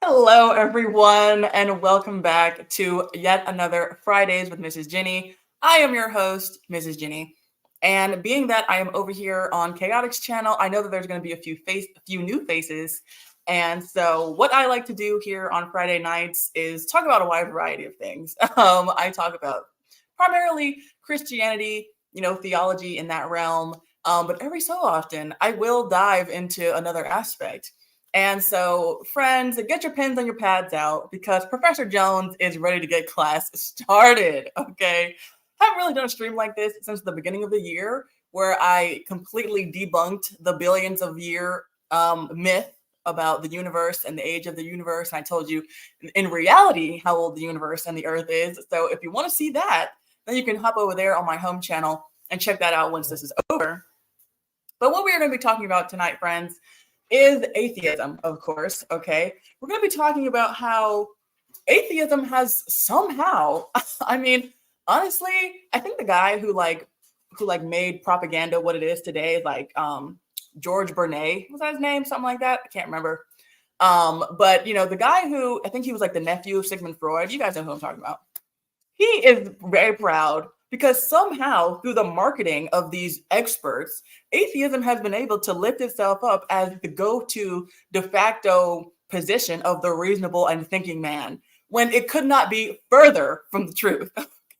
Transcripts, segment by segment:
Hello, everyone, and welcome back to yet another Fridays with Mrs. Ginny. I am your host, Mrs. Ginny, and being that I am over here on Chaotic's channel, I know that there's going to be a few new faces, and so what I like to do here on Friday nights is talk about a wide variety of things. I talk about primarily Christianity, theology in that realm, but every so often I will dive into another aspect. And so, friends, get your pens and your pads out because Professor Jones is ready to get class started. Okay. I haven't really done a stream like this since the beginning of the year where I completely debunked the billions of year myth about the universe and the age of the universe. And I told you in reality how old the universe and the earth is. So if you want to see that, then you can hop over there on my home channel and check that out once this is over. But what we are going to be talking about tonight, friends, is atheism, of course. Okay. We're going to be talking about how atheism has somehow, I mean, honestly, I think the guy who made propaganda what it is today, George Bernay, was that his name? Something like that. I can't remember. But the guy who I think he was like the nephew of Sigmund Freud, you guys know who I'm talking about. He is very proud because somehow through the marketing of these experts, atheism has been able to lift itself up as the go-to de facto position of the reasonable and thinking man when it could not be further from the truth.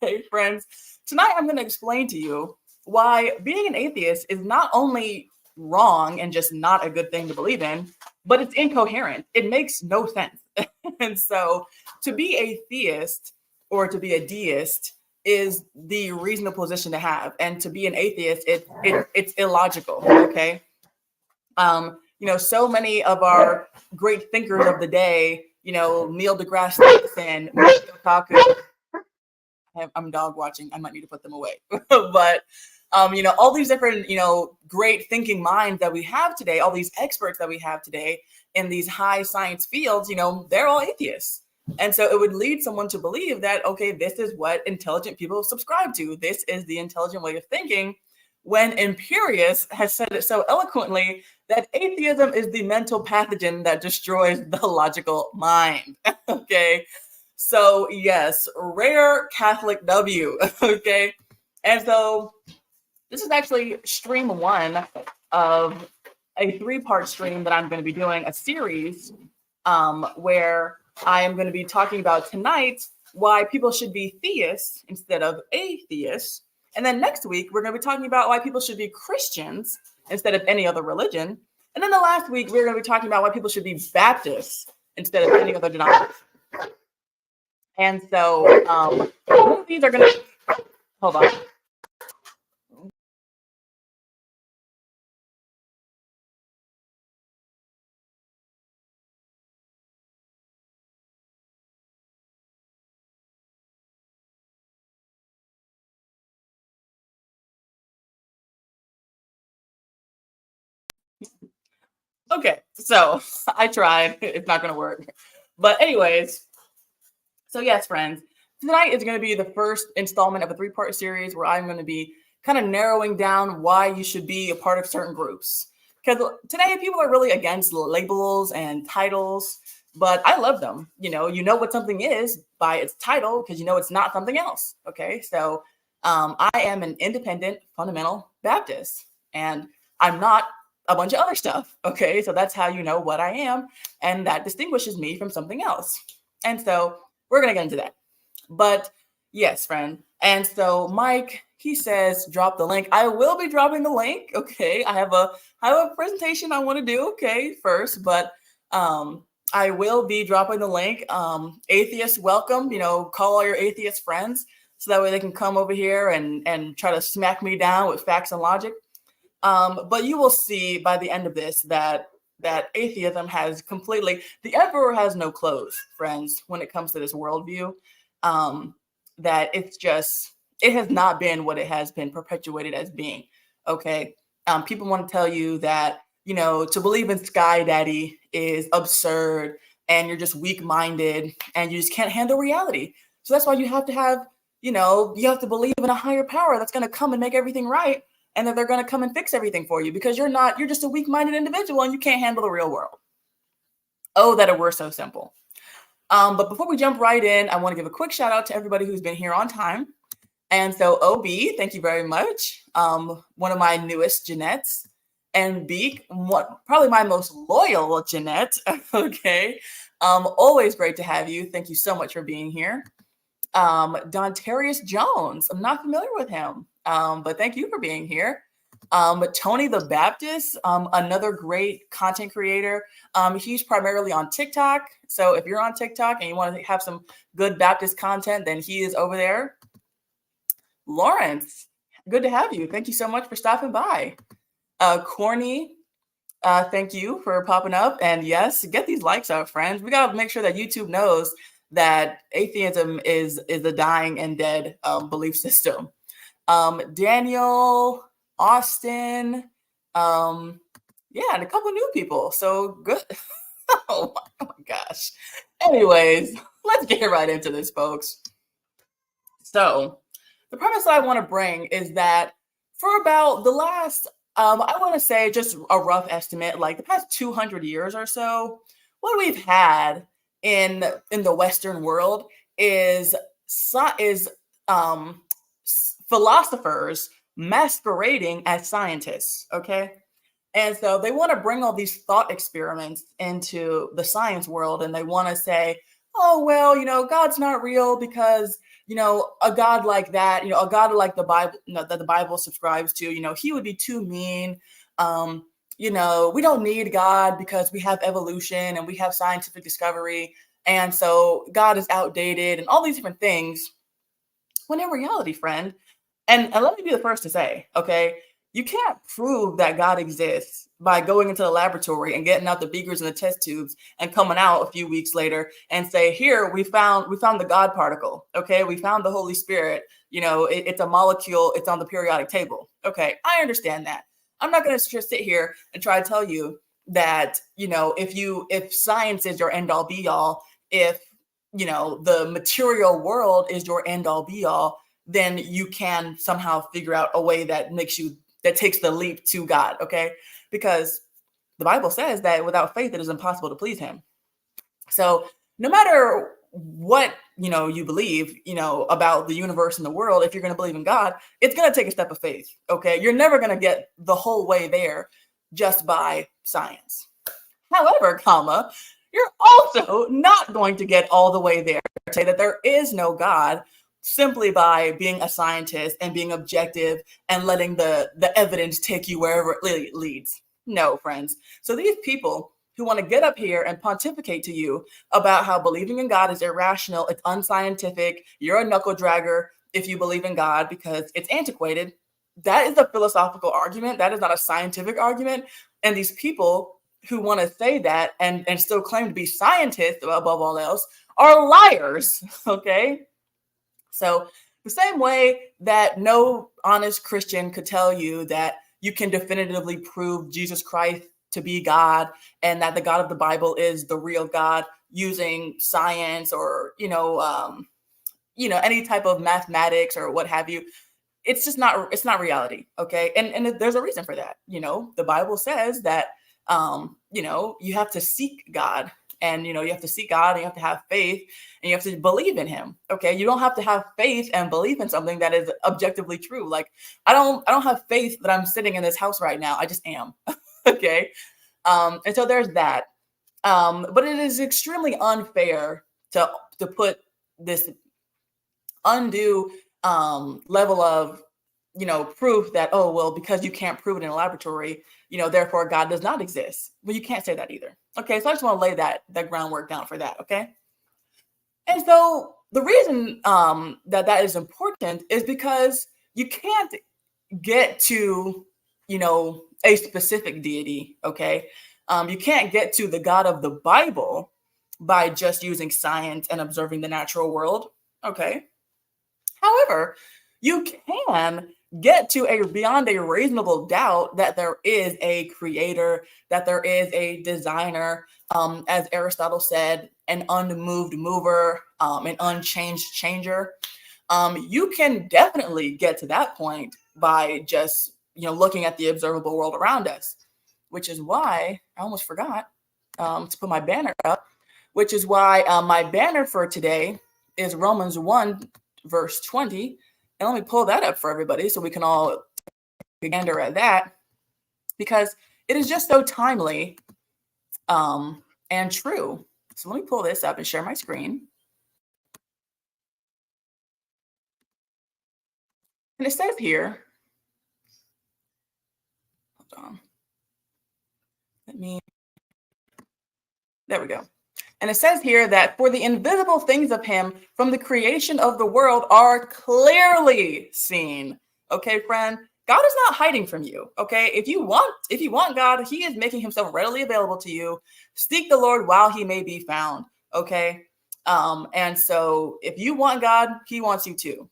Okay, friends, tonight I'm going to explain to you why being an atheist is not only wrong and just not a good thing to believe in, but it's incoherent. It makes no sense. And so to be a theist or to be a deist is the reasonable position to have, and to be an atheist, it's illogical. Okay, so many of our great thinkers of the day, Neil deGrasse Tyson, Michio Kaku. I'm dog watching. I might need to put them away, but all these different, great thinking minds that we have today, all these experts that we have today in these high science fields, they're all atheists. And so it would lead someone to believe that, okay, this is what intelligent people subscribe to. This is the intelligent way of thinking, when Empirius has said it so eloquently that atheism is the mental pathogen that destroys the logical mind. Okay. So yes, rare Catholic W. Okay. And so this is actually stream one of a 3-part stream that I'm going to be doing, a series where I am going to be talking about tonight why people should be theists instead of atheists. And then next week, we're going to be talking about why people should be Christians instead of any other religion. And then the last week, we're going to be talking about why people should be Baptists instead of any other denomination. And so these are going to, hold on. Okay, so I tried. It's not going to work. But anyways, so yes, friends, tonight is going to be the first installment of a 3-part series where I'm going to be kind of narrowing down why you should be a part of certain groups. Because today people are really against labels and titles, but I love them. You know what something is by its title because it's not something else. Okay, so I am an independent fundamental Baptist, and I'm not a bunch of other stuff. Okay, so that's how you know what I am, and that distinguishes me from something else. And so we're going to get into that. But yes, friend. And so Mike, he says, drop the link. I will be dropping the link. Okay. I have a presentation I want to do. Okay. First, but I will be dropping the link. Atheists welcome, call all your atheist friends so that way they can come over here and try to smack me down with facts and logic. But you will see by the end of this that atheism has completely, the emperor has no clothes, friends, when it comes to this worldview. That it has not been what it has been perpetuated as being. Okay. People want to tell you that, to believe in Sky Daddy is absurd and you're just weak-minded and you just can't handle reality. So that's why you have to have, you have to believe in a higher power that's going to come and make everything right, and that they're going to come and fix everything for you because you're just a weak-minded individual and you can't handle the real world. Oh, that it were so simple. But before we jump right in, I want to give a quick shout out to everybody who's been here on time. And so, OB, thank you very much. One of my newest Jeanettes. And Beak, probably my most loyal Jeanette. Okay. Always great to have you. Thank you so much for being here. Dontarius Jones, I'm not familiar with him, but thank you for being here. Tony the Baptist, another great content creator. He's primarily on TikTok. So if you're on TikTok and you want to have some good Baptist content, then he is over there. Lawrence, good to have you. Thank you so much for stopping by. Corny, thank you for popping up. And yes, get these likes up, friends. We got to make sure that YouTube knows that atheism is a dying and dead belief system. Daniel, Austin, yeah, and a couple new people. So good. Oh my gosh. Anyways, let's get right into this, folks. So the premise that I want to bring is that for about the last, I want to say just a rough estimate, like the past 200 years or so, what we've had in the Western world is philosophers masquerading as scientists, okay? And so they want to bring all these thought experiments into the science world, and they want to say, oh, well, God's not real because, a God like that, a God like the Bible, that the Bible subscribes to, he would be too mean. We don't need God because we have evolution and we have scientific discovery. And so God is outdated and all these different things. When in reality, friend, and let me be the first to say, okay, you can't prove that God exists by going into the laboratory and getting out the beakers and the test tubes and coming out a few weeks later and say, here, we found the God particle. Okay, we found the Holy Spirit. It's a molecule. It's on the periodic table. Okay, I understand that. I'm not going to just sit here and try to tell you that, if science is your end all be all, if, the material world is your end all be all, then you can somehow figure out a way that takes the leap to God, okay? Because the Bible says that without faith, it is impossible to please him. So no matter what, you believe, about the universe and the world, if you're going to believe in God, it's going to take a step of faith, okay? You're never going to get the whole way there just by science. However, you're also not going to get all the way there to say that there is no God simply by being a scientist and being objective and letting the evidence take you wherever it leads. No, friends. So these people who want to get up here and pontificate to you about how believing in God is irrational, it's unscientific, you're a knuckle dragger if you believe in God because it's antiquated, that is a philosophical argument. That is not a scientific argument. And these people who want to say that and still claim to be scientists above all else are liars, okay? So the same way that no honest Christian could tell you that you can definitively prove Jesus Christ to be God and that the God of the Bible is the real God using science or, any type of mathematics or what have you, it's not reality. Okay. And there's a reason for that. The Bible says that, you have to seek God. And, you have to seek God and you have to have faith and you have to believe in him. Okay. You don't have to have faith and believe in something that is objectively true. Like I don't have faith that I'm sitting in this house right now. I just am. Okay. And so there's that. But it is extremely unfair to put this undue level of, proof that, oh, well, because you can't prove it in a laboratory, therefore God does not exist. Well, you can't say that either. Okay, so I just want to lay that groundwork down for that, okay? And so the reason that is important is because you can't get to, a specific deity, okay? You can't get to the God of the Bible by just using science and observing the natural world, okay? However, you can get to beyond a reasonable doubt that there is a creator, that there is a designer, as Aristotle said, an unmoved mover, an unchanged changer. You can definitely get to that point by just, looking at the observable world around us, which is why I almost forgot. to put my banner up, which is why my banner for today is Romans 1, verse 20. And let me pull that up for everybody so we can all take a gander at that, because it is just so timely and true. So let me pull this up and share my screen. And it says here, hold on. There we go. And it says here that for the invisible things of him from the creation of the world are clearly seen. Okay, friend, God is not hiding from you. Okay, if you want God, he is making himself readily available to you. Seek the Lord while he may be found. Okay. And so if you want God, he wants you too.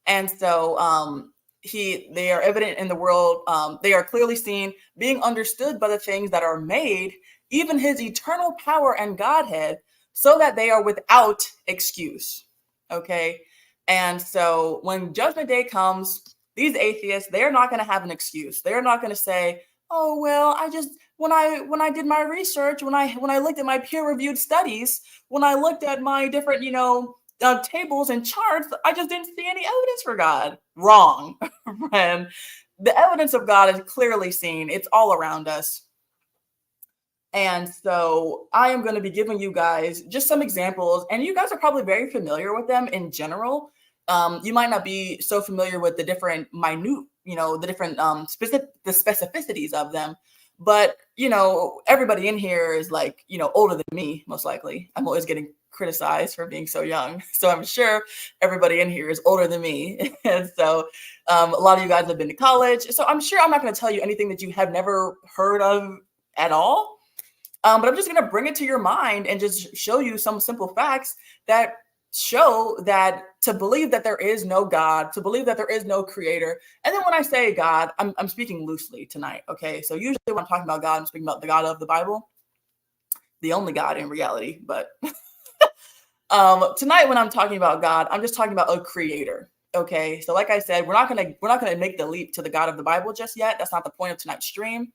And so they are evident in the world. They are clearly seen, being understood by the things that are made, even his eternal power and Godhead, so that they are without excuse. Okay. And so when judgment day comes, these atheists, they're not going to have an excuse. They're not going to say, oh, well, when I did my research, when I looked at my peer-reviewed studies, when I looked at my different, tables and charts, I just didn't see any evidence for God. Wrong. And the evidence of God is clearly seen. It's all around us. And so I am going to be giving you guys just some examples, and you guys are probably very familiar with them in general. You might not be so familiar with the different minute, the different the specificities of them. But, everybody in here is like, older than me, most likely. I'm always getting criticized for being so young. So I'm sure everybody in here is older than me. And so a lot of you guys have been to college. So I'm sure I'm not going to tell you anything that you have never heard of at all. But I'm just going to bring it to your mind and just show you some simple facts that show that to believe that there is no God, to believe that there is no creator. And then when I say God, I'm speaking loosely tonight. Okay. So usually when I'm talking about God, I'm speaking about the God of the Bible, the only God in reality. But tonight when I'm talking about God, I'm just talking about a creator. Okay. So like I said, we're not going to make the leap to the God of the Bible just yet. That's not the point of tonight's stream.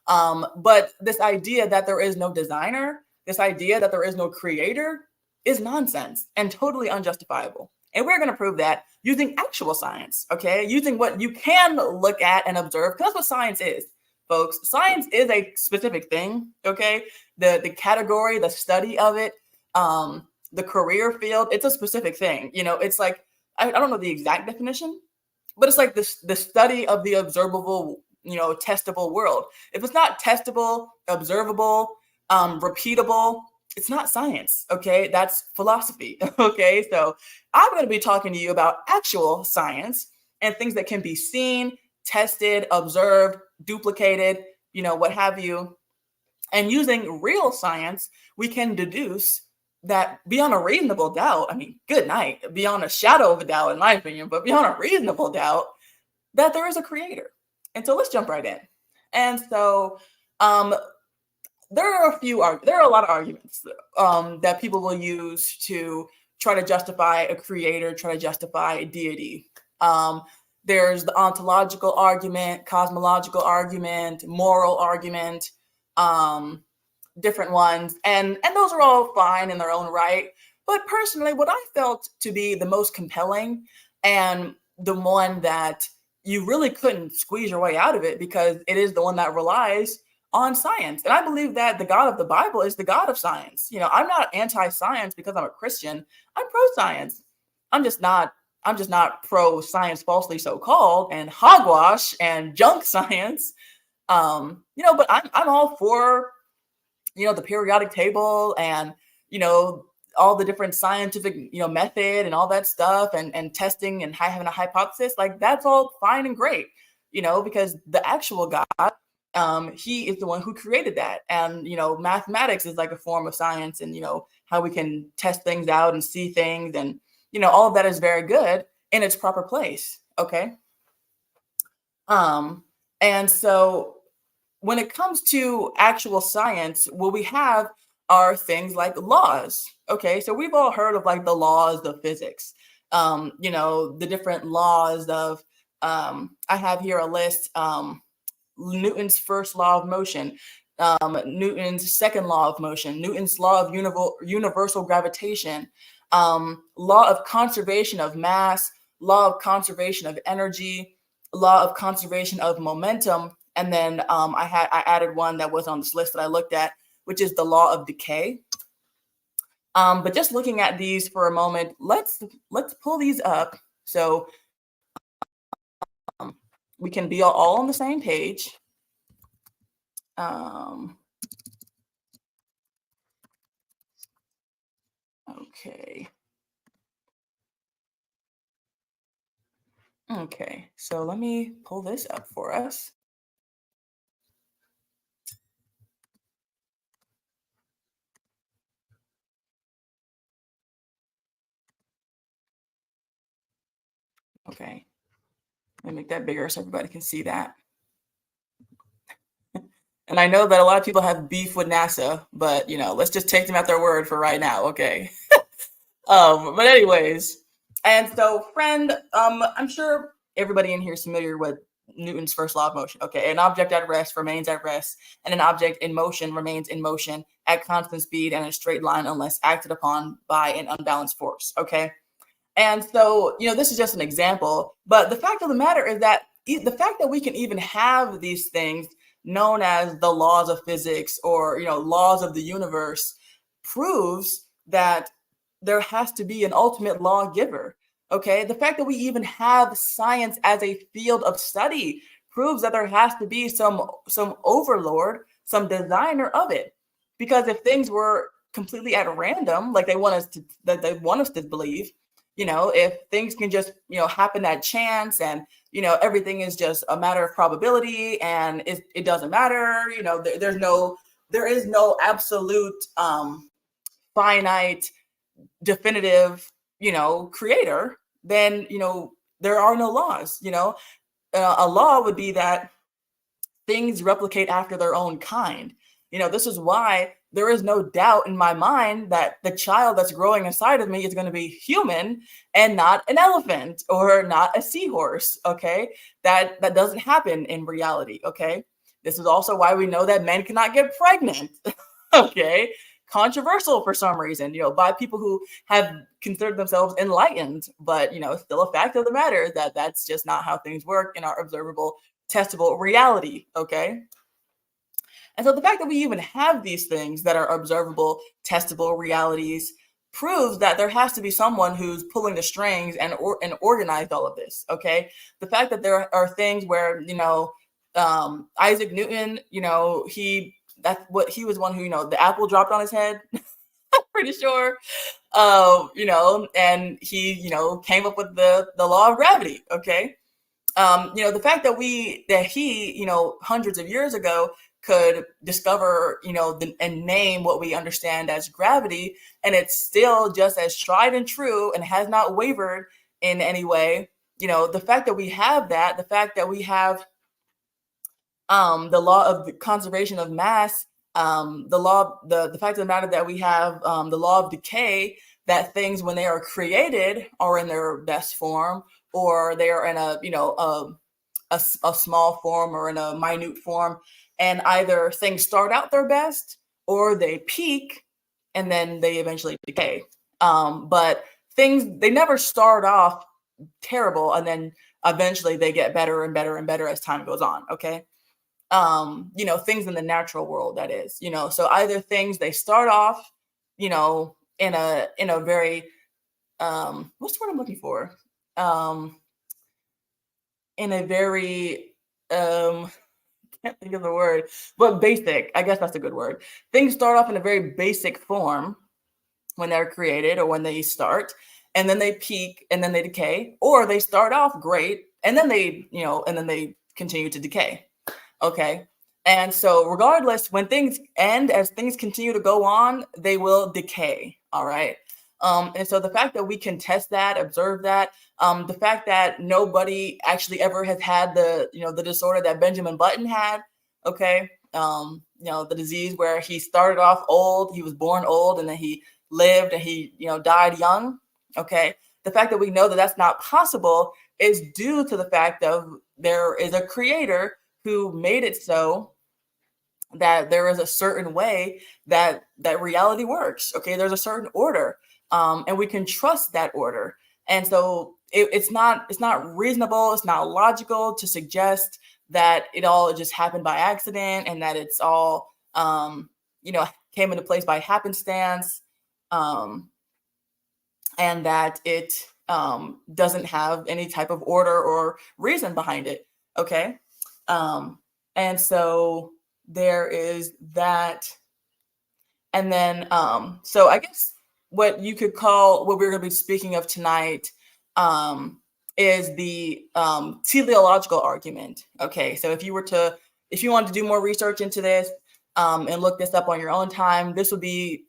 But this idea that there is no designer, this idea that there is no creator is nonsense and totally unjustifiable. And we're going to prove that using actual science, okay? Using what you can look at and observe, because that's what science is, folks. Science is a specific thing, okay? The category, the study of it, the career field, it's a specific thing. It's like, I don't know the exact definition, but it's like the study of the observable, testable world. If it's not testable, observable, repeatable, it's not science. Okay. That's philosophy. Okay. So I'm going to be talking to you about actual science and things that can be seen, tested, observed, duplicated, what have you. And using real science, we can deduce that beyond a reasonable doubt, good night, beyond a shadow of a doubt, in my opinion, but beyond a reasonable doubt, that there is a creator. And so let's jump right in. And so there are a lot of arguments that people will use to try to justify a creator, try to justify a deity. There's the ontological argument, cosmological argument, moral argument, different ones. And those are all fine in their own right. But personally, what I felt to be the most compelling and the one that you really couldn't squeeze your way out of it, because it is the one that relies on science. And I believe that the God of the Bible is the God of science. I'm not anti-science because I'm a Christian. I'm pro-science. I'm just not pro-science falsely so-called and hogwash and junk science. But I'm all for, the periodic table and, all the different scientific, method and all that stuff and testing and having a hypothesis. Like, that's all fine and great, because the actual God, he is the one who created that. And, mathematics is like a form of science, and, how we can test things out and see things, and, all of that is very good in its proper place. Okay. And so when it comes to actual science, what we have are things like laws. Okay, so we've all heard of like the laws of physics, the different laws of, I have here a list, Newton's first law of motion. Newton's second law of motion, Newton's law of universal gravitation, law of conservation of mass, law of conservation of energy, law of conservation of momentum, and then I added one that was on this list that I looked at, which is the law of decay. But just looking at these for a moment, let's pull these up so we can be all on the same page. Okay. Okay, so let me pull this up for us. Okay, let me make that bigger so everybody can see that. And I know that a lot of people have beef with NASA, but let's just take them at their word for right now, okay? But anyways, and so friend, I'm sure everybody in here is familiar with Newton's first law of motion. Okay, an object at rest remains at rest, and an object in motion remains in motion at constant speed and in a straight line unless acted upon by an unbalanced force. Okay. And so, this is just an example, but the fact of the matter is that the fact that we can even have these things known as the laws of physics or, laws of the universe proves that there has to be an ultimate lawgiver. Okay. The fact that we even have science as a field of study proves that there has to be some overlord, some designer of it. Because if things were completely at random, like they want us to believe, if things can just, happen at chance and, everything is just a matter of probability and it doesn't matter, there is no absolute finite, definitive, creator, then, there are no laws, a law would be that things replicate after their own kind. This is why there is no doubt in my mind that the child that's growing inside of me is going to be human and not an elephant or not a seahorse. Okay. That doesn't happen in reality. Okay. This is also why we know that men cannot get pregnant. Okay. Controversial for some reason, by people who have considered themselves enlightened, but, still a fact of the matter that that's just not how things work in our observable, testable reality. Okay. And so the fact that we even have these things that are observable, testable realities proves that there has to be someone who's pulling the strings and organized all of this. Okay. The fact that there are things where, Isaac Newton, he was one who, the apple dropped on his head. Pretty sure. And he, came up with the law of gravity. Okay. The fact that he, hundreds of years ago could discover, and name what we understand as gravity, and it's still just as tried and true and has not wavered in any way. The fact that we have that, the fact that we have the law of the conservation of mass, the fact of the matter that we have the law of decay, that things when they are created are in their best form, or they are in a small form or in a minute form, and either things start out their best or they peak and then they eventually decay. But things, they never start off terrible and then eventually they get better and better and better as time goes on. Okay. Things in the natural world, that is, so either things, they start off, in a very, what's the word I'm looking for? In a very, can't think of the word, but basic, I guess that's a good word. Things start off in a very basic form when they're created or when they start, and then they peak and then they decay, or they start off great and then they continue to decay. Okay. And so regardless, when things end, as things continue to go on, they will decay. All right. And so the fact that we can test that, observe that, the fact that nobody actually ever has had the disorder that Benjamin Button had. Okay. The disease where he started off old, he was born old, and then he lived and he, died young. Okay. The fact that we know that that's not possible is due to the fact of there is a creator who made it so that there is a certain way that reality works. Okay, there's a certain order, and we can trust that order. And so it's not reasonable, it's not logical to suggest that it all just happened by accident and that it's all came into place by happenstance, um, and that it doesn't have any type of order or reason behind it. Okay, um, and so there is that. And then, so I guess what you could call what we're going to be speaking of tonight um, is the teleological argument. Okay, so if you wanted to do more research into this and look this up on your own time, this would be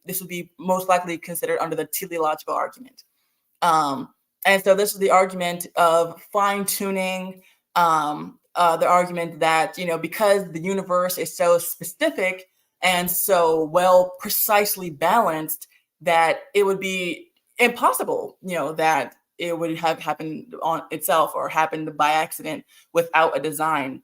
most likely considered under the teleological argument. Um, and so this is the argument of fine tuning, the argument that, because the universe is so specific and so well precisely balanced, that it would be impossible, that it would have happened on itself or happened by accident without a design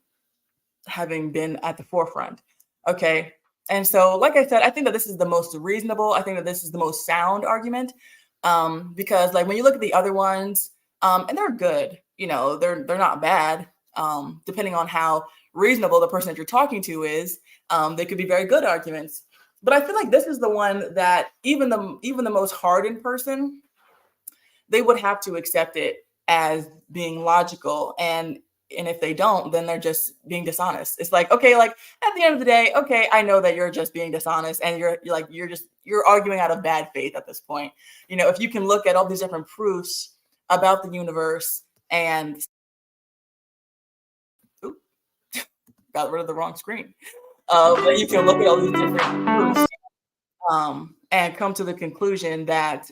having been at the forefront. Okay. And so, like I said, I think that this is the most reasonable. I think that this is the most sound argument, because, like, when you look at the other ones, and they're good, they're not bad, depending on how reasonable the person that you're talking to is. They could be very good arguments, but I feel like this is the one that even the most hardened person, they would have to accept it as being logical. And if they don't, then they're just being dishonest. It's like, okay, like at the end of the day, okay, I know that you're just being dishonest and you're arguing out of bad faith at this point. If you can look at all these different proofs about the universe and oop, got rid of the wrong screen. But you can look at all these different proofs and come to the conclusion that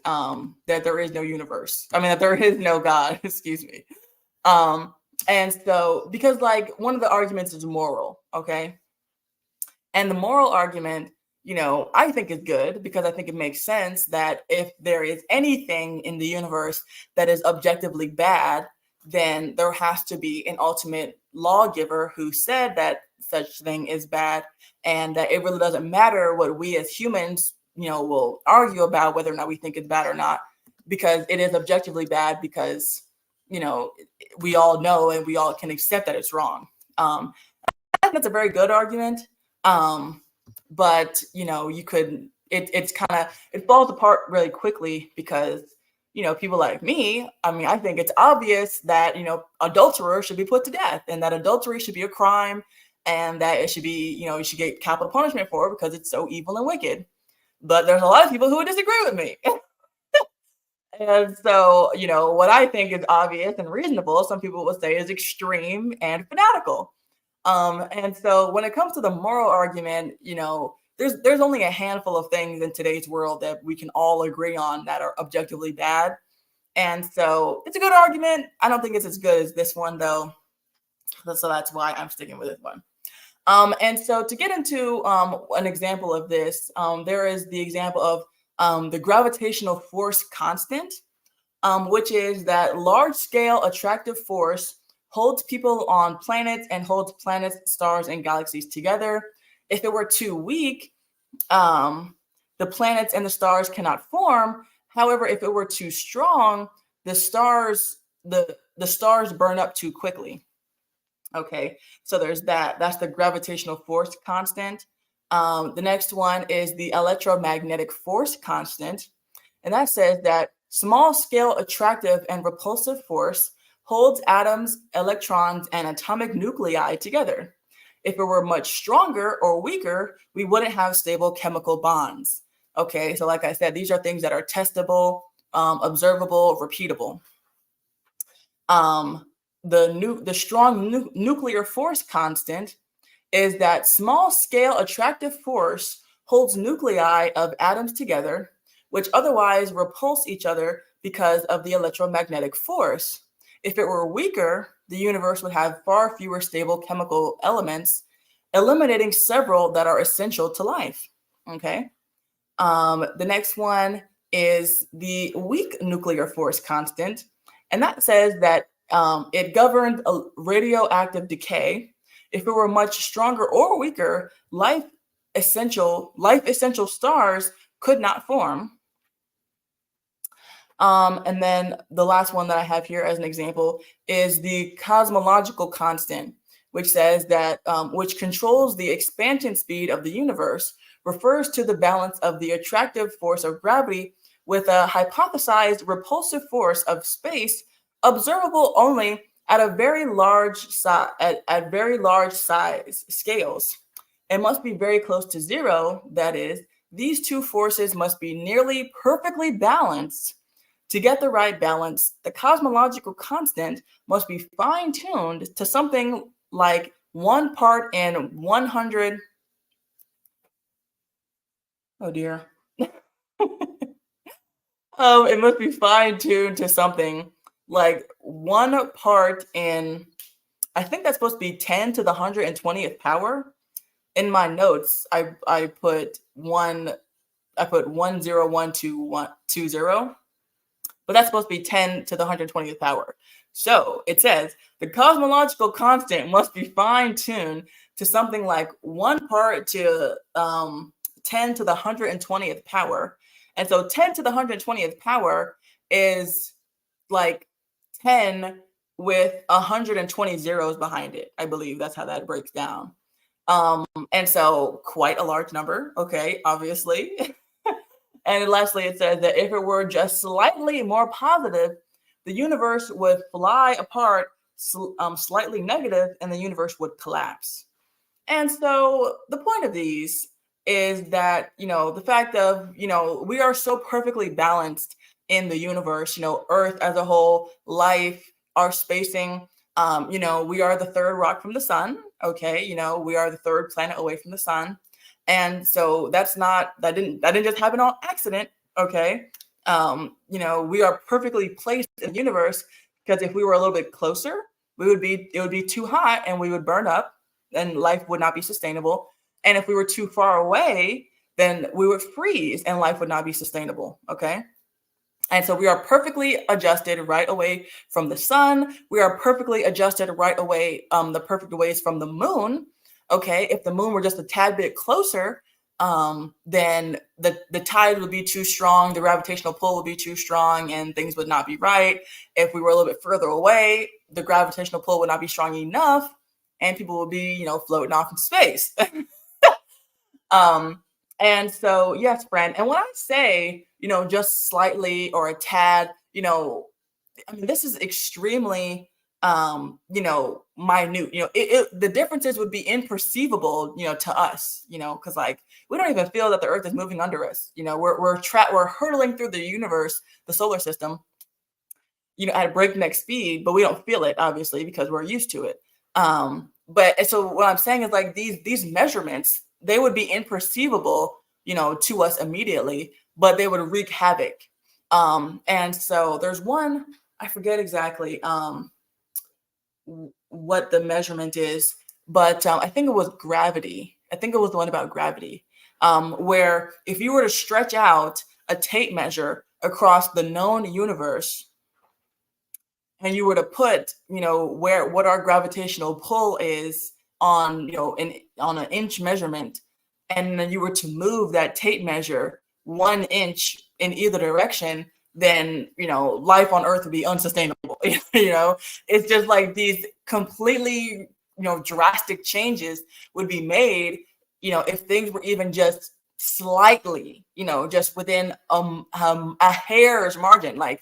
there is no universe. I mean, that there is no God. Excuse me. Um, and so, because, like, one of the arguments is moral, okay? And the moral argument, I think is good because I think it makes sense that if there is anything in the universe that is objectively bad, then there has to be an ultimate lawgiver who said that such thing is bad, and that it really doesn't matter what we as humans, will argue about whether or not we think it's bad or not, because it is objectively bad because, you know, we all know and we all can accept that it's wrong. I think that's a very good argument. Um, but you could it's kind of it falls apart really quickly because people like me. I mean, I think it's obvious that adulterers should be put to death and that adultery should be a crime and that it should be you should get capital punishment for it because it's so evil and wicked. But there's a lot of people who would disagree with me. And so, what I think is obvious and reasonable, some people would say is extreme and fanatical. And so when it comes to the moral argument, there's only a handful of things in today's world that we can all agree on that are objectively bad. And so it's a good argument. I don't think it's as good as this one though. So that's why I'm sticking with this one. And so to get into an example of this, there is the example of the gravitational force constant, which is that large-scale attractive force holds people on planets and holds planets, stars, and galaxies together. If it were too weak, the planets and the stars cannot form. However, if it were too strong, the stars burn up too quickly. Okay, so there's that. That's the gravitational force constant. The next one is the electromagnetic force constant. And that says that small scale attractive and repulsive force holds atoms, electrons, and atomic nuclei together. If it were much stronger or weaker, we wouldn't have stable chemical bonds. Okay, so like I said, these are things that are testable, observable, repeatable. The strong nuclear force constant is that small scale attractive force holds nuclei of atoms together, which otherwise repulse each other because of the electromagnetic force. If it were weaker, the universe would have far fewer stable chemical elements, eliminating several that are essential to life. Okay. The next one is the weak nuclear force constant, and that says that it governed a radioactive decay. If it were much stronger or weaker, life life essential stars could not form. And then the last one that I have here as an example is the cosmological constant, which says that which controls the expansion speed of the universe, refers to the balance of the attractive force of gravity with a hypothesized repulsive force of space, observable only at a very large at very large size scales. It must be very close to zero. That is, these two forces must be nearly perfectly balanced. To get the right balance, the cosmological constant must be fine-tuned to something like 1 part in 100. Oh dear. It must be fine-tuned to something like 1 part in, I think that's supposed to be 10 to the 120th power. In my notes, I put 101220, but that's supposed to be 10 to the 120th power. So it says the cosmological constant must be fine-tuned to something like 1 part to 10 to the 120th power. And so 10 to the 120th power is like 10 with 120 zeros behind it. I believe that's how that breaks down. And so quite a large number, okay, obviously. And lastly, it says that if it were just slightly more positive, the universe would fly apart, slightly negative, and the universe would collapse. And so the point of these is that, the fact of, we are so perfectly balanced in the universe, Earth as a whole, life, our spacing. We are the third rock from the sun. Okay. We are the third planet away from the sun. And so that didn't just happen on accident. Okay. We are perfectly placed in the universe because if we were a little bit closer, it would be too hot and we would burn up and life would not be sustainable. And if we were too far away, then we would freeze and life would not be sustainable. Okay. And so we are perfectly adjusted right away from the sun. We are perfectly adjusted right away, the perfect ways from the moon. Okay. If the moon were just a tad bit closer, then the tide would be too strong, the gravitational pull would be too strong, and things would not be right. If we were a little bit further away, the gravitational pull would not be strong enough, and people would be, floating off in space. And so, yes, friend. And when I say, just slightly or a tad, this is extremely, minute. The differences would be imperceivable, to us, because like we don't even feel that the Earth is moving under us. We're hurtling through the universe, the solar system, at a breakneck speed, but we don't feel it, obviously, because we're used to it. But so what I'm saying is like these measurements, they would be imperceivable, to us immediately, but they would wreak havoc. And so there's one, I forget exactly what the measurement is, but I think it was gravity. I think it was the one about gravity, where if you were to stretch out a tape measure across the known universe, and you were to put, what our gravitational pull is on, on an inch measurement, and then you were to move that tape measure 1 inch in either direction, then, life on Earth would be unsustainable. It's just like these completely, drastic changes would be made, if things were even just slightly, just within a hair's margin. Like,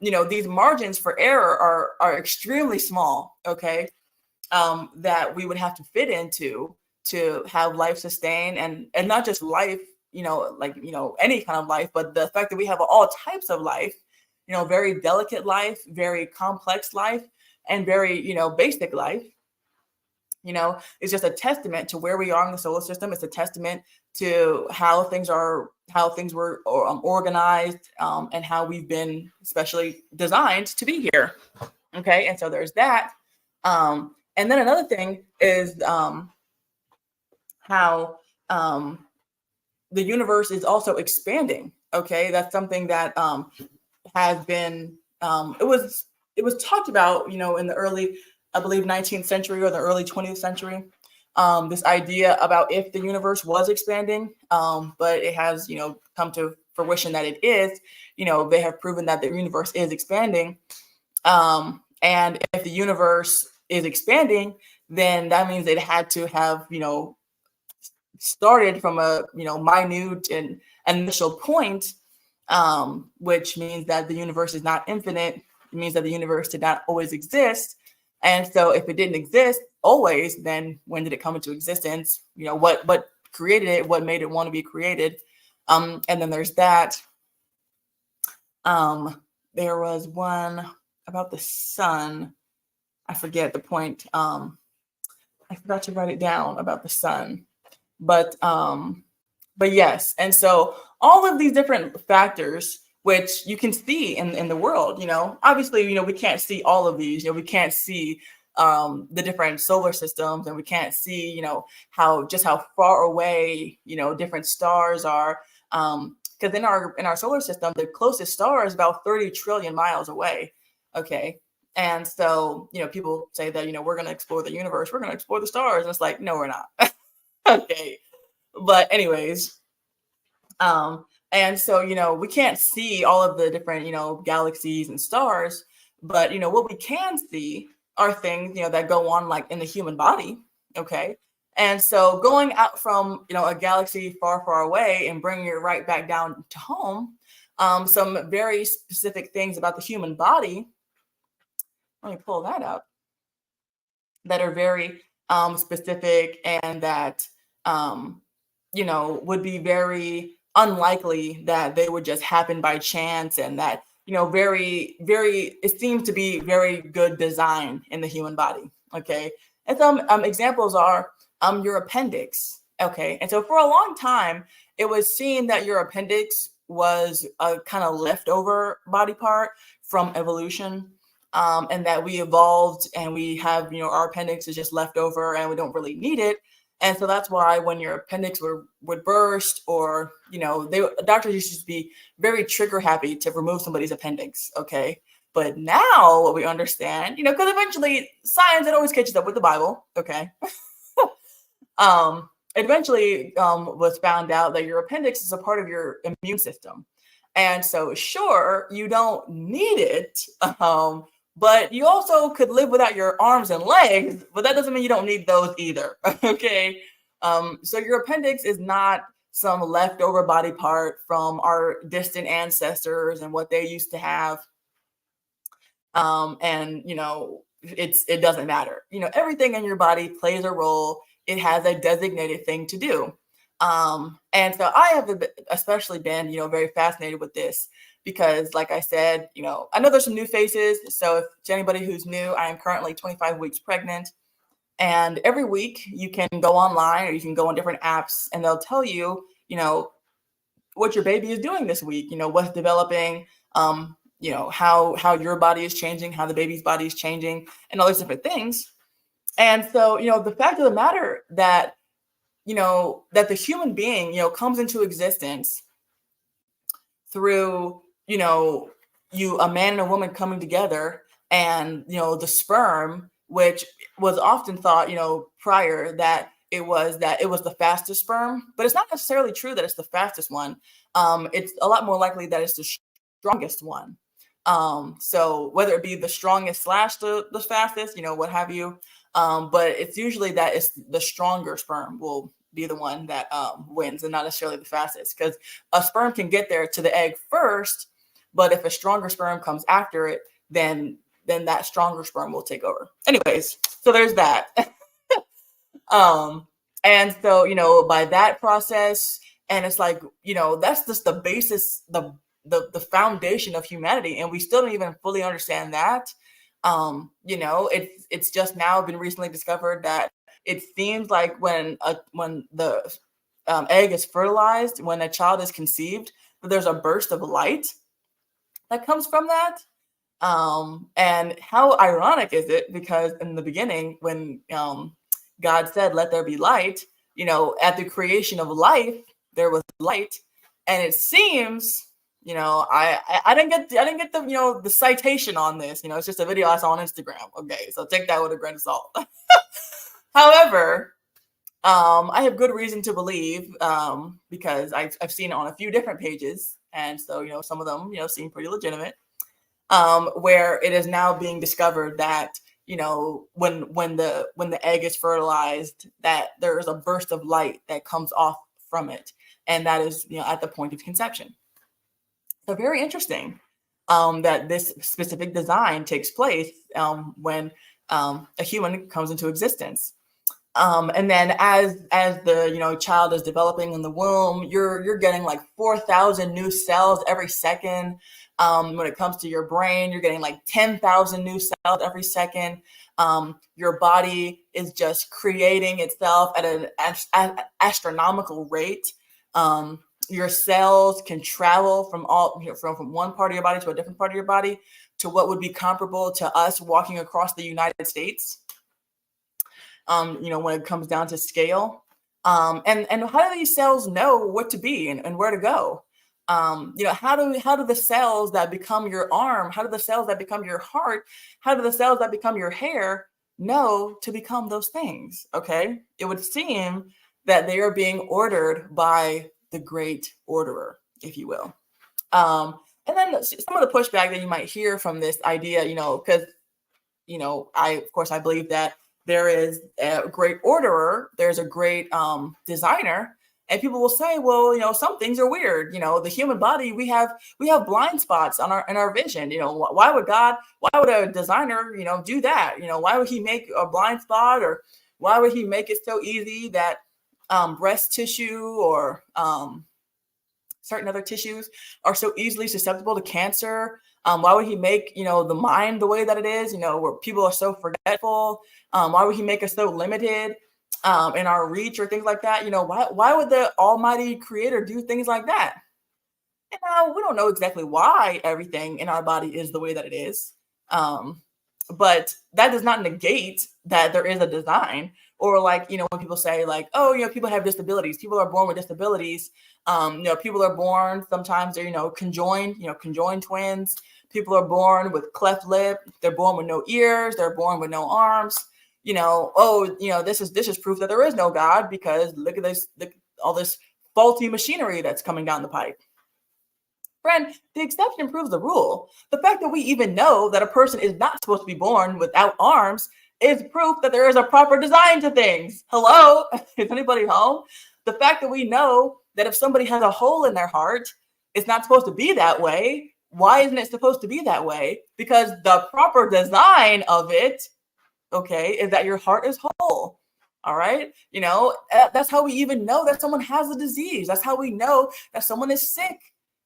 these margins for error are extremely small, okay, that we would have to fit into to have life sustain, and not just life, any kind of life, but the fact that we have all types of life, very delicate life, very complex life, and very, basic life. It's just a testament to where we are in the solar system. It's a testament to how things were organized, and how we've been specially designed to be here. Okay. And so there's that. And then another thing is how the universe is also expanding. Okay. That's something that has been, it was talked about, in the early, I believe, 19th century or the early 20th century, this idea about if the universe was expanding, but it has, come to fruition that it is. They have proven that the universe is expanding. And if the universe is expanding, then that means it had to have, started from a, minute and initial point, which means that the universe is not infinite. It means that the universe did not always exist. And so if it didn't exist always, then when did it come into existence? What created it? What made it want to be created? And then there's that. There was one about the sun. I forget the point. I forgot to write it down about the sun. But yes. And so all of these different factors, which you can see in the world, obviously, we can't see all of these. We can't see the different solar systems, and we can't see, how far away, different stars are. Because in our solar system, the closest star is about 30 trillion miles away. Okay. And so, people say that, we're going to explore the universe, we're going to explore the stars. And it's like, no, we're not. Okay. But anyways, and so, we can't see all of the different, galaxies and stars, but, what we can see are things, that go on like in the human body. Okay. And so going out from, a galaxy far, far away and bringing it right back down to home, some very specific things about the human body. Let me pull that up. That are very specific, and that, would be very unlikely that they would just happen by chance, and that, very, very, it seems to be very good design in the human body. Okay. And some examples are your appendix. Okay. And so for a long time, it was seen that your appendix was a kind of leftover body part from evolution. And that we evolved and we have, our appendix is just left over and we don't really need it. And so that's why when your appendix would burst, or, doctors used to be very trigger happy to remove somebody's appendix. Okay. But now what we understand, because eventually science, it always catches up with the Bible. Okay. Eventually was found out that your appendix is a part of your immune system. And so sure, you don't need it. But you also could live without your arms and legs, but that doesn't mean you don't need those either. Okay. So your appendix is not some leftover body part from our distant ancestors and what they used to have. And it doesn't matter. Everything in your body plays a role. It has a designated thing to do. And so I have especially been, very fascinated with this. Because like I said, I know there's some new faces. So if to anybody who's new, I am currently 25 weeks pregnant. And every week you can go online, or you can go on different apps, and they'll tell you, what your baby is doing this week, what's developing, how your body is changing, how the baby's body is changing, and all these different things. And so, the fact of the matter that, that the human being, comes into existence through, a man and a woman coming together, and, the sperm, which was often thought, prior, that it was the fastest sperm, but it's not necessarily true that it's the fastest one. It's a lot more likely that it's the strongest one. So whether it be the strongest / the fastest, what have you, but it's usually that it's the stronger sperm will be the one that wins, and not necessarily the fastest, because a sperm can get there to the egg first, but if a stronger sperm comes after it, then that stronger sperm will take over. Anyways, so there's that. And so, by that process, and it's like, that's just the basis, the foundation of humanity, and we still don't even fully understand that. It's just now been recently discovered that it seems like when the egg is fertilized, when a child is conceived, that there's a burst of light that comes from that. And how ironic is it? Because in the beginning, when God said, "Let there be light," at the creation of life, there was light, and it seems, I didn't get the the citation on this. It's just a video I saw on Instagram. Okay, so take that with a grain of salt. However, I have good reason to believe, because I've seen it on a few different pages, and so some of them seem pretty legitimate. Where it is now being discovered that when the egg is fertilized, that there is a burst of light that comes off from it, and that is at the point of conception. So very interesting that this specific design takes place when a human comes into existence. And then as the child is developing in the womb, you're getting like 4,000 new cells every second. When it comes to your brain, you're getting like 10,000 new cells every second. Your body is just creating itself at an astronomical rate. Your cells can travel from from one part of your body to a different part of your body to what would be comparable to us walking across the United States. When it comes down to scale. And how do these cells know what to be and where to go? How do the cells that become your arm, how do the cells that become your heart, how do the cells that become your hair know to become those things? Okay. It would seem that they are being ordered by the great orderer, if you will. And then some of the pushback that you might hear from this idea, because I believe that there is a great orderer, there's a great designer, and people will say, well, some things are weird. The human body, we have blind spots on our vision. Why would a designer, do that? Why would he make a blind spot, or why would he make it so easy that breast tissue or certain other tissues are so easily susceptible to cancer? Why would he make, the mind the way that it is, where people are so forgetful? Why would he make us so limited in our reach or things like that? Why would the almighty creator do things like that? And we don't know exactly why everything in our body is the way that it is. But that does not negate that there is a design. Or like, when people say like, oh, people have disabilities, people are born with disabilities. People are born, sometimes they're, conjoined twins. People are born with cleft lip. They're born with no ears. They're born with no arms. This is proof that there is no God, because look at this, all this faulty machinery that's coming down the pipe. Friend, the exception proves the rule. The fact that we even know that a person is not supposed to be born without arms is proof that there is a proper design to things. Hello? Is anybody home? The fact that we know that if somebody has a hole in their heart, it's not supposed to be that way. Why isn't it supposed to be that way? Because the proper design of it, okay, is that your heart is whole. All right. That's how we even know that someone has a disease. That's how we know that someone is sick.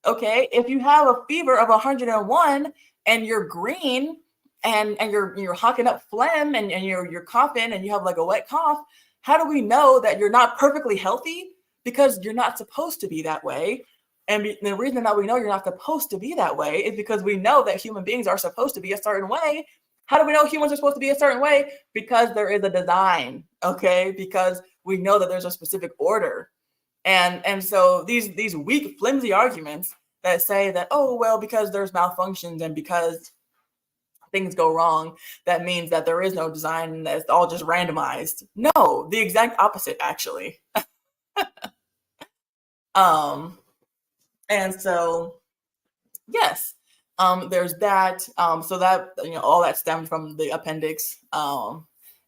Okay. If you have a fever of 101 and you're green and you're hocking up phlegm and you're coughing and you have like a wet cough, how do we know that you're not perfectly healthy? Because you're not supposed to be that way. And the reason that we know you're not supposed to be that way is because we know that human beings are supposed to be a certain way. How do we know humans are supposed to be a certain way? Because there is a design, okay? Because we know that there's a specific order. And so these weak, flimsy arguments that say that, oh, well, because there's malfunctions and because things go wrong, that means that there is no design and it's all just randomized. No, the exact opposite, actually. And so, yes, there's that. So that, all that stemmed from the appendix. And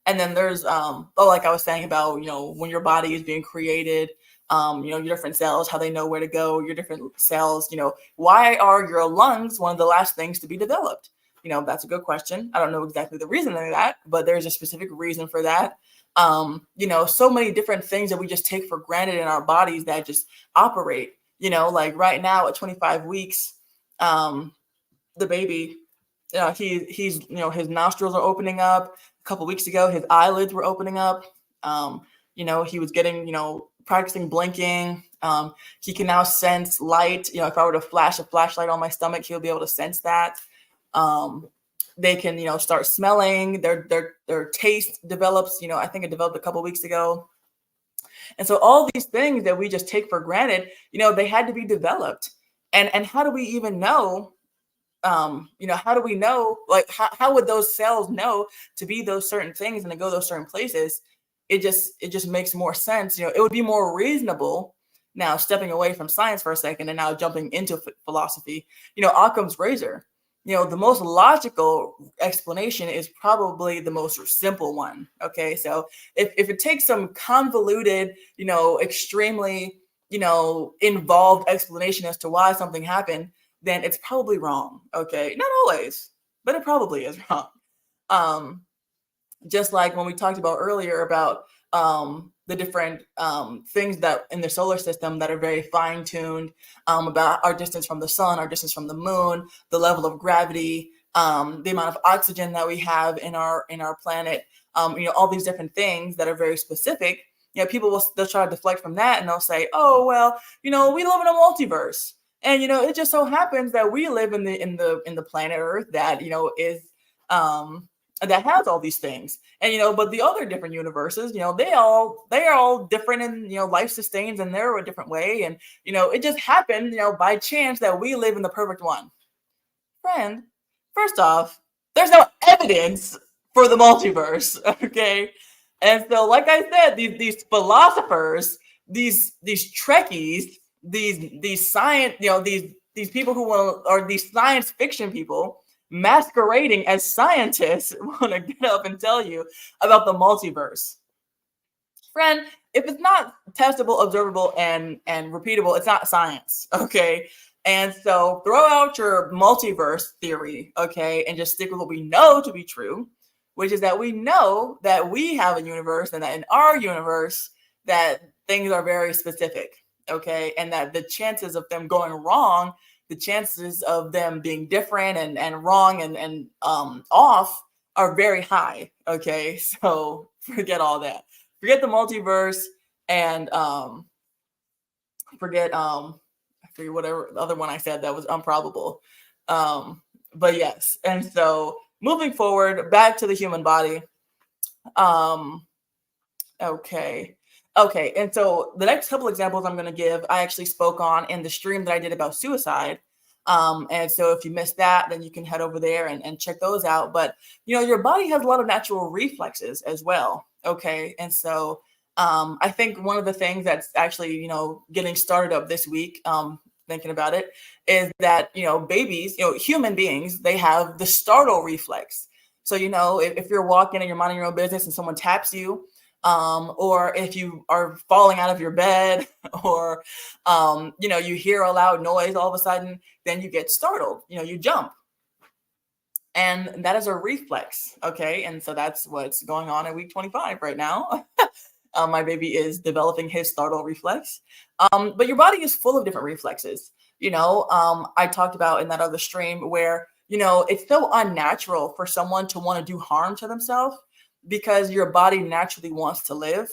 then there's, like I was saying about, when your body is being created, your different cells, how they know where to go, your different cells, why are your lungs one of the last things to be developed? That's a good question. I don't know exactly the reason for that, but there's a specific reason for that. So many different things that we just take for granted in our bodies that just operate, like right now at 25 weeks, the baby, he's, his nostrils are opening up. A couple weeks ago, his eyelids were opening up. He was getting, practicing blinking. He can now sense light. If I were to flash a flashlight on my stomach, he'll be able to sense that. They can, start smelling. Their taste develops. I think it developed a couple weeks ago. And so all these things that we just take for granted, they had to be developed. And how do we even know? How do we know? Like, how would those cells know to be those certain things and to go those certain places? it just makes more sense. It would be more reasonable, now stepping away from science for a second and now jumping into philosophy. Occam's razor. The most logical explanation is probably the most simple one. Okay, so if it takes some convoluted, extremely, involved explanation as to why something happened, then it's probably wrong. Okay, not always, but it probably is wrong. Um, just like when we talked about earlier about the different things that in the solar system that are very fine-tuned, about our distance from the sun, our distance from the moon, the level of gravity, the amount of oxygen that we have in our planet, all these different things that are very specific. People they'll try to deflect from that, and they'll say, oh well, we live in a multiverse, and it just so happens that we live in the planet Earth that is that has all these things. And but the other different universes, they are all different, and life sustains in their a different way. And it just happened, by chance, that we live in the perfect one. Friend, first off, there's no evidence for the multiverse. Okay. And so, like I said, these philosophers, these Trekkies, these science, these people who are these science fiction people masquerading as scientists want to get up and tell you about the multiverse. Friend, if it's not testable, observable, and repeatable, it's not science. Okay. And so throw out your multiverse theory, okay, and just stick with what we know to be true, which is that we know that we have a universe, and that in our universe that things are very specific, okay, and that the chances of them going wrong, the chances of them being different and wrong and off are very high. Okay, so forget all that. Forget the multiverse, and forget whatever the other one I said that was improbable. But yes, and so moving forward, back to the human body. Okay. Okay. And so the next couple examples I'm going to give, I actually spoke on in the stream that I did about suicide. And so if you missed that, then you can head over there and check those out. But, your body has a lot of natural reflexes as well. Okay. And so I think one of the things that's actually, getting started up this week, thinking about it, is that, babies, human beings, they have the startle reflex. So, if you're walking and you're minding your own business and someone taps you, or if you are falling out of your bed, or, you hear a loud noise all of a sudden, then you get startled, you jump. And that is a reflex. Okay. And so that's what's going on in week 25 right now. My baby is developing his startle reflex. But your body is full of different reflexes. I talked about in that other stream where, it's so unnatural for someone to want to do harm to themselves, because your body naturally wants to live.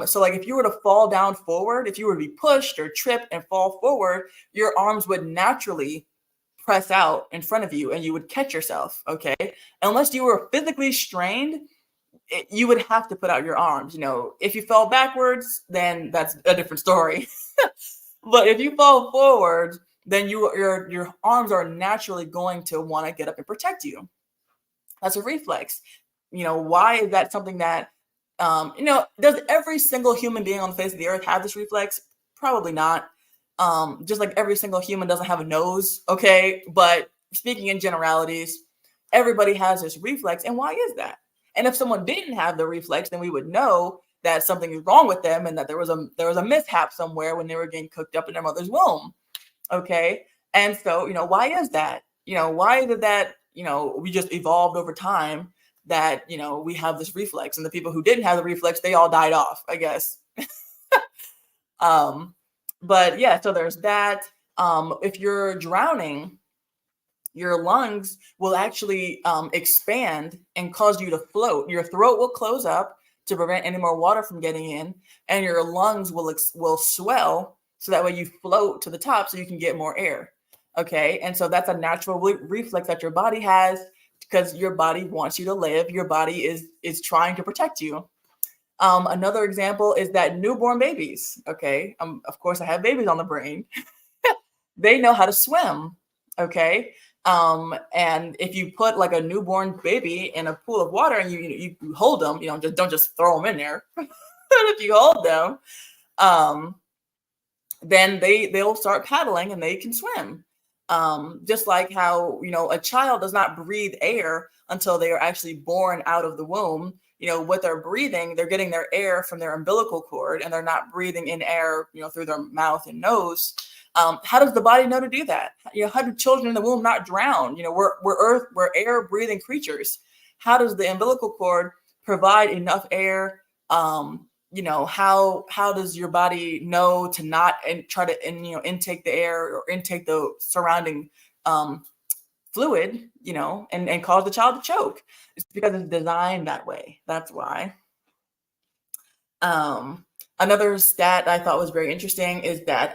So like if you were to fall down forward, if you were to be pushed or tripped and fall forward, your arms would naturally press out in front of you and you would catch yourself. Okay. Unless you were physically strained, you would have to put out your arms. If you fell backwards, then that's a different story. But if you fall forward, then your arms are naturally going to want to get up and protect you. That's a reflex. Why is that something that, does every single human being on the face of the earth have this reflex? Probably not. Just like every single human doesn't have a nose, okay? But speaking in generalities, everybody has this reflex. And why is that? And if someone didn't have the reflex, then we would know that something is wrong with them, and that there was a mishap somewhere when they were getting cooked up in their mother's womb, okay? And so, why is that? Why did that, we just evolved over time that, we have this reflex, and the people who didn't have the reflex, they all died off, I guess. But yeah, so there's that. If you're drowning, your lungs will actually expand and cause you to float. Your throat will close up to prevent any more water from getting in, and your lungs will swell so that way you float to the top so you can get more air. Okay, and so that's a natural reflex that your body has, because your body wants you to live. Your body is trying to protect you. Another example is that newborn babies. Okay, of course I have babies on the brain. They know how to swim. Okay, And if you put like a newborn baby in a pool of water and you hold them, just don't just throw them in there. But if you hold them, um, then they'll start paddling and they can swim. Just like how a child does not breathe air until they are actually born out of the womb. What they're breathing, they're getting their air from their umbilical cord, and they're not breathing in air through their mouth and nose. How does the body know to do that? How do children in the womb not drown? We're air breathing creatures. How does the umbilical cord provide enough air? How does your body know to not and try to intake the air or intake the surrounding fluid, and cause the child to choke? It's because it's designed that way. That's why. Another stat I thought was very interesting is that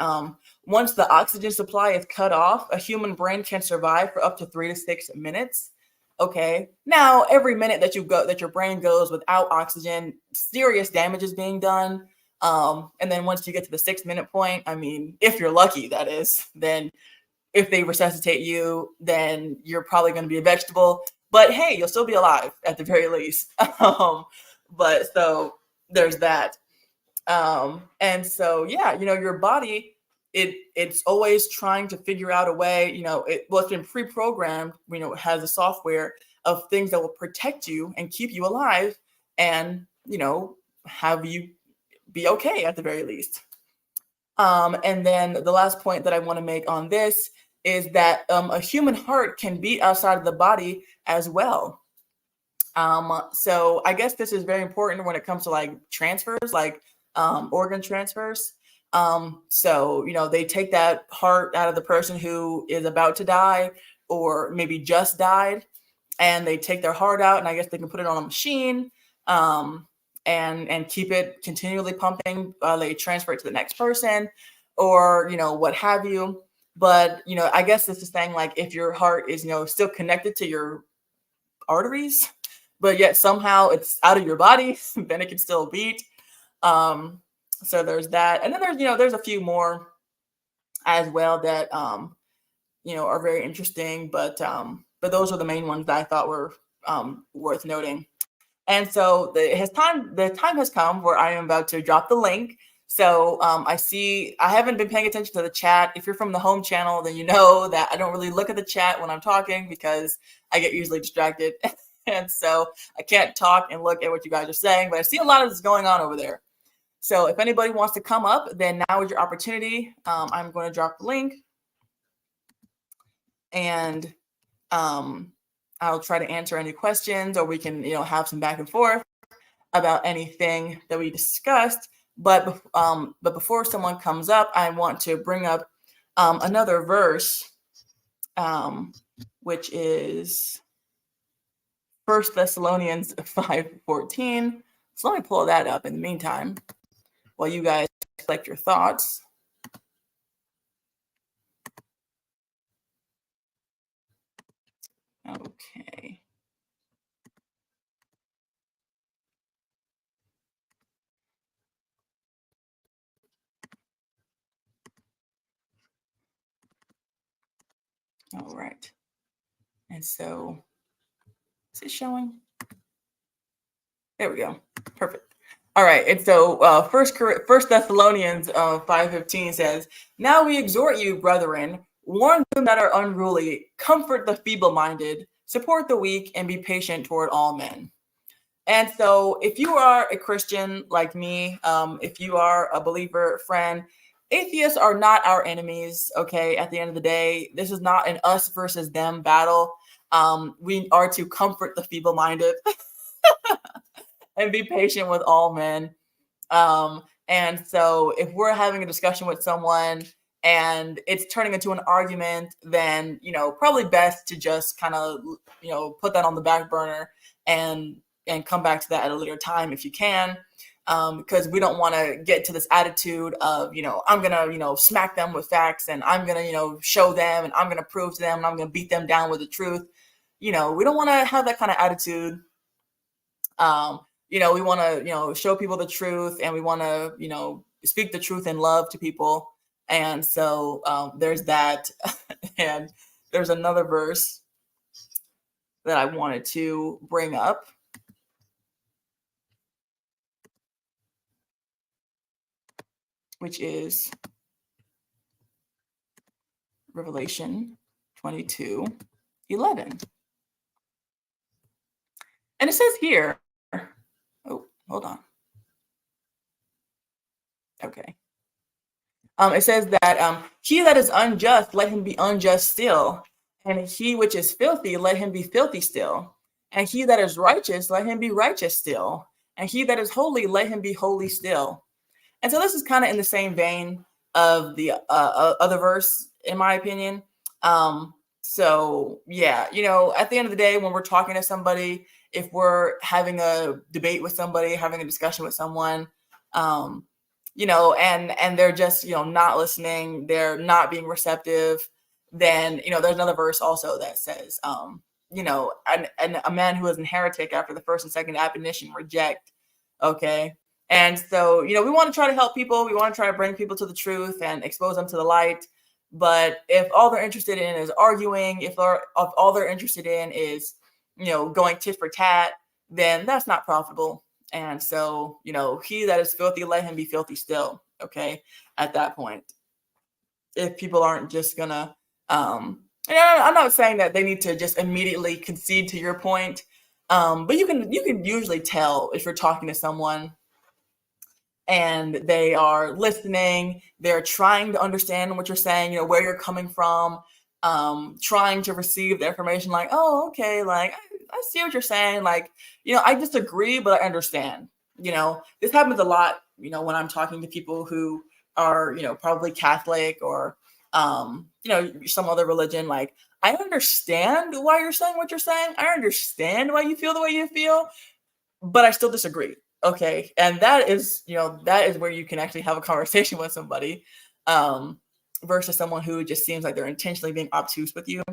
once the oxygen supply is cut off, a human brain can survive for up to 3 to 6 minutes. Okay. Now, every minute that your brain goes without oxygen, serious damage is being done. And then once you get to the 6 minute point, I mean, if you're lucky, that is, then if they resuscitate you, then you're probably going to be a vegetable. But hey, you'll still be alive at the very least. But so there's that. And so yeah, your body, it's always trying to figure out a way, it's been pre-programmed, it has a software of things that will protect you and keep you alive and have you be okay at the very least. And then the last point that I want to make on this is that a human heart can beat outside of the body as well. So I guess this is very important when it comes to like transfers, like organ transfers. So, they take that heart out of the person who is about to die or maybe just died, and they take their heart out, and I guess they can put it on a machine, and keep it continually pumping while they transfer it to the next person, or, what have you. But, I guess this is saying like if your heart is, still connected to your arteries, but yet somehow it's out of your body, then it can still beat. So there's that. And then there's a few more as well that, are very interesting, but those are the main ones that I thought were, worth noting. And so the time has come where I am about to drop the link. So I haven't been paying attention to the chat. If you're from the home channel, then you know that I don't really look at the chat when I'm talking because I get easily distracted. And so I can't talk and look at what you guys are saying, but I see a lot of this going on over there. So if anybody wants to come up, then now is your opportunity. I'm going to drop the link, and I'll try to answer any questions, or we can, have some back and forth about anything that we discussed. But before someone comes up, I want to bring up another verse, which is 1 Thessalonians 5:14. So let me pull that up in the meantime while you guys collect your thoughts. Okay. All right. And so, is it showing? There we go. Perfect. All right. And so First Thessalonians 5:15 says, "Now we exhort you, brethren, warn them that are unruly, comfort the feeble-minded, support the weak, and be patient toward all men." And so if you are a Christian like me, if you are a believer, friend, atheists are not our enemies, okay? At the end of the day, this is not an us versus them battle. We are to comfort the feeble-minded and be patient with all men. And so if we're having a discussion with someone and it's turning into an argument, then, probably best to just kind of, put that on the back burner and come back to that at a later time if you can, because we don't want to get to this attitude of, I'm going to, smack them with facts, and I'm going to, show them, and I'm going to prove to them, and I'm going to beat them down with the truth. We don't want to have that kind of attitude. We want to, show people the truth, and we want to, speak the truth in love to people. And so there's that. And there's another verse that I wanted to bring up, which is Revelation 22:11. And it says here, oh, hold on. Okay. It says that he that is unjust, let him be unjust still. And he which is filthy, let him be filthy still. And he that is righteous, let him be righteous still. And he that is holy, let him be holy still. And so this is kind of in the same vein of the other verse, in my opinion. So yeah, at the end of the day, when we're talking to somebody, if we're having a debate with somebody, having a discussion with someone, and they're just, not listening, they're not being receptive, then, there's another verse also that says, and a man who is an heretic after the first and second admonition reject. Okay. And so, we want to try to help people. We want to try to bring people to the truth and expose them to the light. But if all they're interested in is arguing, if all they're interested in is, going tit for tat, then that's not profitable. And so, he that is filthy, let him be filthy still. Okay. At that point, if people aren't just gonna, I'm not saying that they need to just immediately concede to your point. But you can usually tell if you're talking to someone and they are listening, they're trying to understand what you're saying, where you're coming from, trying to receive the information, like, oh, okay, like, I see what you're saying. Like, I disagree, but I understand. This happens a lot, when I'm talking to people who are, probably Catholic or, some other religion. Like, I understand why you're saying what you're saying. I understand why you feel the way you feel, but I still disagree. Okay. And that is where you can actually have a conversation with somebody, versus someone who just seems like they're intentionally being obtuse with you.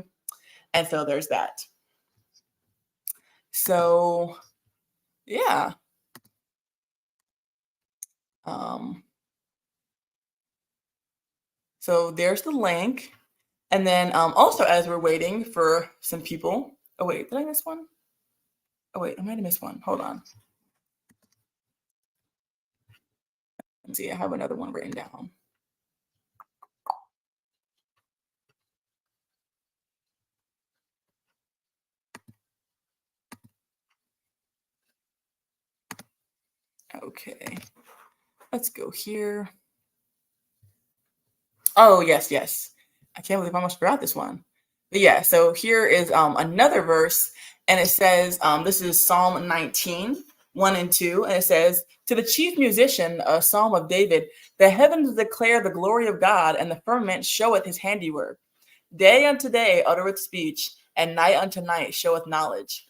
And so there's that. So yeah. So there's the link. And then also, as we're waiting for some people. Oh wait, did I miss one? Oh wait, I might have missed one. Hold on. Let's see, I have another one written down. Okay, let's go here. Oh, yes. I can't believe I almost forgot this one. But yeah, so here is another verse, and it says, this is Psalm 19, 1 and 2, and it says, to the chief musician, a psalm of David, the heavens declare the glory of God, and the firmament showeth his handiwork. Day unto day uttereth speech, and night unto night showeth knowledge.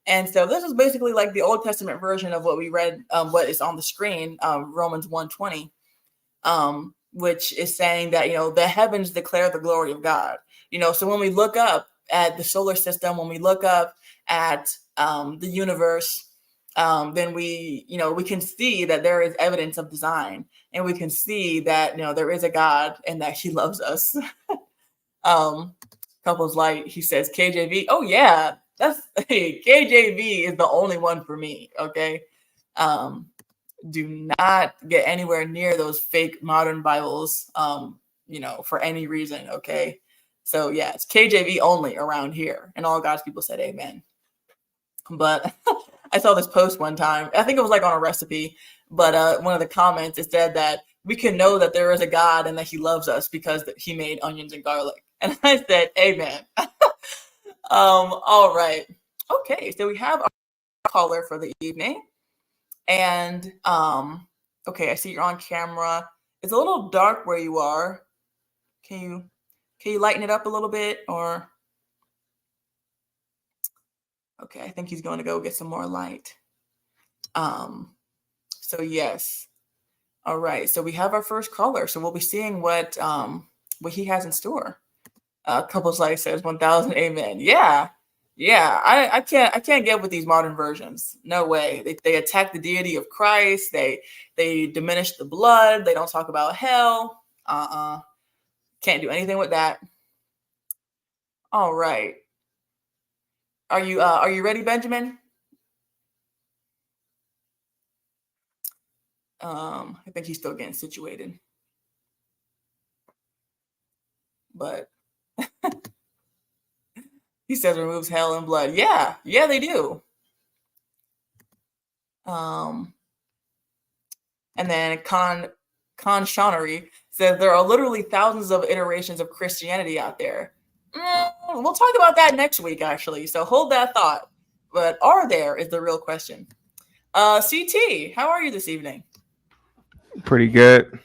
And so this is basically like the Old Testament version of what we read, what is on the screen, Romans 1:20. Which is saying that, the heavens declare the glory of God. So when we look up at the solar system, when we look up at the universe, then we can see that there is evidence of design, and we can see that, there is a God and that he loves us. Couples Light, he says KJV. Oh yeah, KJV is the only one for me. Okay. Do not get anywhere near those fake modern Bibles, for any reason. Okay. So yeah, it's KJV only around here. And all God's people said amen. But I saw this post one time. I think it was like on a recipe, but one of the comments, it said that we can know that there is a God and that he loves us because he made onions and garlic. And I said, amen. All right. Okay. So we have our caller for the evening. And okay, I see you're on camera. It's a little dark where you are. Can you lighten it up a little bit? Or okay, I think he's going to go get some more light. So yes. All right. So we have our first caller. So we'll be seeing what he has in store. Couples Light says 1000 amen. Yeah. Yeah, I can't get with these modern versions. No way. They attack the deity of Christ. They diminish the blood. They don't talk about hell. Can't do anything with that. All right. Are you ready, Benjamin? I think he's still getting situated, but he says removes hell and blood. Yeah, yeah, they do. Um, and then Con Shonery says there are literally thousands of iterations of Christianity out there. We'll talk about that next week, actually. So hold that thought. But are there is the real question. CT, how are you this evening? Pretty good.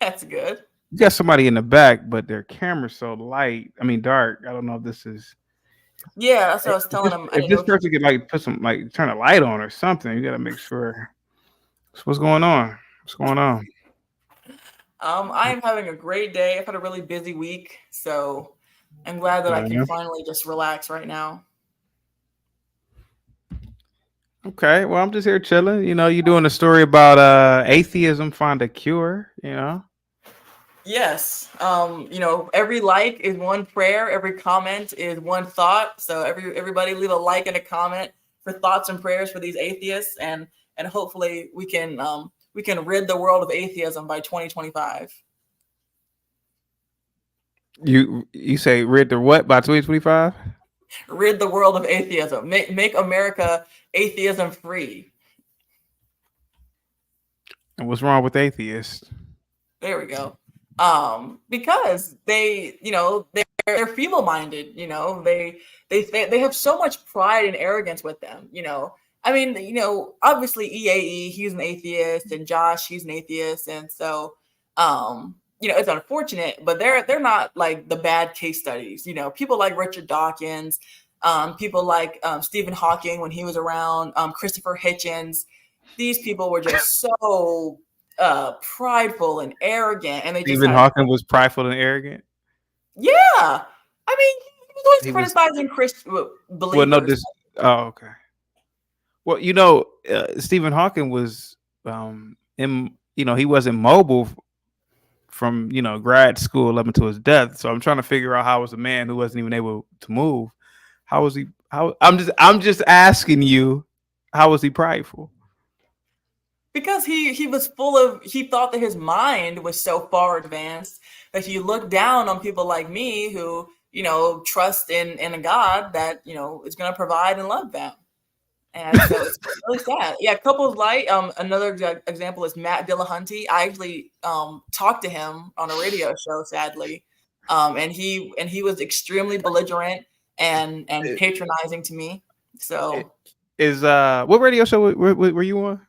That's good. You got somebody in the back, but their camera's so light. I mean, dark. I don't know if this is. Yeah, that's what I was telling him. I If didn't know this if you. person could like put some like turn a light on or something, you got to make sure. So what's going on? What's going on? I am having a great day. I've had a really busy week, so I'm glad that I can Uh, finally just relax right now. okay. Well, I'm just here chilling. You know, you doing a story about atheism find a cure. You know. Yes. Every like is one prayer, every comment is one thought. So everybody leave a like and a comment for thoughts and prayers for these atheists, and hopefully we can rid the world of atheism by 2025. You say read the what by 2025? Rid the world of atheism. Make America atheism free. And what's wrong with atheists? There we go. Because they're feeble minded. They have so much pride and arrogance with them. I mean, obviously EAE, he's an atheist, and Josh, he's an atheist, and so it's unfortunate, but they're not like the bad case studies. People like Richard Dawkins, people like Stephen Hawking when he was around, Christopher Hitchens. These people were just so prideful and arrogant, and they just Stephen had Hawking was prideful and arrogant. yeah. I mean, he was always He was criticizing well, no, believers. this. Oh, okay. Well, Stephen Hawking was, he wasn't mobile from grad school up until his death. So I'm trying to figure out how was a man who wasn't even able to move. How was he? How I'm just asking you, how was he prideful? Because he thought that his mind was so far advanced that he looked down on people like me who trust in a God that is going to provide and love them. And so it's really sad. Yeah, couples light. Another example is Matt Dillahunty. I actually talked to him on a radio show, sadly, and he was extremely belligerent and It, patronizing to me. it So is what radio show were you on?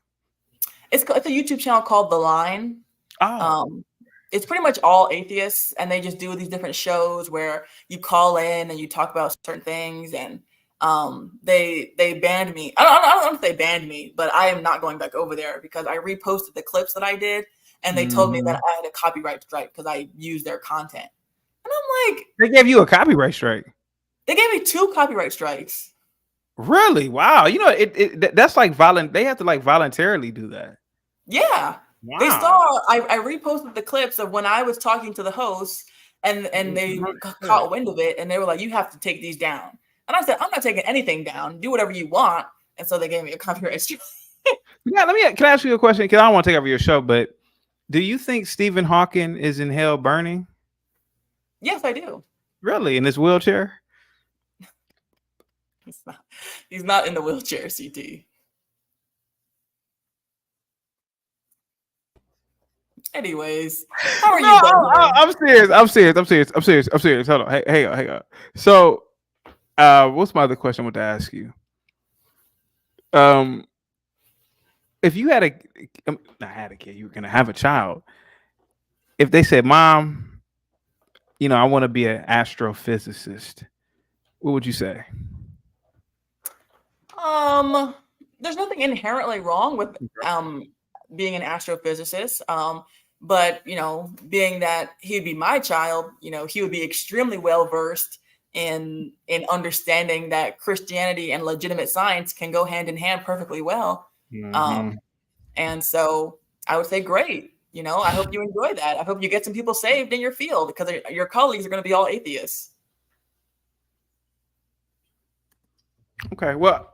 it's a YouTube channel called The Line. Oh, Um, it's pretty much all atheists, and they just do these different shows where you call in and you talk about certain things. And they banned me. I don't know if they banned me, but I am not going back over there because I reposted the clips that I did, and they told me that mhm. I had a copyright strike because I used their content. And I'm like, They gave you a copyright strike. they gave me 2 copyright strikes. Really? Wow. That's like violent. They have to like voluntarily do that. Yeah. They Wow. saw I reposted the clips of when I was talking to the host, and they Good. caught wind of it, and they were like, "You have to take these down." And I said, "I'm not taking anything down. Do whatever you want." And so they gave me a copyright strike. Yeah, can I ask you a question? Because I don't want to take over your show, but do you think Stephen Hawking is in hell burning? Yes, I do. Really? In his wheelchair? He's not, he's not in the wheelchair, CT. Anyways, how are No, you, Benjamin? I'm serious. I'm serious. I'm serious. I'm serious. I'm serious. Hold on. Hey, hang on. Hang on. So, what's my other question I want to ask you? Um, if you had not had a kid, you were gonna have a child. If they said, "Mom, I want to be an astrophysicist," what would you say? Um, there's nothing inherently wrong with being an astrophysicist. But being that he'd be my child, he would be extremely well versed in understanding that Christianity and legitimate science can go hand in hand perfectly well. Mm-hmm. Um, and so I would say, great. I hope you enjoy that. I hope you get some people saved in your field because your colleagues are going to be all atheists. Okay. Well.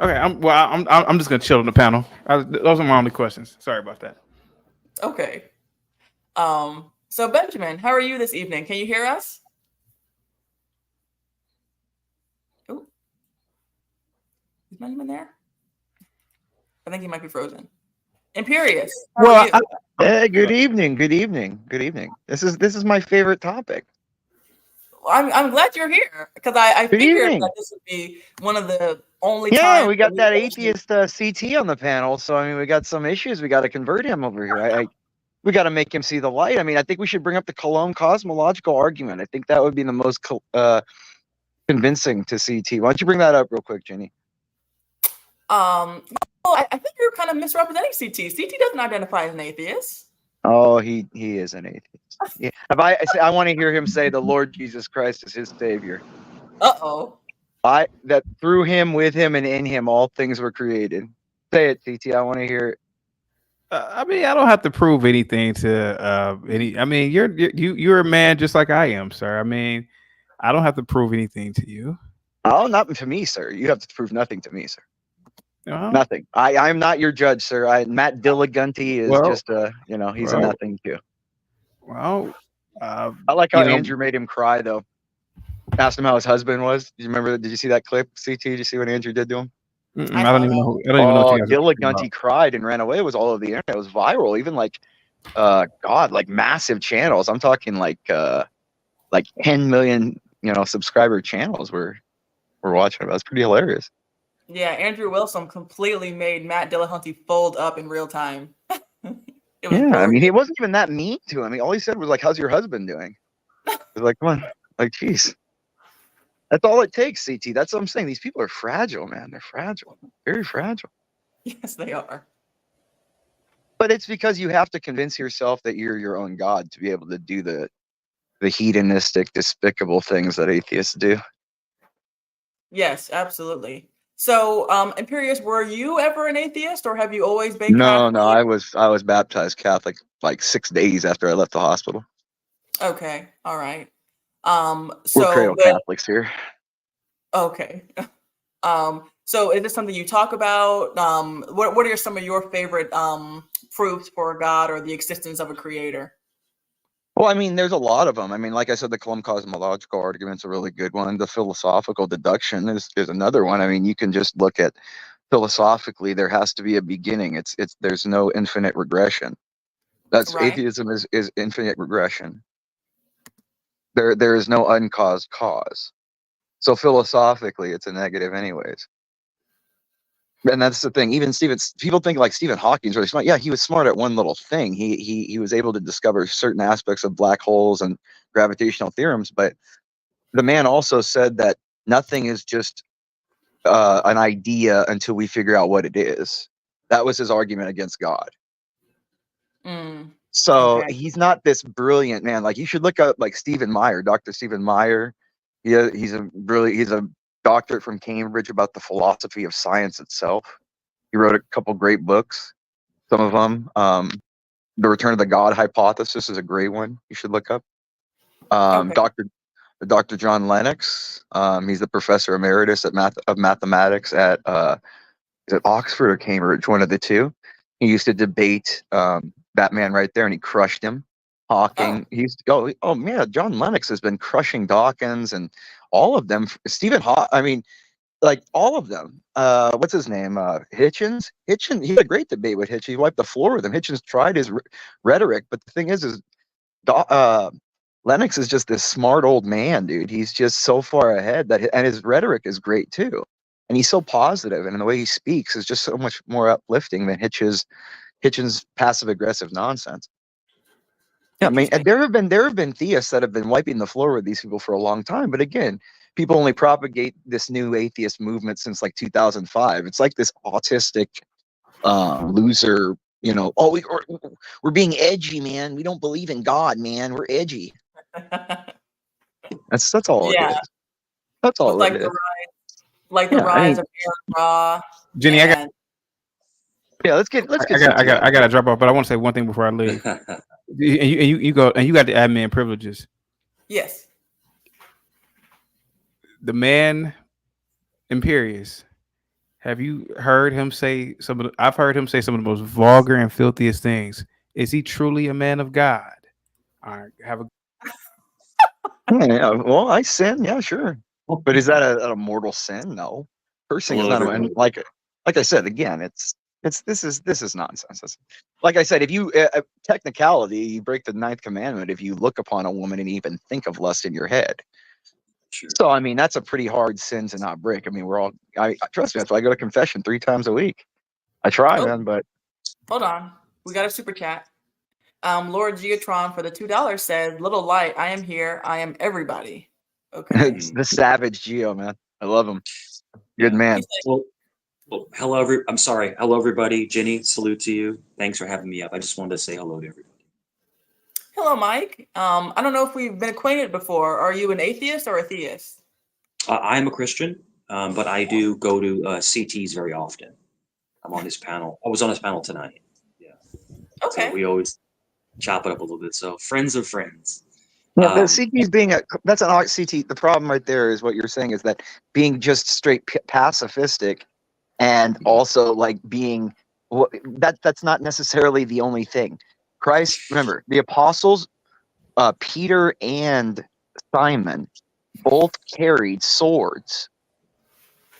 Okay. I'm just gonna chill on the panel. Those are my only questions. Sorry about that. Okay. So Benjamin, how are you this evening? Can you hear us? Oh, is Benjamin there? I think he might be frozen. Imperious, how are Well, you? Hey, good evening. Good evening. Good evening. This is my favorite topic. I'm glad you're here because I Good figured evening. that this would be one of the only Yeah, times we that got we that would actually. atheist CT on the panel. So I mean, we got some issues. We got to convert him over here. We got to make him see the light. I mean, I think we should bring up the Cologne cosmological argument. I think that would be the most convincing to CT. Why don't you bring that up real quick, Ginny? Well, I think you're kind of misrepresenting CT. CT doesn't identify as an atheist. Oh, he is an atheist. Yeah. I want to hear him say the Lord Jesus Christ is his savior. Uh-oh. That through him, with him, and in him, all things were created. Say it, CT. I want to hear it. I mean, I don't have to prove anything to any. I mean, you're a man just like I am, sir. I mean, I don't have to prove anything to you. Oh, not to me, sir. You have to prove nothing to me, sir. Uh-huh. Nothing. I'm not your judge, sir. Matt Diligenti is just he's a nothing too. Well, I like how Andrew made him cry though. Asked him how his husband was. Do you remember? Did you see that clip? CT? Did you see what Andrew did to him? I don't even know. I don't even know what you guys are talking about. Diligenti cried and ran away. It was all over the internet. It was viral. Even like, like massive channels. I'm talking like 10 million, subscriber channels were watching it. That's pretty hilarious. Yeah, Andrew Wilson completely made Matt Dillahunty fold up in real time. It was Yeah, I brilliant. mean, he wasn't even that mean to him. I mean, all he said was like, "How's your husband doing?" He was like, "Come on, like, geez." That's all it takes, CT. That's what I'm saying. These people are fragile, man. They're fragile, very fragile. Yes, they are. But it's because you have to convince yourself that you're your own god to be able to do the hedonistic, despicable things that atheists do. Yes, absolutely. So, Imperius, were you ever an atheist, or have you always been No, Catholic? I was baptized Catholic like 6 days after I left the hospital. Okay, all right. We're So, cradle Catholics here. okay. So is this something you talk about? What are some of your favorite proofs for God or the existence of a creator? Well, I mean, there's a lot of them. I mean, like I said, the Coulomb cosmological argument's a really good one. The philosophical deduction is another one. I mean, you can just look at philosophically, there has to be a beginning. There's no infinite regression. That's Right. atheism is infinite regression. There is no uncaused cause. So philosophically, it's a negative, anyways. And that's the thing. Even people think like Stephen Hawking's really smart. Yeah, he was smart at one little thing. He was able to discover certain aspects of black holes and gravitational theorems. But the man also said that nothing is just an idea until we figure out what it is. That was his argument against God. So Okay. he's not this brilliant man. Like you should look up like Stephen Meyer, Dr. Stephen Meyer. He's a doctorate from Cambridge about the philosophy of science itself. He wrote a couple great books. Some of them, The Return of the God Hypothesis is a great one. You should look up. Okay. Dr. John Lennox. He's the professor emeritus of mathematics at is it Oxford or Cambridge? One of the two. He used to debate that man right there, and he crushed him. Hawking. He used to, oh man, John Lennox has been crushing Dawkins and all of them. Stephen Hawking. I mean, like all of them. What's his name? Hitchens. He had a great debate with Hitchens. He wiped the floor with him. Hitchens tried his rhetoric, but the thing is Lennox is just this smart old man, dude. He's just so far ahead and his rhetoric is great too. And he's so positive, and the way he speaks is just so much more uplifting than Hitchens' passive aggressive nonsense. Yeah, I mean, there have been theists that have been wiping the floor with these people for a long time, but again, people only propagate this new atheist movement since like 2005. It's like this autistic loser, we're being edgy, man. We don't believe in God, man. We're edgy. That's all it Yeah. is. That's all With it is. The rise of Aaron Ra. Jenny, and... let's get. I gotta drop off, but I want to say one thing before I leave. and you go, and you got the admin privileges. Yes. The man Imperious. Have you heard him say some of the, I've heard him say some of the most vulgar and filthiest things. Is he truly a man of God? All right, have a Yeah, well, I sin, yeah, sure. But is that a mortal sin? No. Cursing is Hello, not everybody. and like I said again, it's this is nonsense. Like I said, if you technicality, you break the ninth commandment if you look upon a woman and even think of lust in your head. Sure. So I mean, that's a pretty hard sin to not break. I mean, I trust me, that's why I go to confession 3 times a week. I try, Oh. man, but Hold on. We got a super chat. Lord Geotron for the $2 says, "Little light, I am here. I am everybody." Okay. it's the savage Geo, man. I love him. Good Yeah. man. Well, hello, I'm sorry. Hello, everybody. Ginny, salute to you. Thanks for having me up. I just wanted to say hello to everybody. Hello, Mike. I don't know if we've been acquainted before. Are you an atheist or a theist? I'm a Christian, but I do go to CTs very often. I'm on his panel. I was on his panel tonight. Yeah. Okay. So we always chop it up a little bit. So friends of friends. Yeah, the CT's being that's an CT. The problem right there is what you're saying is that being just straight pacifistic and also like being that's not necessarily the only thing. Christ, remember, the apostles, Peter and Simon both carried swords.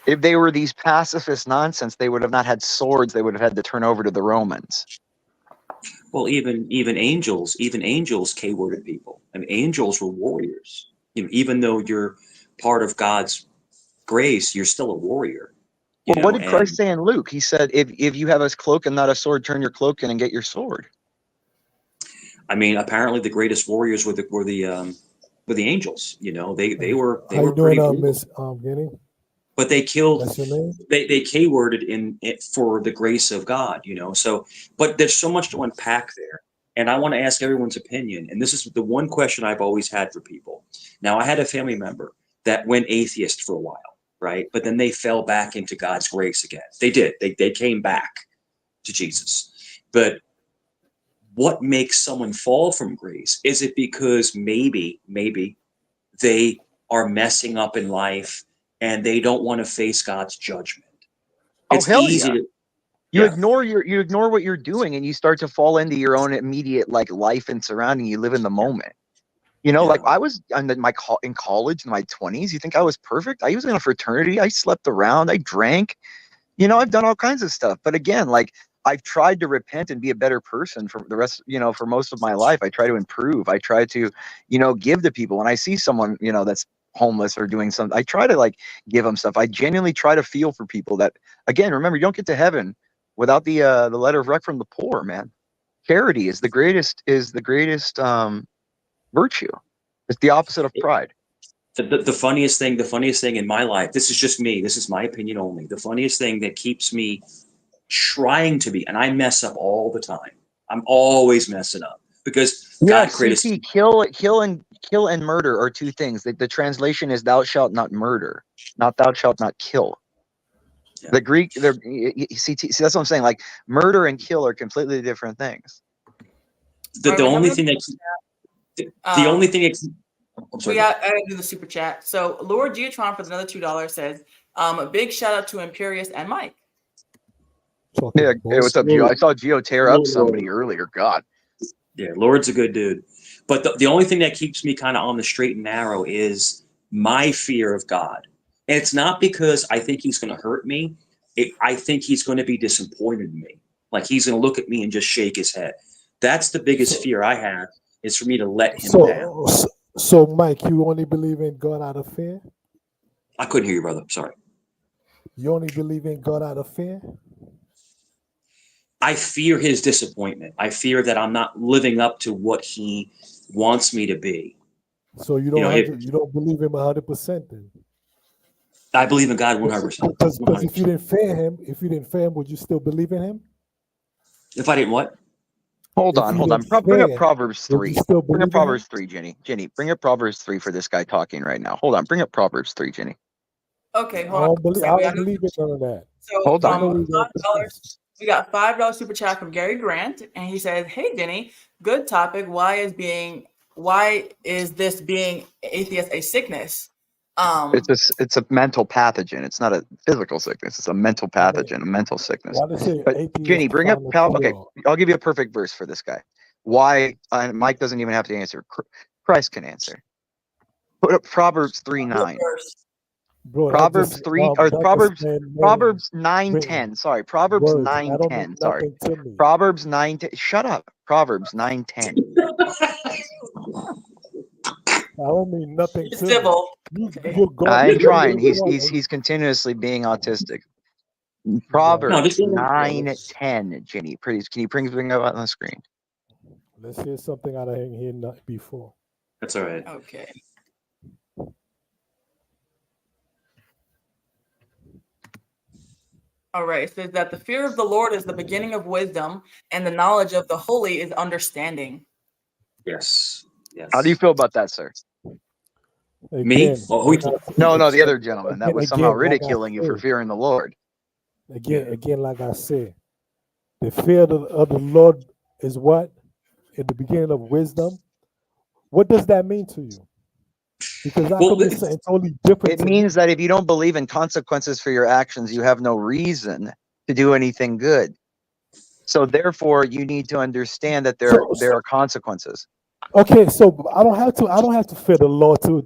If they were these pacifist nonsense, they would have not had swords. They would have had to turn over to the Romans. Well, even angels K-worded people. I mean, angels were warriors. You know, even though you're part of God's grace, you're still a warrior. Well, what did Christ say in Luke? He said, if you have a cloak and not a sword, turn your cloak in and get your sword. I mean, apparently the greatest warriors were the angels. You know, they were How you pretty doing, brutal. Miss Ginny? But they killed. That's your name? They K-worded in it for the grace of God. You know, so but there's so much to unpack there, and I want to ask everyone's opinion. And this is the one question I've always had for people. Now, I had a family member that went atheist for a while, right? But then they fell back into God's grace again. They did. They came back to Jesus, but what makes someone fall from grace? Is it because maybe they are messing up in life and they don't want to face God's judgment? It's easy to you ignore what you're doing and you start to fall into your own immediate like life and surrounding. You live in the moment. You know, like I was in college in my 20s. You think I was perfect? I was in a fraternity. I slept around. I drank. You know, I've done all kinds of stuff. But again, like I've tried to repent and be a better person for the rest, you know, for most of my life. I try to improve. I try to, you know, give to people. When I see someone, you know, that's homeless or doing something, I try to like give them stuff. I genuinely try to feel for people that, again, remember, you don't get to heaven without the letter of rec from the poor, man. Charity is the greatest virtue. It's the opposite of pride. the funniest thing in my life, this is just me, this is my opinion only. The funniest thing that keeps me trying to be, and I mess up all the time. I'm always messing up because God created. CT, kill and murder are two things. The translation is "thou shalt not murder," not "thou shalt not kill." Yeah. The Greek, CT. See, that's what I'm saying. Like murder and kill are completely different things. The only thing that the only thing that I gotta do the super chat. So Lord Geotron for another $2 says, a big shout out to Imperious and Mike. Yeah, hey, what's up, Geo? I saw Geo tear up somebody earlier. God. Yeah, Lord's a good dude. But the only thing that keeps me kind of on the straight and narrow is my fear of God. And it's not because I think he's going to hurt me. I think he's going to be disappointed in me. Like he's going to look at me and just shake his head. That's the biggest fear I have, is for me to let him down. So, Mike, you only believe in God out of fear? I couldn't hear you, brother. Sorry. You only believe in God out of fear? I fear his disappointment. I fear that I'm not living up to what he wants me to be. So you don't you don't believe him 100% then? I believe in God 100%. Because if you didn't fear him, would you still believe in him? If I didn't what? Hold on. Bring up Proverbs 3. Bring up Proverbs 3, Ginny. Ginny, bring up Proverbs 3 for this guy talking right now. Hold on. Bring up Proverbs 3, Ginny. Okay, hold on. I don't believe in none of that. So hold on. We got $5 super chat from Gary Grant, and he said, "Hey, Ginny, good topic. Why is this being atheist a sickness? It's a mental pathogen. It's not a physical sickness. It's a mental pathogen, a mental sickness. Why they say But atheists Ginny, bring up trying to okay. kill? I'll give you a perfect verse for this guy. Why? Mike doesn't even have to answer. Christ can answer. Put up Proverbs 3:9. Bro, Proverbs 3 or that's Proverbs just man-made Proverbs written 9:10. Sorry, Proverbs words. That don't mean 9:10. Sorry, nothing to me. Proverbs 9:10. Shut up. Proverbs 9:10. That don't mean nothing to me. Civil. You're I'm trying. you're going- He's continuously being autistic. No, Proverbs just let him- 9:10. Ginny, please, can you bring up on the screen? Let's hear something I didn't hear before. That's all right. Okay. All right. It says that the fear of the Lord is the beginning of wisdom, and the knowledge of the holy is understanding. Yes. Yes. How do you feel about that, sir? Me? Again, Oh, who- No, the other gentleman that was somehow Again, like I ridiculing you for said. fearing the Lord. Again, like I said, the fear of the Lord is what? At the beginning of wisdom. What does that mean to you? Because that Well, could be something totally different. It to means me. that if you don't believe in consequences for your actions, you have no reason to do anything good. So therefore, you need to understand that there are consequences. Okay, so I don't have to fear the Lord to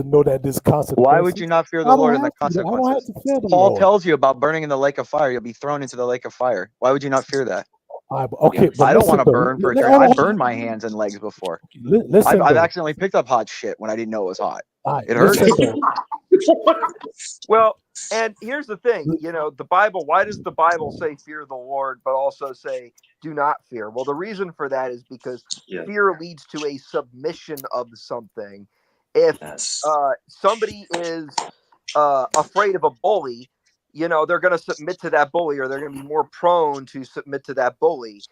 know that there's consequences. Why would you not fear the Lord and the consequences? I don't have to fear the Paul Lord. tells you about burning in the lake of fire. You'll be thrown into the lake of fire. Why would you not fear that? Okay, but I don't want to listen, burn for though. eternity. I burned my hands and legs before. Listen, I've though. accidentally picked up hot shit when I didn't know it was hot. It listen, hurts. though. Well, and here's the thing, the Bible, why does the Bible say fear the Lord, but also say do not fear? Well, the reason for that is because fear leads to a submission of something. If somebody is afraid of a bully, they're going to submit to that bully, or they're going to be more prone to submit to that bully.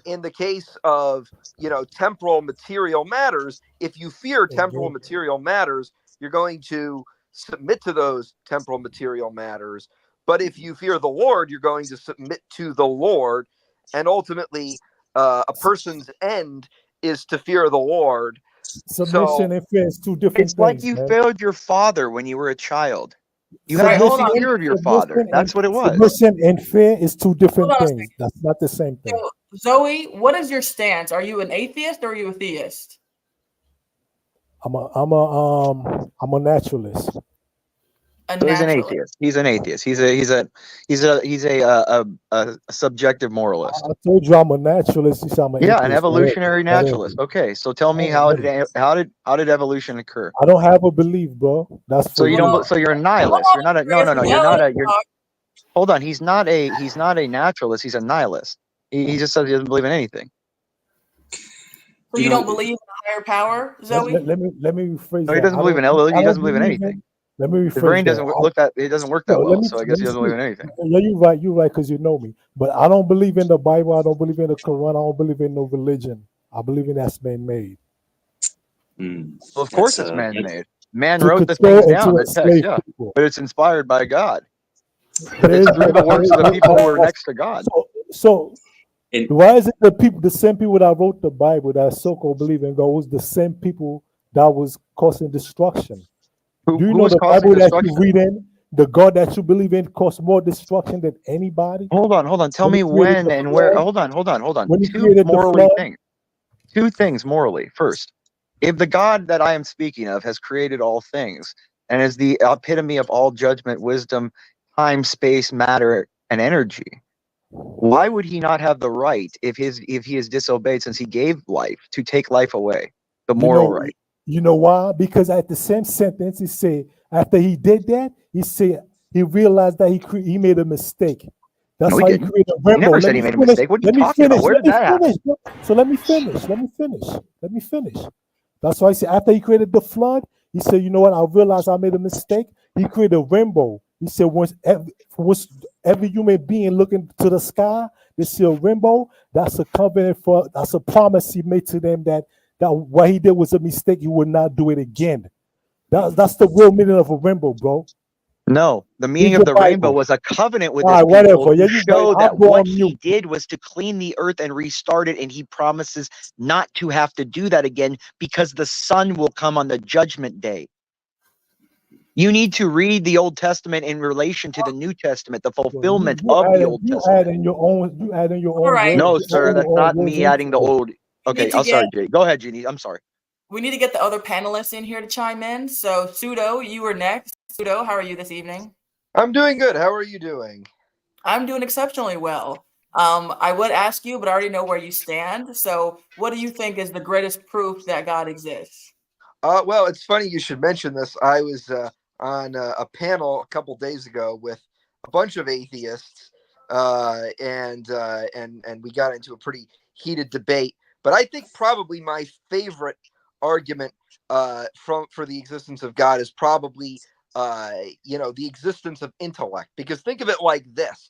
In the case of, temporal material matters, if you fear temporal material matters, you're going to submit to those temporal material matters. But if you fear the Lord, you're going to submit to the Lord. And ultimately, a person's end is to fear the Lord. Submission and fear is two different things. It's like you failed your father when you were a child. You had Hold fear of your father. That's what it was. Submission and fear is two different things. That's not the same thing. So, Zoe, what is your stance? Are you an atheist or are you a theist? I'm a naturalist. So he's an atheist. He's an atheist. He's a subjective moralist. I told you I'm a naturalist. I'm an an evolutionary naturalist. Okay, so tell me how did evolution occur? I don't have a belief, bro. That's so you don't. So you're a nihilist. You're not a no. You're not a. Hold on. He's not a naturalist. He's a nihilist. He just says he doesn't believe in anything. So you don't believe in a higher power, Zoe? Let me rephrase that. No, he doesn't believe in he doesn't believe in anything. Let me rephrase His brain that. doesn't it doesn't work that well, so I guess he doesn't believe in anything. Yeah, you're right, because you know me. But I don't believe in the Bible. I don't believe in the Quran. I don't believe in no religion. I believe in that's man-made. Well, of course it's man-made. Man wrote the things down, the text, but it's inspired by God. It's through the works of the people who are next to God. So why is it the same people that wrote the Bible that so-called believe in God was the same people that was causing destruction? Do you know the Bible that you read in, the God that you believe in, caused more destruction than anybody? Hold on. Tell me when and where. Hold on. Two things morally. First, if the God that I am speaking of has created all things and is the epitome of all judgment, wisdom, time, space, matter, and energy, why would he not have the right, if he is disobeyed, since he gave life, to take life away? The moral right. You know why? Because at the same sentence, he said, after he did that, he said he realized that he made a mistake. That's why he created a rainbow. He never said he made a mistake. What are you talking about? Where did that happen? So let me finish. That's why I said after he created the flood, he said, you know what? I realized I made a mistake. He created a rainbow. He said once every human being looking to the sky, they see a rainbow. That's a covenant that's a promise he made to them that what he did was a mistake. He would not do it again. That's the real meaning of a rainbow, bro. No, the meaning of the rainbow was a covenant with his people to show that what he did was to clean the earth and restart it, and he promises not to have to do that again because the sun will come on the judgment day. You need to read the Old Testament in relation to the New Testament, the fulfillment You of the Old you Testament. add in your own. You add in your All own right. words. No, You sir, add that's your own not words me adding the into it. old. Okay, I'm sorry, Jay. Go ahead, Ginny. I'm sorry. We need to get the other panelists in here to chime in. So, Pseudo, you were next. Pseudo, how are you this evening? I'm doing good. How are you doing? I'm doing exceptionally well. I would ask you, but I already know where you stand. So, what do you think is the greatest proof that God exists? Well, it's funny you should mention this. I was on a panel a couple days ago with a bunch of atheists, and we got into a pretty heated debate. But I think probably my favorite argument for the existence of God is probably the existence of intellect. Because think of it like this: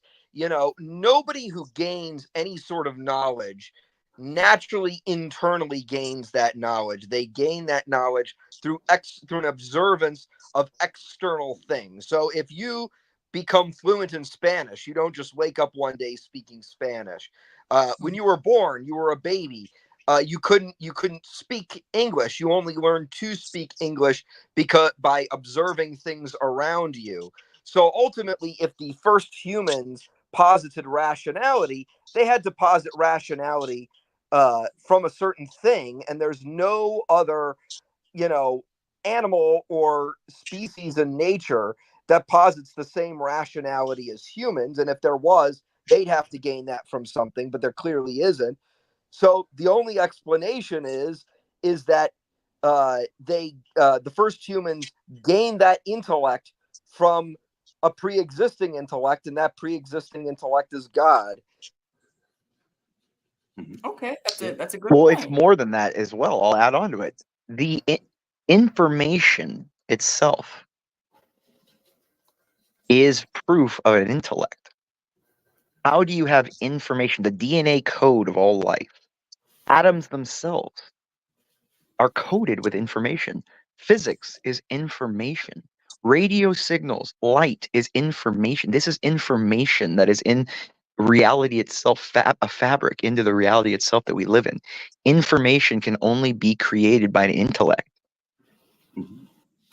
nobody who gains any sort of knowledge naturally internally gains that knowledge. They gain that knowledge through an observance of external things. So if you become fluent in Spanish, you don't just wake up one day speaking Spanish. When you were born, you were a baby. You couldn't speak English. You only learned to speak English because by observing things around you. So ultimately, if the first humans posited rationality, they had to posit rationality from a certain thing, and there's no other, animal or species in nature that posits the same rationality as humans. And if there was, they'd have to gain that from something, but there clearly isn't. So the only explanation is that the first humans gained that intellect from a pre-existing intellect, and that pre-existing intellect is God. Okay, that's a good Well, point. it's more than that as well. I'll add on to it. The information itself is proof of an intellect. How do you have information, the DNA code of all life? Atoms themselves are coded with information. Physics is information. Radio signals, light is information. This is information that is in reality itself, a fabric into the reality itself that we live in. Information can only be created by an intellect.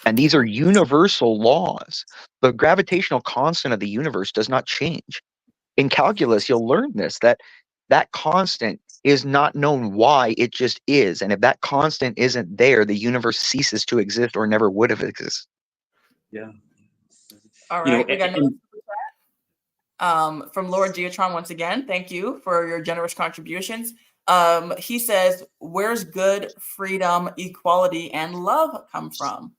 And these are universal laws. The gravitational constant of the universe does not change. In calculus, you'll learn this, that constant is not known why, it just is. And if that constant isn't there, the universe ceases to exist or never would have existed. Yeah. All right, we got another from Lord Geotron once again. Thank you for your generous contributions. He says, "Where's good, freedom, equality, and love come from?"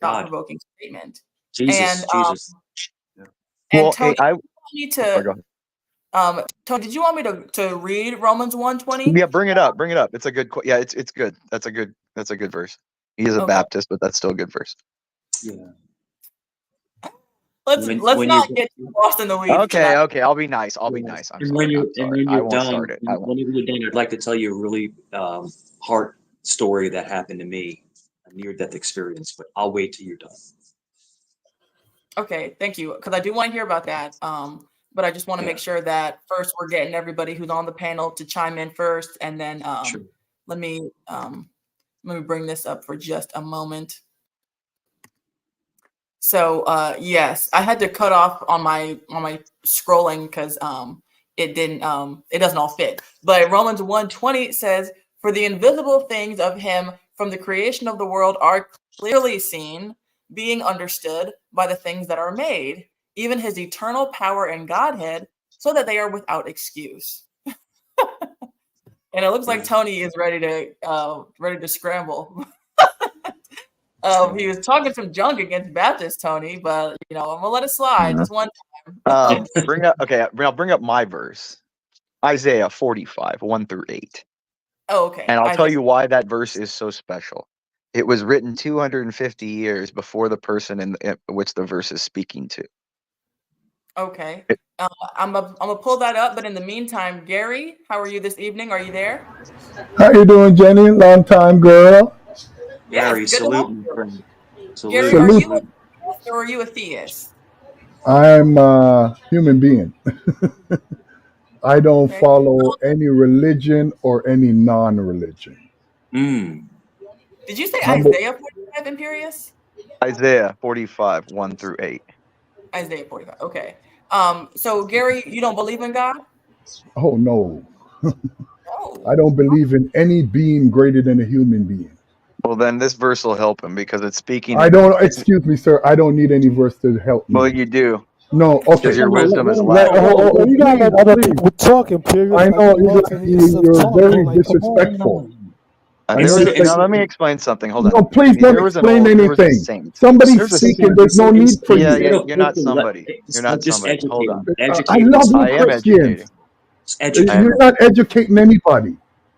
Thought-provoking statement. Jesus. And Well, Tony, hey, Tony, did you want me to read Romans 1:20? Yeah, bring it up. It's a good. Yeah, it's good. That's a good verse. He is a Baptist, but that's still a good verse. Yeah. Let's not get too lost in the weeds. Okay. I'll be nice. I'm sorry. I won't start it. Whenever you're done, I'd like to tell you a really heart story that happened to me, a near-death experience. But I'll wait till you're done. Okay, thank you. Because I do want to hear about that. But I just want to make sure that first we're getting everybody who's on the panel to chime in first, and then let me bring this up for just a moment. So yes, I had to cut off on my scrolling because it doesn't all fit. But Romans 1:20 says, "For the invisible things of him from the creation of the world are clearly seen, being understood by the things that are made, even his eternal power and Godhead, so that they are without excuse." And it looks like Tony is ready to scramble. He was talking some junk against Baptist, Tony, but I'm gonna let it slide just one time. I'll bring up my verse, Isaiah 45, 1-8. Oh, okay. And I'll tell you why that verse is so special. It was written 250 years before the person in which the verse is speaking to. Okay. I'm gonna pull that up, but in the meantime, Gary, how are you this evening? Are you there? How you doing, Jenny? Long time, girl. Gary, salute me, friend. Gary, are you a theist or are you a theist? I'm a human being. I don't follow any religion or any non-religion. Did you say Isaiah 45, Imperius? Isaiah 45, 1 through 8. Isaiah 45. Okay. So Gary, you don't believe in God? Oh no, No. I don't believe in any being greater than a human being. Well, then this verse will help him because it's speaking. I don't. Excuse me, sir. I don't need any verse to help me. Well, you do. No. Okay. Because your wisdom is Let- loud. oh, You gotta let other please. people talk, Imperial. I know you're very Like, come on, disrespectful. And I know there was, you now say- let me explain something. Hold on. No, please don't There was an explain there was a anything. saint. Somebody's There's a speaking. saint. There's no need for Yeah, you. yeah, you're not somebody. You're not Just somebody. Hold on. I Educate love him. you, I am Christians. educating. Educate You're him. not educating anybody.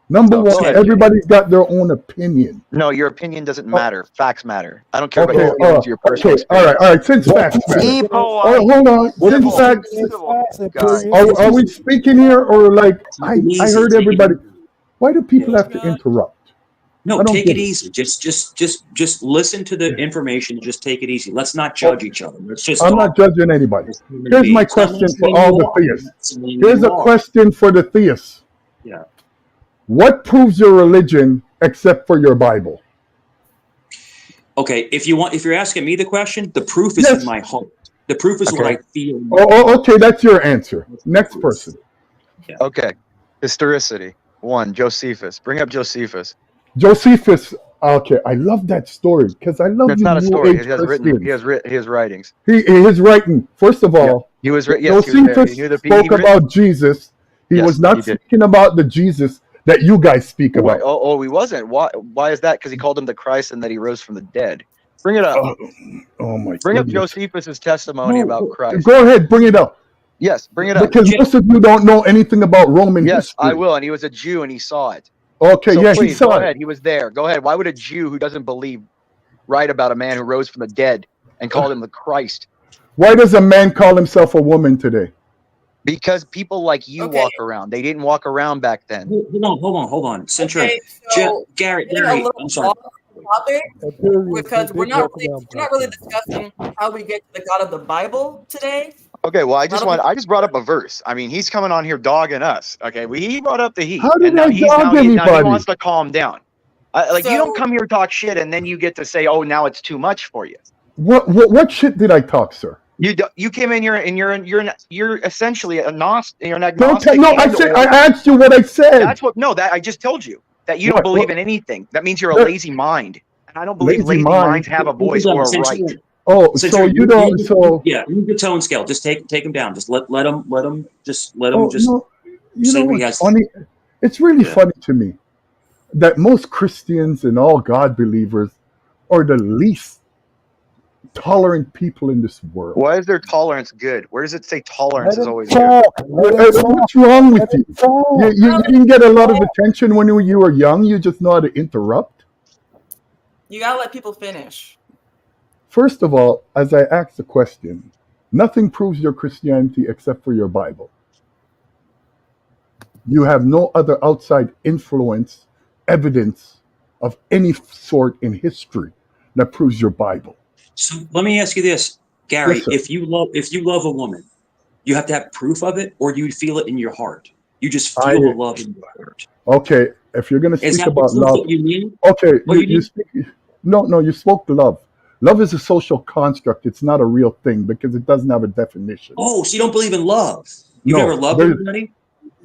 Number No, go one, ahead. everybody's got their own opinion. No, your opinion doesn't matter. Facts matter. I don't care about Okay, your feelings, your personal okay, all right. Since facts matter. Be Oh, polite. hold on. What Since is facts, Imperial? are we speaking here or like I Easy, heard take it everybody? easy. Why do people Yeah. have to interrupt? No, I don't take get it it. easy. Just listen to the information. Just take it easy. Let's not judge each other. Let's just I'm talk not judging anybody. as human Here's my beings. I'm not question for saying all you the are. I'm theists. not saying Here's you a are. question for the theists. Yeah. What proves your religion except for your Bible? Okay, if you're asking me the question, the proof is Yes. in my heart. The proof is what Okay. I feel. Okay, that's your answer. Next person. Okay. Historicity. 1. Josephus. Bring up Josephus. Josephus. Okay, I love that story because I love That's you not a New story. Age He has written. He Christians. has his writings. His writing. First of all, He was. Yes, he was there. Josephus He knew the spoke about Jesus. He Yes, was not he did. speaking about the Jesus that you guys speak Why, about. he wasn't. Why is that? Because he called him the Christ and that he rose from the dead. Bring it up. Oh my Bring up goodness. Josephus's testimony about Christ. Go ahead, bring it up. Yes, bring it up. Because most of you don't know anything about Roman Yes, history. I will. And he was a Jew and he saw it. Okay, So yeah, he please, go saw ahead. it. He was there. Go ahead. Why would a Jew who doesn't believe write about a man who rose from the dead and called him the Christ? Why does a man call himself a woman today? Because people like you Okay. walk around. They didn't walk around back then. Hold on. Centurion. Okay, so Gary, getting a little I'm sorry. off the topic because we're not really discussing how we get to the God of the Bible today. Okay, well, I just brought up a verse. I mean, he's coming on here dogging us. Okay, he brought up the heat. How did and now I he's dog now he anybody? wants to calm down. You So- don't come here to talk shit and then you get to say, "Oh, now it's too much for you." What shit did I talk, sir? You came in here and you're essentially a Gnostic. You're an Don't agnostic. no, I said I asked you what I said. That's what. No, that I just told you that you don't What? believe What? in anything. That means you're a That- lazy mind, and I don't believe Lazy lazy mind? minds have a voice or a right. Oh, so you don't. So Yeah, move the tone scale. Just take him down. Just let him just oh, just no, you say know what he what's has to funny? It's really Yeah. funny to me that most Christians and all God believers are the least tolerant people in this world. Why is their tolerance good? Where does it say tolerance is always good? talk. What's wrong with you? You didn't get a lot of attention when you were young. You just know how to interrupt. You gotta let people finish. First of all, as I asked the question, nothing proves your Christianity except for your Bible. You have no other outside influence, evidence of any sort in history that proves your Bible. So let me ask you this, Gary. Yes, sir. if you love a woman, you have to have proof of it, or do you feel it in your heart? You just feel I- the love in your heart. Okay, if you're going to Is speak that the about proof love, that you mean? okay, What you you speak. No, you spoke love. Love is a social construct. It's not a real thing because it doesn't have a definition. Oh, so you don't believe in love? You've No, never loved there's- anybody?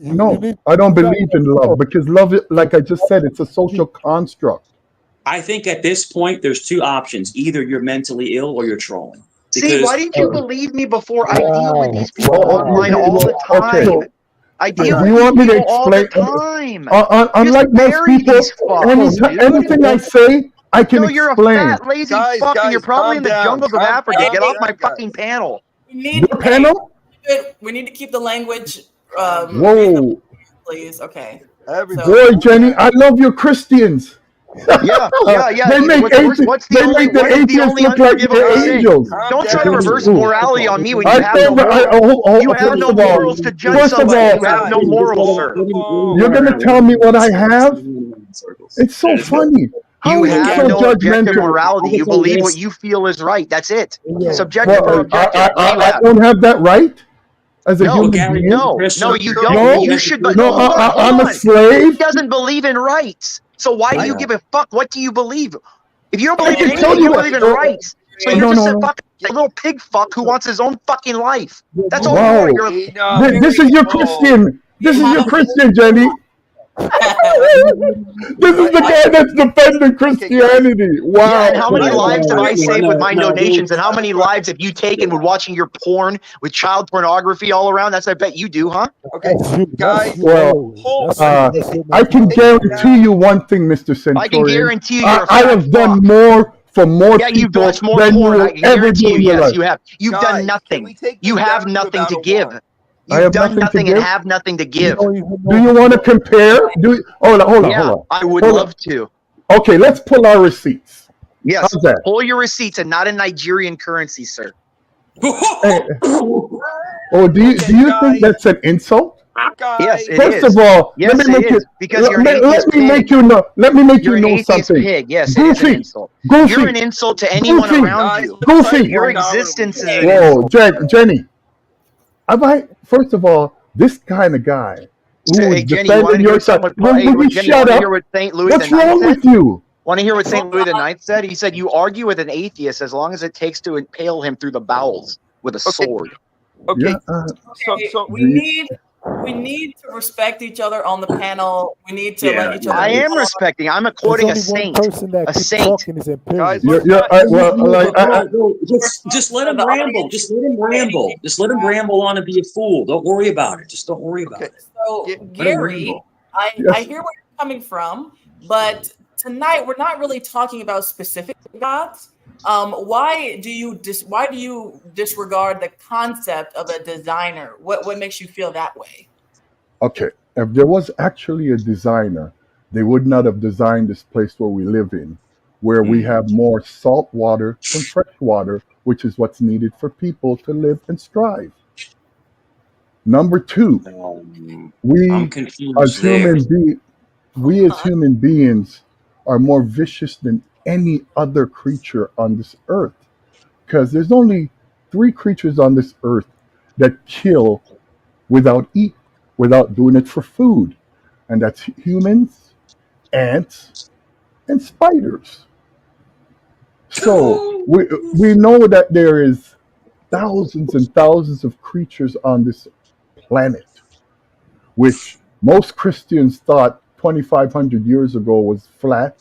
No, I don't believe in love because love, like I just said, it's a social construct. I think at this point, there's two options: either you're mentally ill or you're trolling. See, why didn't you believe me before? I deal with these people online all the Okay. time. I deal Do with you want me these to people all the explain? time. Unlike most bury people, these fucks, dude. anything I say, I can No, you're explain. a fat, lazy Guys, fuck, and you're guys, probably calm in the down, jungles of calm Africa. down, Get off my guys. fucking panel. We need Your panel? We need to keep the language. Whoa. Please. Okay. Everybody. Boy, Jenny, I love your Christians. Yeah. They make What's atheists, what is they the make the only atheists look like unforgivable they're sin? angels. Don't try to Calm reverse down. morality on me when I you have no think morals. You have first no of all, morals to judge first of somebody. all, You have no morals, sir. you're going to tell me what I have? It's so funny. How You are you have so no objective judgmental? morality. You believe what you feel is right. That's it. Subjective or Well, objective. What do you I have? don't have that right as a No, human Gary, being. No, you don't. No? You should. But No, hold on, I'm a He slave. doesn't believe in rights. So why do you give a fuck? What do you believe? If you don't I believe in can tell anything, you you don't believe in that. rights. So you're just a little pig fuck who wants his own fucking life. That's all Wow. you are. You're Enough. This is your Oh. Christian. This is your Christian, Jenny. This is the guy that's defending Christianity. Wow. Yeah, and how many Right, lives have I right, saved with my no, donations? And how many lives have you taken with watching your porn with child pornography all around? That's I bet you do, huh? Okay, guys. Well, Hold I can guarantee you one thing, Mr. Centurion. I can guarantee you you're a I fat have done fuck. more for more Yeah, you've people watched more than you porn. I will can ever guarantee do you. in your Yes, life. you have. You've Guys, done can nothing. we take You this have down to nothing about to a give. one? I You've have done nothing to nothing and give. have nothing to give. Do you want to compare? Hold on. Yeah, I would Hold on. love to. Okay, let's pull our receipts. Yes, How's that? pull your receipts and not in Nigerian currency, sir. Hey, oh, do you think that's an insult? Guys, Yes, it First is. of all, Yes, let me make it is, it. because you're an Let atheist me make pig. you know. Let me make You're you an know atheist something. pig. Yes, it is an Goofy, insult. Goofy, You're an insult to anyone Goofy, around guys, you. Goofy. Your $1 existence is an Whoa, insult. Jenny. First of all, this kind of guy who Hey, is Jenny, you want to defending hear your side. something? Will you Jenny, shut want to up? hear what St. Louis What's the Ninth wrong said? with you? Want to hear what St. Louis the Ninth said? He said, "You argue with an atheist as long as it takes to impale him through the bowels with a sword." Okay, Yeah. so we need to respect each other on the panel. We need to let each other. I am respecting. I'm quoting a There's only one saint. person that A keeps saint. talking is Imperial. guys, You're, let's you're, not. I, well, like, Just let him ramble. Just let him ramble. Just let him ramble on and be a fool. Don't worry about it. Just don't worry about it. So, Get- Let him Gary, ramble. I Yes. hear where you're coming from, but tonight we're not really talking about specific gods. Why do you disregard the concept of a designer? What makes you feel that way? okay, if there was actually a designer, they would not have designed this place where we live in, where we have more salt water than fresh water, which is what's needed for people to live and strive. Number two, I'm we as confused there. human beings are more vicious than any other creature on this earth, because there's only three creatures on this earth that kill without doing it for food, and that's humans, ants, and spiders. So we know that there is thousands and thousands of creatures on this planet, which most Christians thought 2,500 years ago was flat,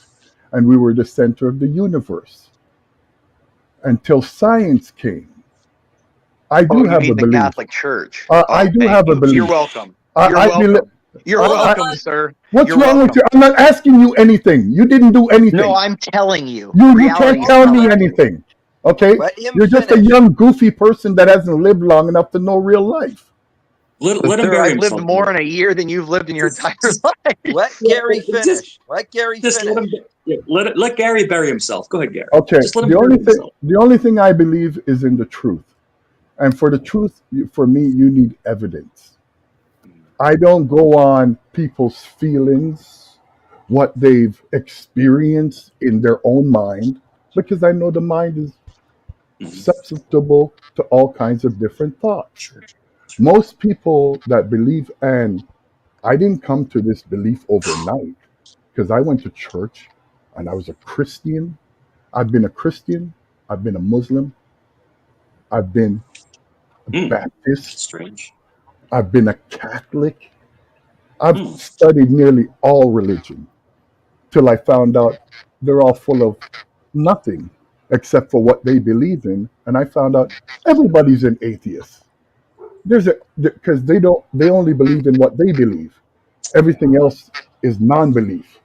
and we were the center of the universe until science came. I do Oh, you have a mean the belief. Catholic Church? I do thank have a you. belief. You're welcome. I- You're I welcome. believe- You're I- welcome, sir. What's You're wrong with welcome. you? I'm not asking you anything. You didn't do anything. No, I'm telling you. You Reality can't is tell me telling you. anything. Okay? Let him You're just a finish. young, goofy person that hasn't lived long enough to know real life. Let him Sir, bury I've lived himself. more in a year than you've lived in your entire life. Let Yeah, Gary just- finish. Let Gary Just let finish. him. Let Gary bury himself. Go ahead, Gary. Okay. Just let him The bury only thing, himself. the only thing I believe is in the truth. And for the truth, for me, you need evidence. I don't go on people's feelings, what they've experienced in their own mind, because I know the mind is susceptible to all kinds of different thoughts. Sure. Most people that believe, and I didn't come to this belief overnight, because I went to church and I was a Christian. I've been a Christian, I've been a Muslim, I've been a Baptist, Strange. I've been a Catholic. I've studied nearly all religion till I found out they're all full of nothing except for what they believe in, and I found out everybody's an atheist. Because they only believe in what they believe. Everything else is non-belief.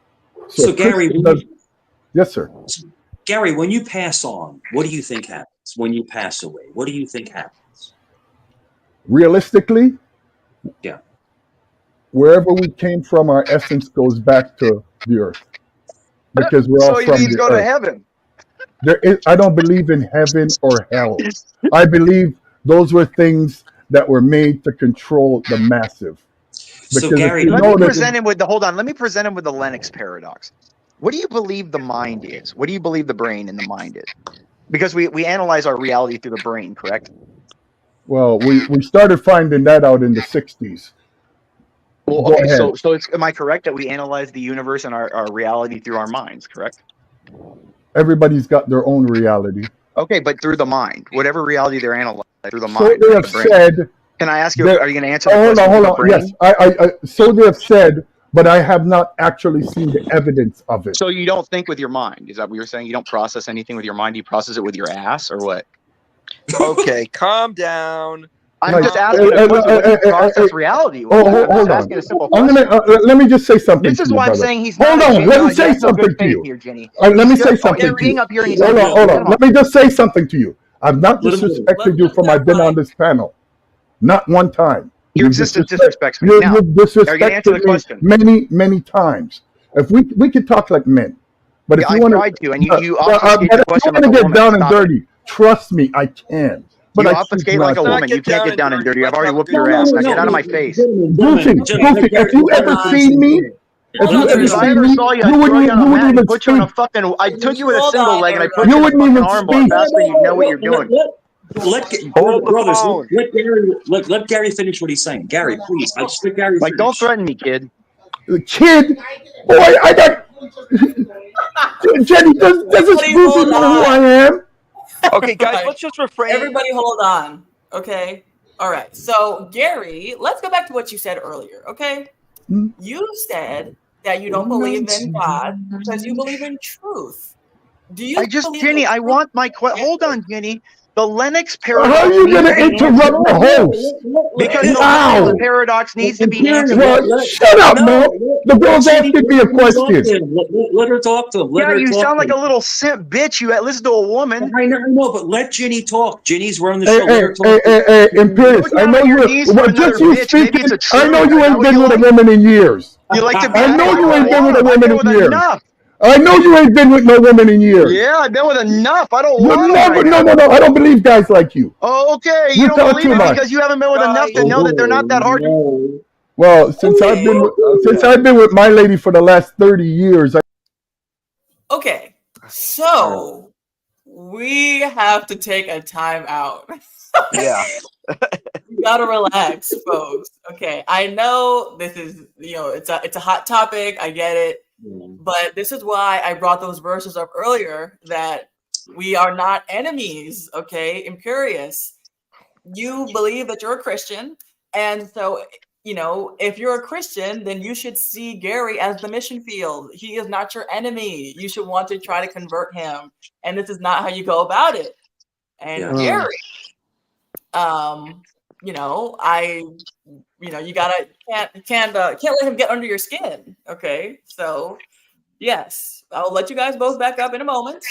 So Gary, yes, sir. Gary, when you pass on, what do you think happens? When you pass away, what do you think happens? Realistically, Yeah. wherever we came from, our essence goes back to the earth, because we're all So you from need to the go to earth. heaven. I don't believe in heaven or hell. I believe those were things that were made to control the massive. So Because Gary, if you Let me notice, present him with the Let me present him with the Lennox paradox. What do you believe the mind is? What do you believe the brain and the mind is? Because we analyze our reality through the brain, correct? well, we started finding that out in the 60s. Well, Go okay, ahead. so am I correct that we analyze the universe and our reality through our minds, correct? Everybody's got their own reality. Okay, but through the mind, whatever reality they're analyzing through the So mind, they right? have The brain. said Can I ask you? that. Are you going to answer the Hold question on, through hold the on. Yes, brain? so they have said, but I have not actually seen the evidence of it. So you don't think with your mind? Is that what you're saying? You don't process anything with your mind? You process it with your ass, or what? Okay, calm down. I'm Like, just asking a question. What do you process reality with? Oh, I'm just hold on. asking a simple I'm question. gonna let me just say something This to is you, why I'm brother. saying he's Hold not a on. Let me he say has no something good to faith you. here, Ginny. Let me He's say just something to being you. up here and he's Hold on, unreal. hold Let on. him Let up. me just say something to you. I've not Let him go. disrespected you from I've been on this panel. Not one time. Your existence disrespects me. Now, You've are you going to answer the disrespected me question? many, many times. If we could talk like men, but Yeah, if you I want tried to, and you but obfuscate if the you question want like to a get woman. down and Stop it. dirty, trust me, I can. But You I choose obfuscate not like a to. woman. You can't get down and dirty. I've already whooped good your No, ass. no, Now get no, out of no. my face. Gentlemen, Goofy, if you Hold ever on. seen me, if Hold on, you ever If I seen ever me, saw you, you I'd throw you on a wouldn't mat and even put you on a speak. fucking. I took you with a Hold single on, leg and I put everybody. you You in a wouldn't fucking even armbar. speak. Fast, then you'd know what you're doing. Hold the brothers, phone. let Gary finish what he's saying. Gary, please. I just let Gary Like, don't finish. threaten me, kid. Kid, boy, I got Jenny. Does this Everybody goofy hold know who on. I am? Okay, guys, Right. let's just refrain. Everybody hold on. Okay. All right. So, Gary, let's go back to what you said earlier. Okay. Hmm? You said that you don't believe in God because you believe in truth. Do you believe Jenny, that I truth? want my hold on, Jenny. The Lennox How are paradox you needs going to to be answered. interrupt the host? Because the Wow. Lennox paradox needs to be answered. Well, shut up, man. The girl's asking me a question. Let her talk to him. Let Yeah, her you talk sound to like a him. little simp bitch. You listen to a woman. I know, but let Ginny talk. Ginny's running the Hey, show. Let hey, her talk. Imperious. Go I down know on your you. knees for Well, another just you bitch. Maybe speaking. it's a I know truth. you Is that ain't what been you with a like? woman in years. You like to be I a know you ain't been with a I've woman been in with years. enough. I know you ain't been with no woman in years. Yeah, I've been with enough. I don't You want them never. right No, now. no, no. I don't believe guys like you. Oh, okay, you You don't talk believe too it much. because you haven't been with enough to Guys. know that they're not that hard. No. Well, since I've been with my lady for the last 30 years, Okay. So, we have to take a time out. Yeah. You gotta relax, folks. Okay, I know this is it's a hot topic. I get it, but this is why I brought those verses up earlier that we are not enemies. Okay, Imperious, you believe that you're a Christian, and so if you're a Christian, then you should see Gary as the mission field. He is not your enemy. You should want to try to convert him, and this is not how you go about it. And Yes. Gary, you can't let him get under your skin. Okay, so yes, I'll let you guys both back up in a moment.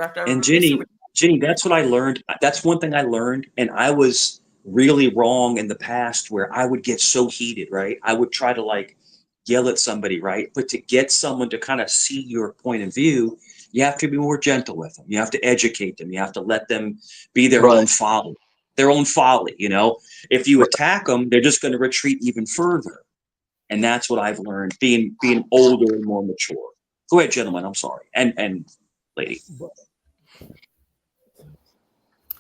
After And this super- Ginny, that's what I learned. That's one thing I learned, and I was really wrong in the past where I would get so heated, right? I would try to like yell at somebody, right? But to get someone to kind of see your point of view, you have to be more gentle with them. You have to educate them. You have to let them be their own folly. Their own folly, If you attack them, they're just going to retreat even further. And that's what I've learned, being older and more mature. Go ahead, gentlemen. I'm sorry, and lady.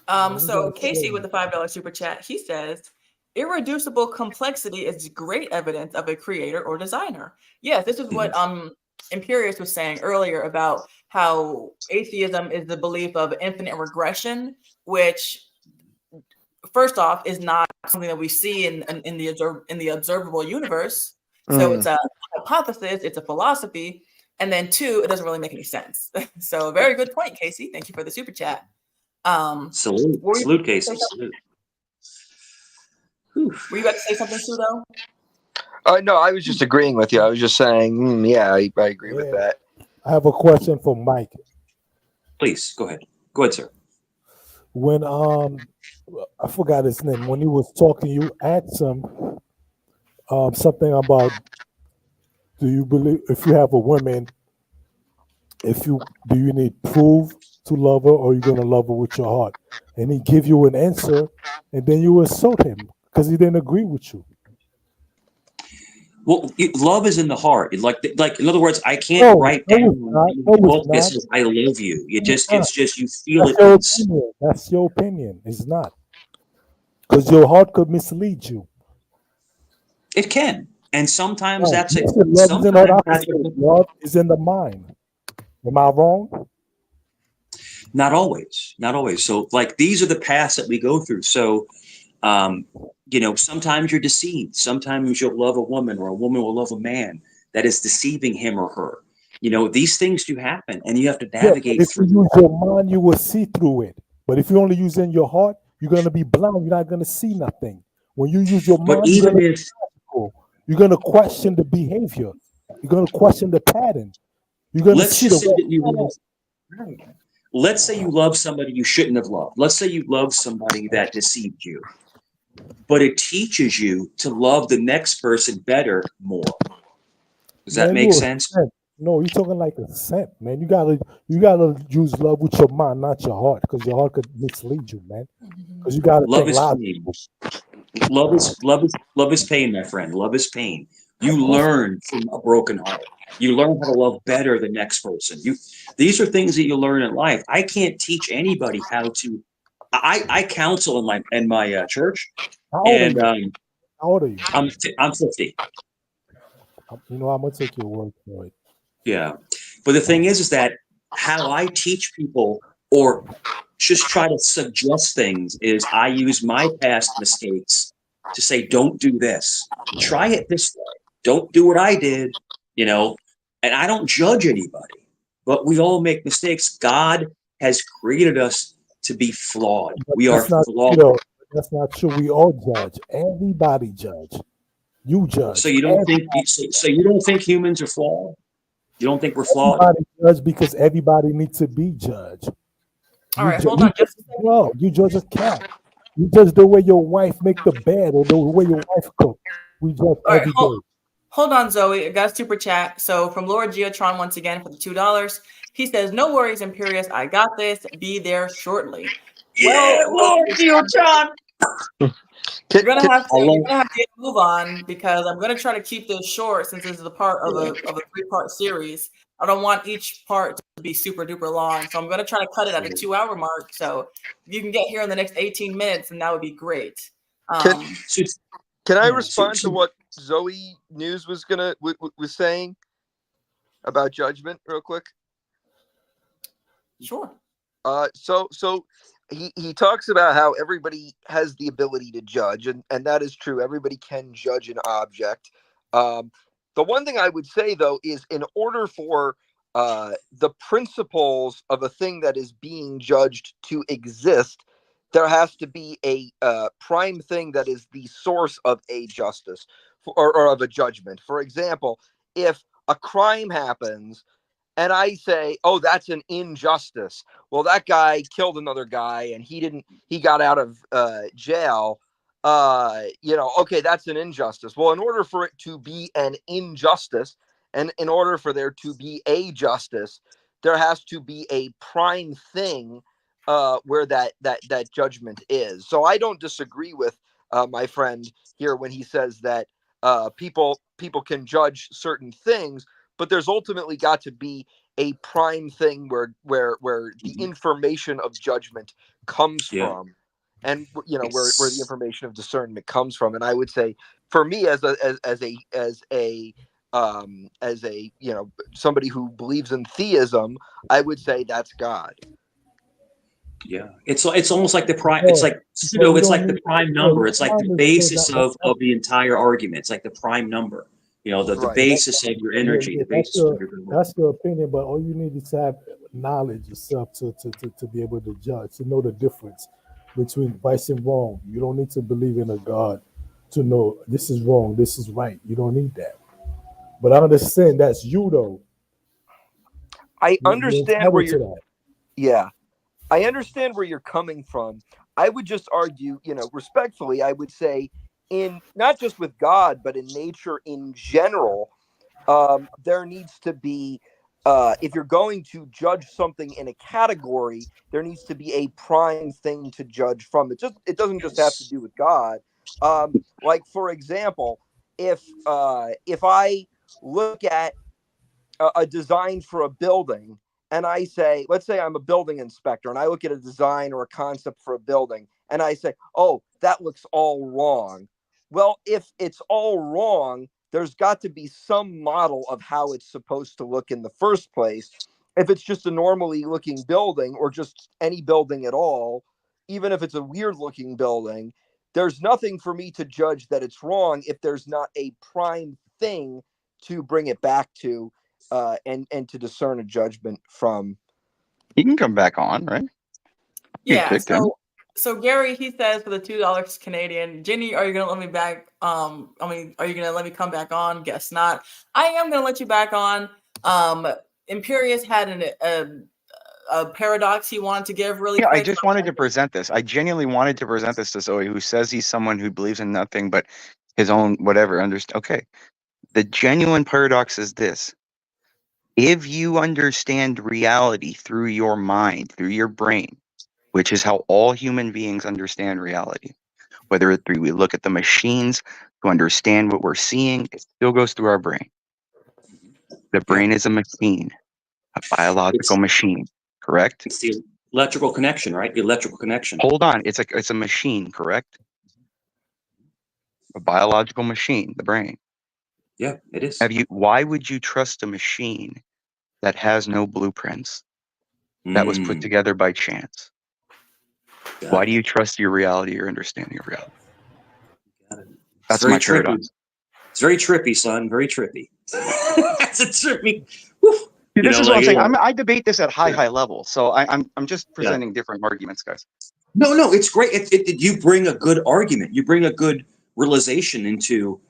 So Casey with the $5 super chat, he says, irreducible complexity is great evidence of a creator or designer. Yes, this is what Imperious was saying earlier about how atheism is the belief of infinite regression, which first off is not something that we see in the observable universe. So it's a hypothesis, it's a philosophy, and then two, it doesn't really make any sense. So very good point, Casey. Thank you for the super chat. Salute, Casey. Salute. Were you about to say something, Sudo? No, I was just agreeing with you. I was just saying, yeah, I agree with that. I have a question for Mike. Please go ahead. Go ahead, sir. When I forgot his name. When he was talking, you asked him something about, do you believe if you have a woman, do you need proof to love her, or are you gonna love her with your heart? And he give you an answer, and then you insult him because he didn't agree with you. Well, love is in the heart. Like in other words, I can't write down a book that says "I love you." It's just you feel That's it. your opinion. That's your opinion. It's not, because your heart could mislead you. It can, and sometimes No, that's it. listen, love is in the opposite. Love is in the mind. Am I wrong? Not always, not always. So like these are the paths that we go through. So sometimes you're deceived. Sometimes you'll love a woman, or a woman will love a man that is deceiving him or her. These things do happen, and you have to Yeah, but navigate if you through. use your mind, you will see through it. But if you only use in your heart, you're gonna be blind. You're not gonna see nothing. When you use your But mind, even if, you're gonna question the behavior. You're gonna question the pattern. You're gonna let's see just the say that you love, let's say you love somebody you shouldn't have loved. Let's say you love somebody that deceived you, but it teaches you to love the next person better, more. Does that man. make You a sense? simp. No, you're talking like a simp, man. You gotta use love with your mind, not your heart, because your heart could mislead you, man. Because you gotta Love think is logical. pain. Love is pain, my friend. Love is pain. Of You course, learn from a broken heart. You learn how to love better the next person. These are things that you learn in life. I can't teach anybody how to. I counsel in my church, how old are and you? How old are you? I'm 50. I'm gonna take your word for it. Yeah, but the thing is that how I teach people, or just try to suggest things, is I use my past mistakes to say, don't do this. Try it this way. Don't do what I did, you know. And I don't judge anybody, but we all make mistakes. God has created us to be flawed. But We are that's not true, flawed. though. That's not true. We all judge. Everybody judge. You So judge. you don't think so you don't think humans are flawed? You don't think we're flawed? Everybody judge because everybody needs to be judged. All right, You hold on judge just a a second. dog. You judge a cat. You judge the way your wife make the bed or the way your wife cook. We judge All right, every day. hold on, Zoe. I got a super chat. So from Lord Geotron once again for the $2. He says, "No worries, Imperious. I got this. Be there shortly." Yeah, Well, Lord, you, John. you're gonna have I to you're love. gonna have to move on because I'm gonna try to keep this short since this is a part of a 3-part series. I don't want each part to be super duper long, so I'm gonna try to cut it at a 2 hour mark. So if you can get here in the next 18 minutes, then that would be great. Can So, can I yeah, respond to what Zoe News was saying about judgment real quick? Sure. So he talks about how everybody has the ability to judge, and that is true. Everybody can judge an object. The one thing I would say though is, in order for the principles of a thing that is being judged to exist, there has to be a prime thing that is the source of a justice, or of a judgment. For example, if a crime happens and I say, "Oh, that's an injustice." Well, that guy killed another guy, and he got out of jail. Okay, that's an injustice. Well, in order for it to be an injustice, and in order for there to be a justice, there has to be a prime thing where that judgment is. So I don't disagree with my friend here when he says that people can judge certain things, but there's ultimately got to be a prime thing where the information of judgment comes yeah, from, and where the it's information of discernment comes from. And I would say, for me, as a somebody who believes in theism, I would say that's God. yeah. It's almost like the prime. It's Bro, like you it's don't like the need. prime Bro, number. your It's like the mind is bro, basis of the entire argument. It's like the prime number. The Right. basis of your yeah, energy, yeah, the basis of your good work. that's your opinion, but all you need is to have knowledge yourself to be able to judge, to know the difference between right and wrong. You don't need to believe in a God to know this is wrong, this is right. You don't need that. But I understand that's you though. I You're understand where entitled to you're. that. Yeah, I understand where you're coming from. I would just argue, respectfully, I would say, in not just with God, but in nature in general, there needs to be, if you're going to judge something in a category, there needs to be a prime thing to judge from. It doesn't just have to Yes. do with God. Like, for example, if I look at a design for a building, and I say, let's say I'm a building inspector, and I look at a design or a concept for a building, and I say, "Oh, that looks all wrong." Well, if it's all wrong, there's got to be some model of how it's supposed to look in the first place. if it's just a normally looking building or just any building at all, even if it's a weird looking building, there's nothing for me to judge that it's wrong if there's not a prime thing to bring it back to, and to discern a judgment from. He can come back on, right? You Yeah. kicked him. So Gary, he says for the $2 Canadian, Ginny, are you gonna let me back? Are you gonna let me come back on? Guess not. I am gonna let you back on. Imperius had a paradox he wanted to give really quick. I just wanted to present this. I genuinely wanted to present this to Zoe, who says he's someone who believes in nothing but his own whatever. Okay. The genuine paradox is this. If you understand reality through your mind, through your brain, which is how all human beings understand reality, whether we look at the machines to understand what we're seeing, it still goes through our brain. The brain is a machine, a biological machine, correct? It's the electrical connection, right? The electrical connection. Hold on, it's a machine, correct? A biological machine, the brain. Yeah, it is. Why would you trust a machine that has no blueprints, that was put together by chance? Why do you trust your reality, your understanding of reality? That's my paradox. It's very trippy, son. Very trippy. That's a trippy. This is what I'm saying. I debate this at high level, so I'm just presenting different arguments, guys. No, it's great. You bring a good argument. You bring a good realization into,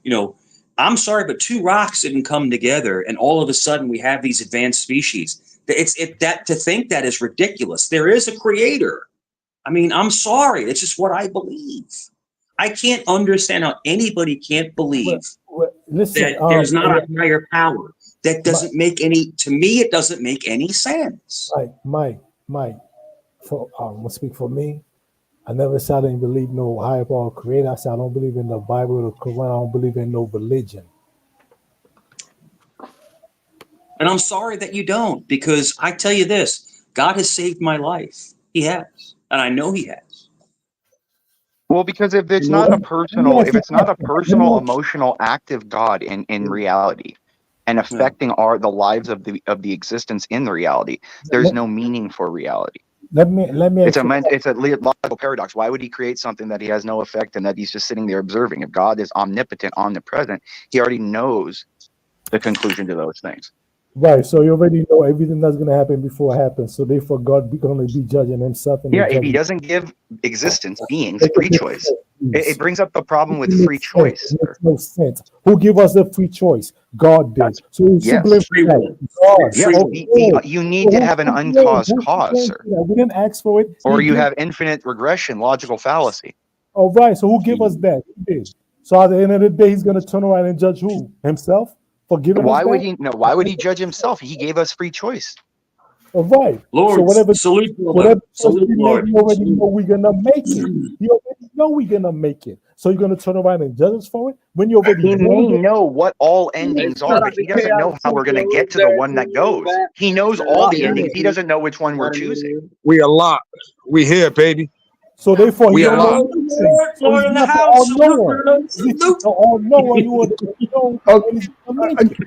I'm sorry, but two rocks didn't come together, and all of a sudden we have these advanced species. To think that is ridiculous. There is a creator. I mean, I'm sorry. It's just what I believe. I can't understand how anybody can't believe that there's not a higher power. That doesn't make any, to me, it doesn't make any sense. Mike, I'm gonna speak for me. I never said I didn't believe no higher power creator. I said I don't believe in the Bible or the Quran. I don't believe in no religion. And I'm sorry that you don't, because I tell you this, God has saved my life. He has. And I know he has. Well, because if it's not a personal, emotional, active God in reality and affecting the lives of the existence in the reality, there's no meaning for reality. Let me. It's a logical paradox. Why would he create something that he has no effect and that he's just sitting there observing? If God is omnipotent, omnipresent, he already knows the conclusion to those things. Right, so you already know everything that's going to happen before it happens. So therefore, God going to be judging himself. If he doesn't give existence, beings, free choice, it brings up the problem with free choice. It makes no sense. Who gave us the free choice? God did. So free will. God. You need to have an uncaused cause, sir. We didn't ask for it. Or you have infinite regression, logical fallacy. All right, so who gave us that? He did. So at the end of the day, he's going to turn around and judge who? Himself? Why would he judge himself? He gave us free choice. All right. Lord, so whatever Lord. You already know we're gonna make it. You already know we're gonna make it. So you're gonna turn around and judge us for it when you already know what all endings are, but he doesn't know how we're gonna get to the one that goes. He knows all the endings. He doesn't know which one we're choosing. We are locked. We here, baby. So therefore, we are locked. Lord in the house.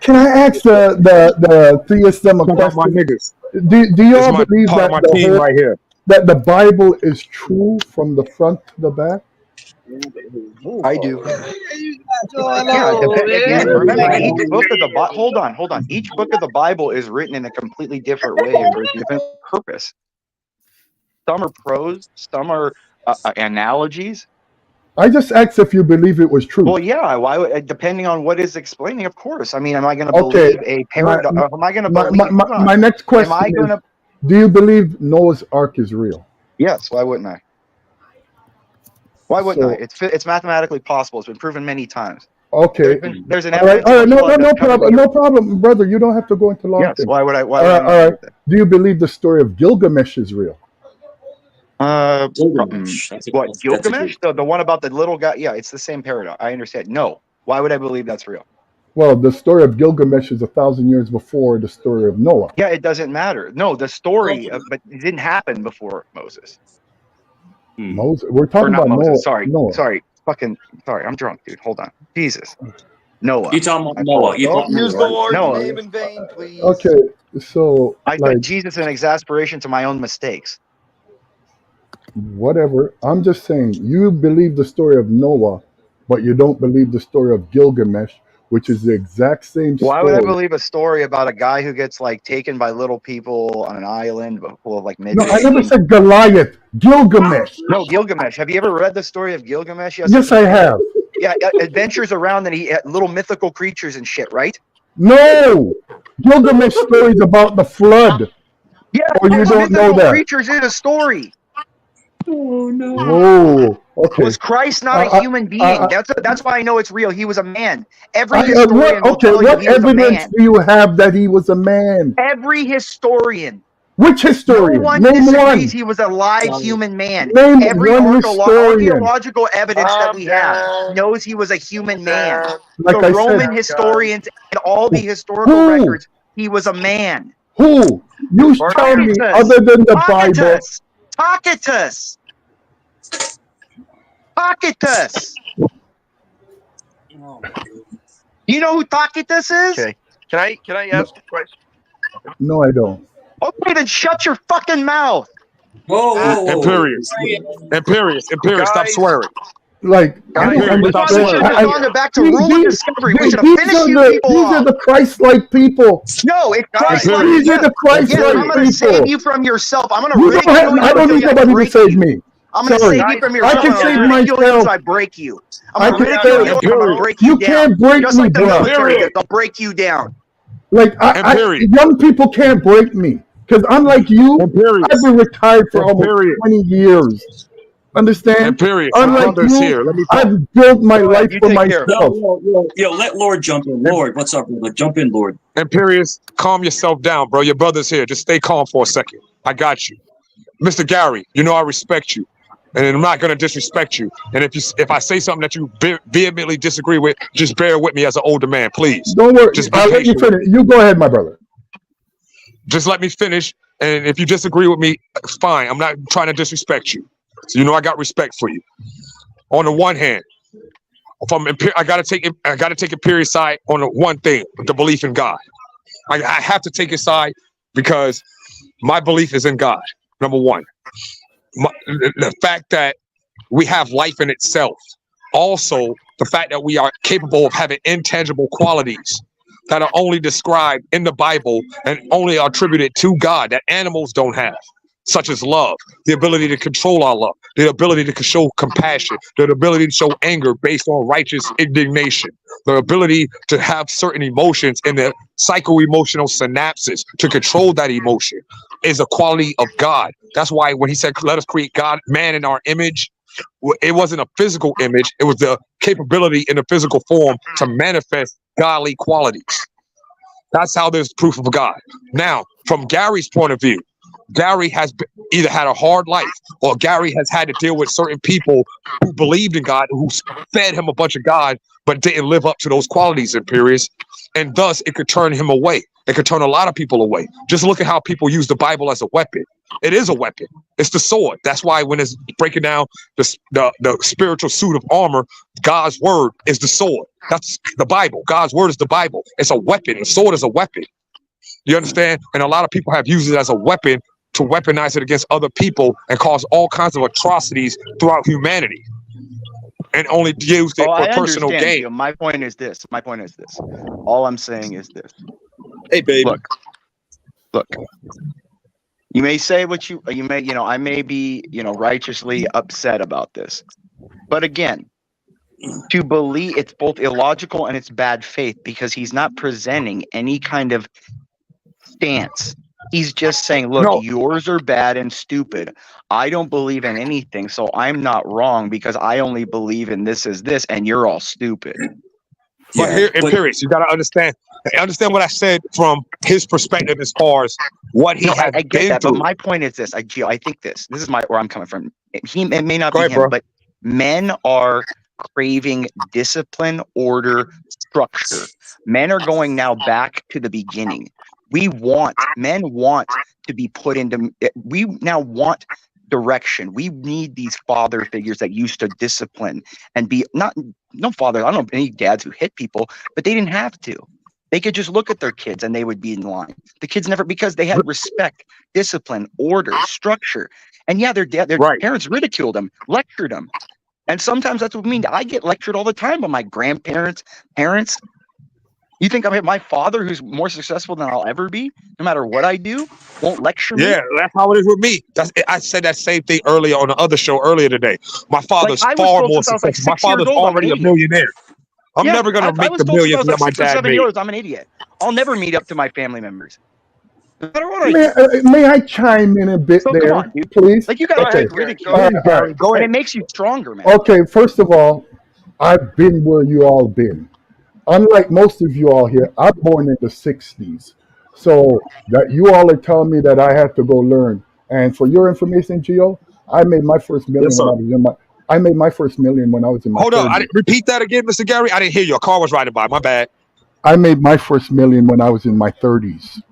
Can I ask the theism a question? My niggas. Do you all believe that my team right here, that the Bible is true from the front to the back? I do. Remember, each book of the Bible. Hold on. Each book of the Bible is written in a completely different way and for a different purpose. Some are prose, some are analogies. I just asked if you believe it was true. Well, yeah. Why? Depending on what is explaining, of course. I mean, am I going to believe a paradox? Am I going to believe? My next question is: do you believe Noah's Ark is real? Yes. Why wouldn't I? Why wouldn't I? It's mathematically possible. It's been proven many times. Okay. There's an evidence. All right. No problem, brother. You don't have to go into long. Yes. Why would I? All right. Do you believe the story of Gilgamesh is real? Gilgamesh? The one about the little guy? Yeah, it's the same paradox. I understand. No. Why would I believe that's real? Well, the story of Gilgamesh is 1,000 years before the story of Noah. Yeah, it doesn't matter. No, the story, but it didn't happen before Moses. Moses. We're talking about Moses. Noah. Sorry. I'm drunk, dude. Hold on. Jesus. Noah. You talking about I Noah? You Don't talking use the Noah? Lord's Noah. name in vain, please. Okay, so I like said Jesus in exasperation to my own mistakes. whatever. I'm just saying you believe the story of Noah, but you don't believe the story of Gilgamesh, which is the exact same Why would I story. believe a story about a guy who gets like taken by little people on an island full of like No, midgets? I never said Goliath. Gilgamesh. No, Gilgamesh. Have you ever read the story of Gilgamesh? Yes, I have. Yeah, adventures around and he little mythical creatures and shit, right? No, Gilgamesh story is about the flood. Yeah, Oh, you don't know mythical that? creatures in a story. Oh no. Whoa. Okay. Was Christ not a human being? That's why I know it's real. He was a man. Every historian will tell you what he was a evidence man. do you have that he was a man? Every historian. Which historian? No one Name disagrees one. he was a live human man. Name Every one historian. archaeological evidence that we have knows he was a human man. Like the I Roman said, historians and all the historical records, he was a man. Who? You tell me, other than the Bible. Tacitus. Oh, You know who Tacitus is? Okay. Can I ask a question? No, I don't. Okay, then shut your fucking mouth. whoa. Imperious, stop swearing. Like, I don't We probably should have understand. gone back to rule and discovery. We should have These finished you people these off. are the Christ-like people. No, it's Christ-like. These are the Yes, I'm Christ-like going to people. save you from yourself. I'm going to You ridicule don't you. have, I don't until need I nobody to break save you. me. I'm going to Sorry. save you from I yourself. can I'm save going to ridicule you myself. until I break you. I I'm going to can ridicule save- you until I break you You down. can't break Just me, like the bro. military does. I'll break you down. Like, young people can't break me. Because unlike you, I've been retired for almost 20 years. Understand? Imperious, Unlike brothers you, here. Let me talk. I've built my life you for take care of it. myself. Yo, let Lord jump in. Lord, what's up, brother? Jump in, Lord. Imperious, calm yourself down, bro. Your brother's here. Just stay calm for a second. I got you. Mr. Gary, you know I respect you. And I'm not gonna disrespect you. And if I say something that you vehemently disagree with, just bear with me as an older man, please. Don't worry. Just be I'll let you patient. finish. You go ahead, my brother. Just let me finish. And if you disagree with me, it's fine. I'm not trying to disrespect you. So you know I got respect for you. On the one hand, I gotta take Imperious side on the one thing, the belief in God. I have to take his side because my belief is in God. Number one, the fact that we have life in itself. Also, the fact that we are capable of having intangible qualities that are only described in the Bible and only attributed to God that animals don't have, such as love, the ability to control our love, the ability to show compassion, the ability to show anger based on righteous indignation, the ability to have certain emotions in the psycho-emotional synapses to control that emotion is a quality of God. That's why when he said, let us create God, man in our image, it wasn't a physical image. It was the capability in the physical form to manifest godly qualities. That's how there's proof of God. Now, from Gary's point of view, Gary has either had a hard life or Gary has had to deal with certain people who believed in God, who fed him a bunch of God, but didn't live up to those qualities in periods. And thus it could turn him away. It could turn a lot of people away. Just look at how people use the Bible as a weapon. It is a weapon. It's the sword. That's why when it's breaking down the spiritual suit of armor, God's word is the sword. That's the Bible. God's word is the Bible. It's a weapon. The sword is a weapon. You understand? And a lot of people have used it as a weapon to weaponize it against other people and cause all kinds of atrocities throughout humanity. And only used it for personal gain. You. My point is this. All I'm saying is this. Hey, baby. Look. You may say what you may, I may be, righteously upset about this. But again, to believe it's both illogical and it's bad faith because he's not presenting any kind of stance. He's just saying, look, yours are bad and stupid. I don't believe in anything, so I'm not wrong because I only believe in this as this, and you're all stupid. But here, in periods, you got to understand what I said from his perspective as far as what he has I get been that, through. but my point is this. I think this is where I'm coming from. It may not be him, bro. but men are craving discipline, order, structure. Men are going now back to the beginning. Men want to be put into. We now want direction. We need these father figures that used to discipline and be no father. I don't know any dads who hit people, but they didn't have to. They could just look at their kids and they would be in line. The kids never, because they had respect, discipline, order, structure. And yeah, their parents ridiculed them, lectured them. And sometimes that's what I mean. I get lectured all the time by my grandparents, parents. You think my father, who's more successful than I'll ever be, no matter what I do, won't lecture me? Yeah, that's how it is with me. I said that same thing earlier on the other show earlier today. My father's far more successful. My father's already a millionaire. I'm never going to make the millions that my dad made. I'm an idiot. I'll never meet up to my family members. No matter what I do. May I chime in a bit there, come on, please? Like, you got to take ridicule. Go ahead. And it makes you stronger, man. Okay, first of all, I've been where you all been. Unlike most of you all here, I'm born in the 60s. So that you all are telling me that I have to go learn. And for your information, Gio, I made my first million when I was in my I made my first million when I was in my Hold 30s. on, repeat that again, Mr. Gary. I didn't hear you. A car was riding by. My bad. I made my first million when I was in my 30s.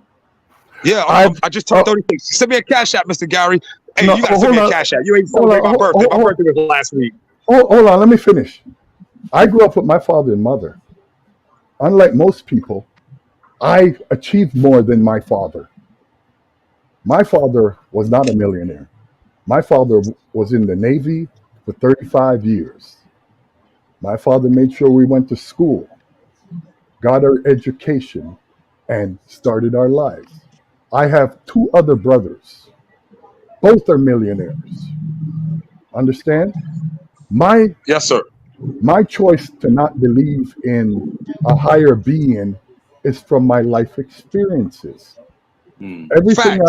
Yeah, I just turned 36. Send me a cash app, Mr. Gary. Hey, No, you got to send me a cash app. You ain't celebrating my birthday. My birthday was last week. Hold on, let me finish. I grew up with my father and mother. Unlike most people, I achieved more than my father. My father was not a millionaire. My father was in the Navy for 35 years. My father made sure we went to school, got our education, and started our lives. I have two other brothers. Both are millionaires. Understand? Yes, sir. My choice to not believe in a higher being is from my life experiences. Everything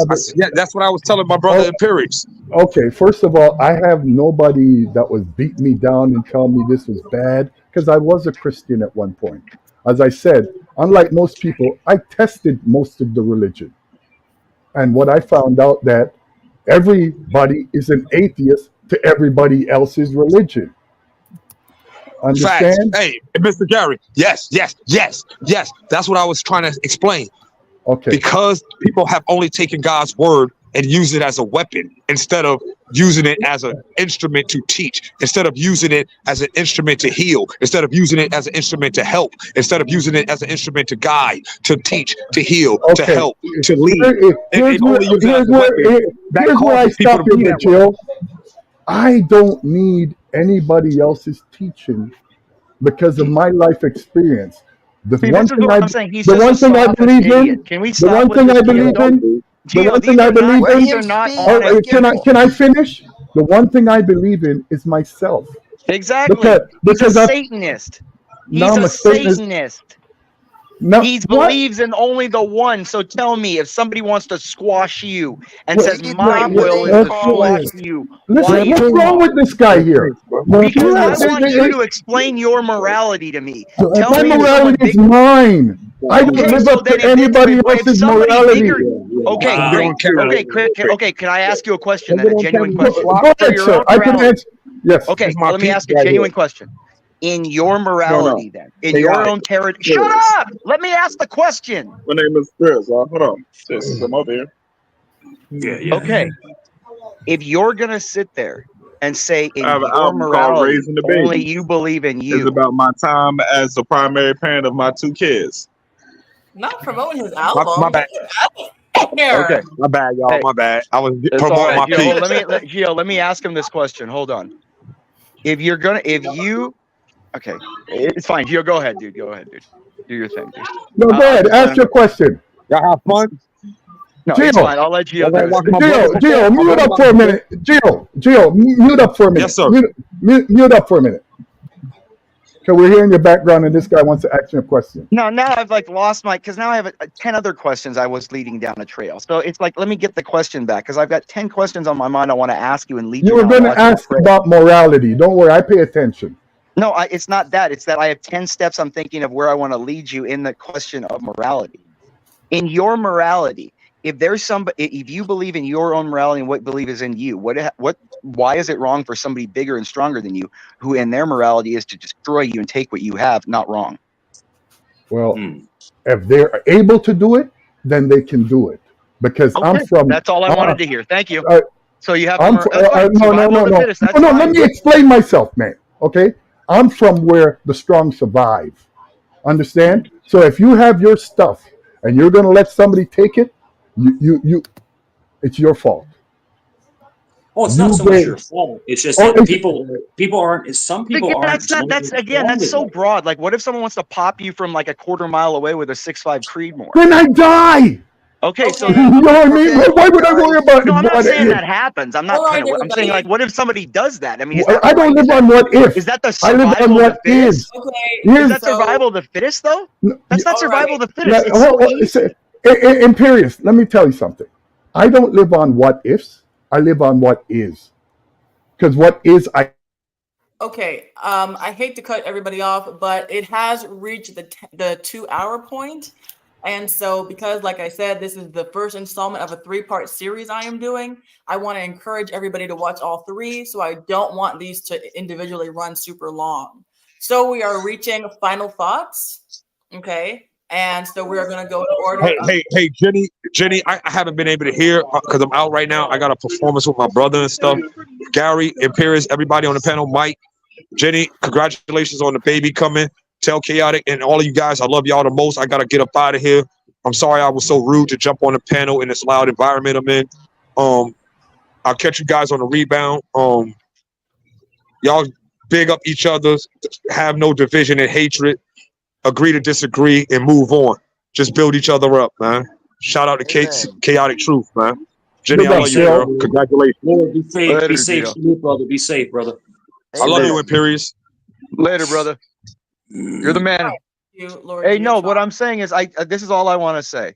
that's what I was telling my brother in Pyrrhus. Okay, first of all, I have nobody that was beat me down and tell me this was bad, because I was a Christian at one point. As I said, unlike most people, I tested most of the religion. And what I found out that everybody is an atheist to everybody else's religion. Understand? Facts. Hey, Mr. Gary. Yes. That's what I was trying to explain. Okay. Because people have only taken God's word and used it as a weapon instead of using it as an instrument to teach, instead of using it as an instrument to heal, instead of using it as an instrument to help, instead of using it as an instrument to guide, to teach, to heal, to help, to lead. Here's where I stop you, Jill. I don't need anybody else's teaching because of my life experience. The one thing I believe in. Can I finish? The one thing I believe in is myself. Exactly. Because he's a Satanist. He's a Satanist. He believes in only the one. So tell me, if somebody wants to squash you and says my will is to squash you, listen, what's wrong with this guy here? Because I want you to explain your morality to me. Tell my me morality is mine. I don't live up to anybody else's morality. Okay. Can I ask you a question? Then, a genuine question. Go ahead, sir. I can answer. Yes. Okay. Let me ask a genuine question. In your morality, then, in your own territory. Shut up! Let me ask the question. My name is Chris. Hold on. I'm over here. Yeah. Okay. If you're gonna sit there and say in your morality, only you believe in you. It's about my time as the primary parent of my two kids. Not promoting his album. My bad. Okay. My bad, y'all. My bad. I was promoting my piece. Gio, let me ask him this question. Hold on. Okay, it's fine. Gio, go ahead, dude. Do your thing, dude. No, go ahead. Ask your question. Y'all have fun? No, it's fine. I'll let Gio. Gio, mute up for a minute. Gio, mute up for a minute. Yes, sir. Mute up for a minute. Okay, we're hearing your background, and this guy wants to ask you a question. No, now I've lost because now I have 10 other questions I was leading down a trail. So it's let me get the question back because I've got 10 questions on my mind I want to ask you and lead you. You were going to ask about morality. Don't worry, I pay attention. No, it's not that. It's that I have 10 steps I'm thinking of where I want to lead you in the question of morality. In your morality, if you believe in your own morality and what belief is in you, why is it wrong for somebody bigger and stronger than you, who in their morality is to destroy you and take what you have? Not wrong. Well, if they're able to do it, then they can do it. Because that's all I wanted to hear. Thank you. So you have I'm that's fine. Survival of the fittest. That's no. fine. Let me explain myself, man. Okay, I'm from where the strong survive. Understand? So if you have your stuff and you're gonna let somebody take it, you it's your fault. Oh, it's You not so much your gave. fault. It's just Oh, that people aren't. Some But people again, aren't. that's so broad. Like, what if someone wants to pop you from like a quarter mile away with a 6.5 Creedmoor? Then I die. Okay, so Okay. then, You know what I mean? Okay, Why would I worry guys. about no, I'm not what saying if? that happens. I'm not All trying right, to. I'm saying, everybody. like, what if somebody does that? I mean, is that I don't right? live on what if. Is that the I live on survival of the what is. fittest? Okay. Is Here's that survival of the fittest, though? That's not All right. survival of the fittest. It's so easy. Imperious. Let me tell you something. I don't live on what ifs. I live on what is. Because what is, I Okay. I hate to cut everybody off, but it has reached the 2 hour point. And so, because like I said, this is the first installment of a 3-part series I am doing, I want to encourage everybody to watch all 3. So I don't want these to individually run super long. So we are reaching final thoughts. Okay. And so we are going to go in order. Hey, Jenny, I haven't been able to hear because I'm out right now. I got a performance with my brother and stuff. Gary, Imperius, everybody on the panel, Mike, Jenny, congratulations on the baby coming. Tell Chaotic and all of you guys, I love y'all the most. I gotta get up out of here. I'm sorry I was so rude to jump on the panel in this loud environment I'm in. I'll catch you guys on the rebound. Y'all big up each other, have no division and hatred, agree to disagree, and move on. Just build each other up, man. Shout out to Amen. Chaotic Truth, man. Jenny, Good I luck, love you, Phil. girl. Congratulations. Lord, be safe. Later, Be safe, Gino. salute, brother. Be safe, brother. I love you, Amen. Imperius. Later, brother. You're the man. Thank you, Lord Hey, no, Gino. what I'm saying is, this is all I want to say.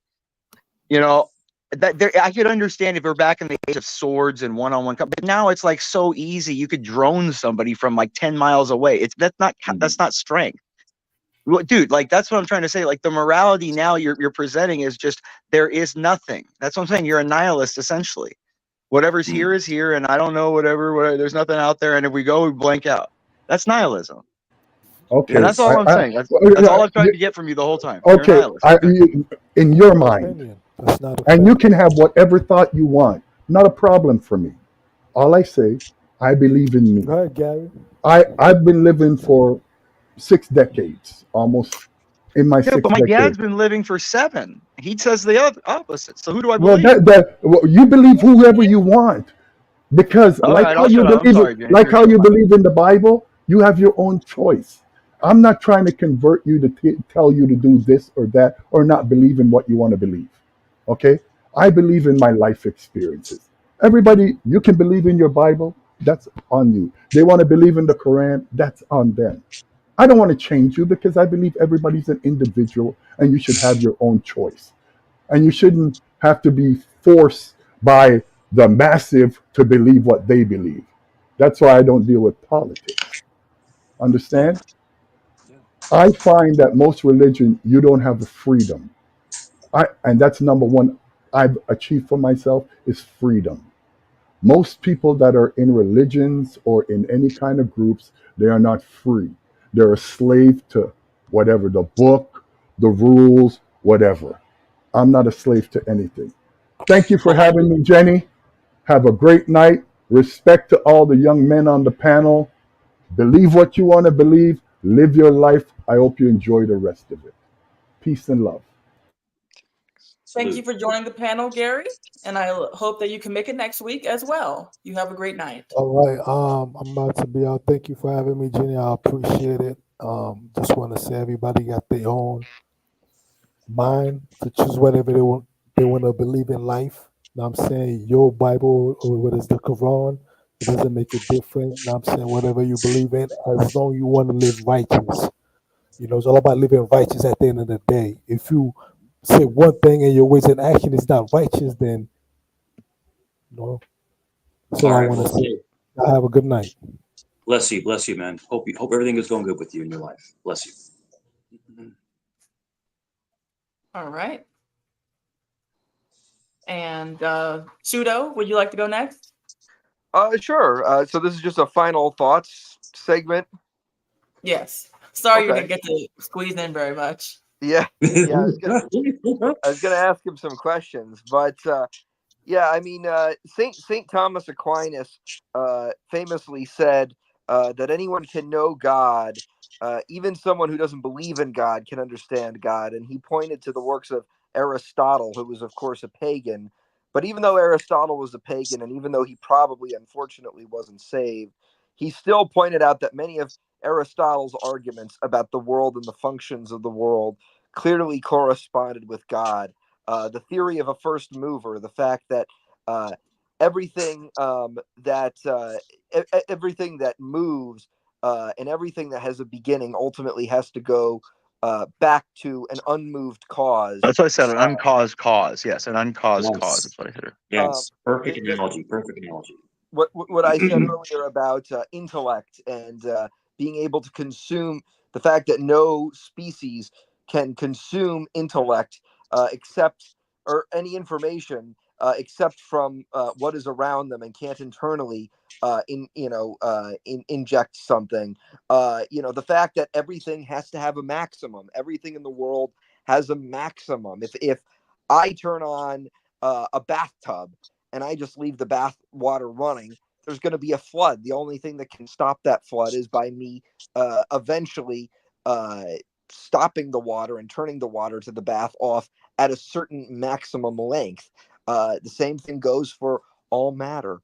You know, that there, I could understand if we're back in the age of swords and one-on-one, but now it's like so easy. You could drone somebody from like 10 miles away. That's not strength. Well, dude, like that's what I'm trying to say. Like the morality now you're presenting is just there is nothing. That's what I'm saying. You're a nihilist essentially. Whatever's here is here, and I don't know whatever. There's nothing out there, and if we go, we blank out. That's nihilism. Okay. And that's all I'm saying. That's all I've tried to get from you the whole time. You're a Okay. nihilist. Okay. In your mind, Opinion. That's not a and you fact. can have whatever thought you want. Not a problem for me. All I say, I believe in me. Go ahead, Gary. I've been living for 6 decades, almost in my Yeah, 6th but my dad's decade. been living for 7. He says the opposite. So who do I Well, believe? you believe whoever you want, because All like right, how I'll you shut up. I'm believe sorry, it, Jenny. like You're how shut you up. believe in the Bible, you have your own choice. I'm not trying to convert you to tell you to do this or that or not believe in what you want to believe. Okay? I believe in my life experiences. Everybody, you can believe in your Bible, that's on you. They want to believe in the Quran, that's on them. I don't want to change you because I believe everybody's an individual and you should have your own choice. And you shouldn't have to be forced by the massive to believe what they believe. That's why I don't deal with politics. Understand? I find that most religion, you don't have the freedom. And that's number one I've achieved for myself is freedom. Most people that are in religions or in any kind of groups, they are not free. They're a slave to whatever, the book, the rules, whatever. I'm not a slave to anything. Thank you for Well, having me, Jenny. Have a great night. Respect to all the young men on the panel. Believe what you want to believe. Live your life. I hope you enjoy the rest of it. Peace and love. Thank you for joining the panel, Gary. And I hope that you can make it next week as well. You have a great night. All right. I'm about to be out. Thank you for having me, Jenny. I appreciate it. Just want to say everybody got their own mind to choose whatever they want to believe in life. Now I'm saying your Bible or what is the Quran, it doesn't make a difference. Now I'm saying whatever you believe in, as long as you want to live righteous. You know, it's all about living righteous at the end of the day. If you say one thing and your ways and action is not righteous, then you know, that's all all I right. want Well, to say. I have a good night. bless you, man. Hope everything is going good with you in your life. Bless you. All right. And Pseudo, would you like to go next? Sure. So this is just a final thoughts segment. Yes. Sorry you Okay. didn't get to squeeze in very much. Yeah. Yeah. I was gonna ask him some questions, but Yeah, I mean, Saint Thomas Aquinas famously said that anyone can know God. Even someone who doesn't believe in God can understand God. And he pointed to the works of Aristotle, who was, of course, a pagan. But even though Aristotle was a pagan, and even though he probably, unfortunately, wasn't saved, he still pointed out that many of Aristotle's arguments about the world and the functions of the world clearly corresponded with God. The theory of a first mover, the fact that uh, everything everything that moves and everything that has a beginning ultimately has to go back to an unmoved cause. That's what I said. An uncaused cause. Yes, an uncaused cause. Yes. That's what I said. Yes. Perfect The, analogy. Perfect analogy. what I said earlier about intellect and being able to consume, the fact that no species can consume intellect except, or any information except from what is around them, and can't internally inject something. The fact that everything has to have a maximum. Everything in the world has a maximum. If I turn on a bathtub and I just leave the bath water running, there's going to be a flood. The only thing that can stop that flood is by me eventually stopping the water and turning the water to the bath off at a certain maximum length. The same thing goes for all matter.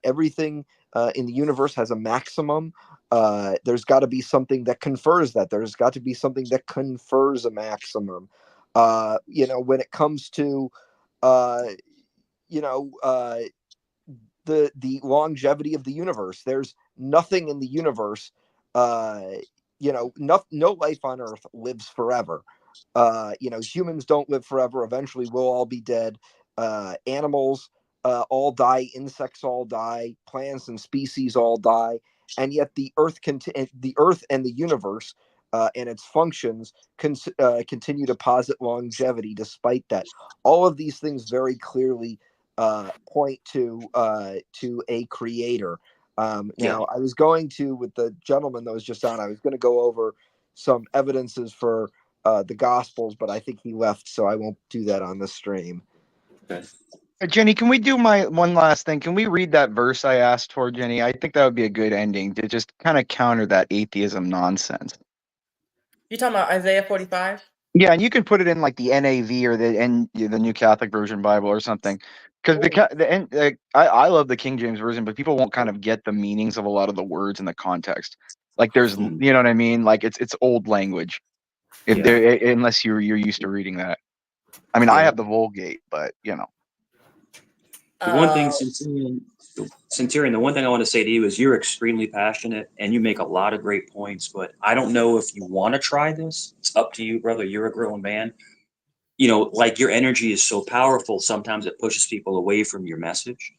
Everything in the universe has a maximum. There's got to be something that confers that. There's got to be something that confers a maximum. When it comes to the longevity of the universe, there's nothing in the universe. No life on Earth lives forever. Humans don't live forever. Eventually, we'll all be dead. Animals all die. Insects all die. Plants and species all die. And yet, the Earth and the universe and its functions continue to posit longevity despite that. All of these things very clearly point to a creator. Now, I was going to, with the gentleman that was just on, I was going to go over some evidences for the Gospels, but I think he left, so I won't do that on the stream. Okay. Jenny, can we do my one last thing? Can we read that verse I asked for, Jenny? I think that would be a good ending to just kind of counter that atheism nonsense. You talking about Isaiah 45? Yeah, and you can put it in like the NAV or the New Catholic Version Bible or something. Because I love the King James Version, but people won't kind of get the meanings of a lot of the words in the context. Like there's, you know what I mean? Like it's old language. If there, unless you're used to reading that. I mean, I have the Vulgate, but you know. The one thing, Centurion, the one thing I want to say to you is you're extremely passionate and you make a lot of great points, but I don't know if you want to try this. It's up to you, brother. You're a grown man. Like your energy is so powerful, sometimes it pushes people away from your message.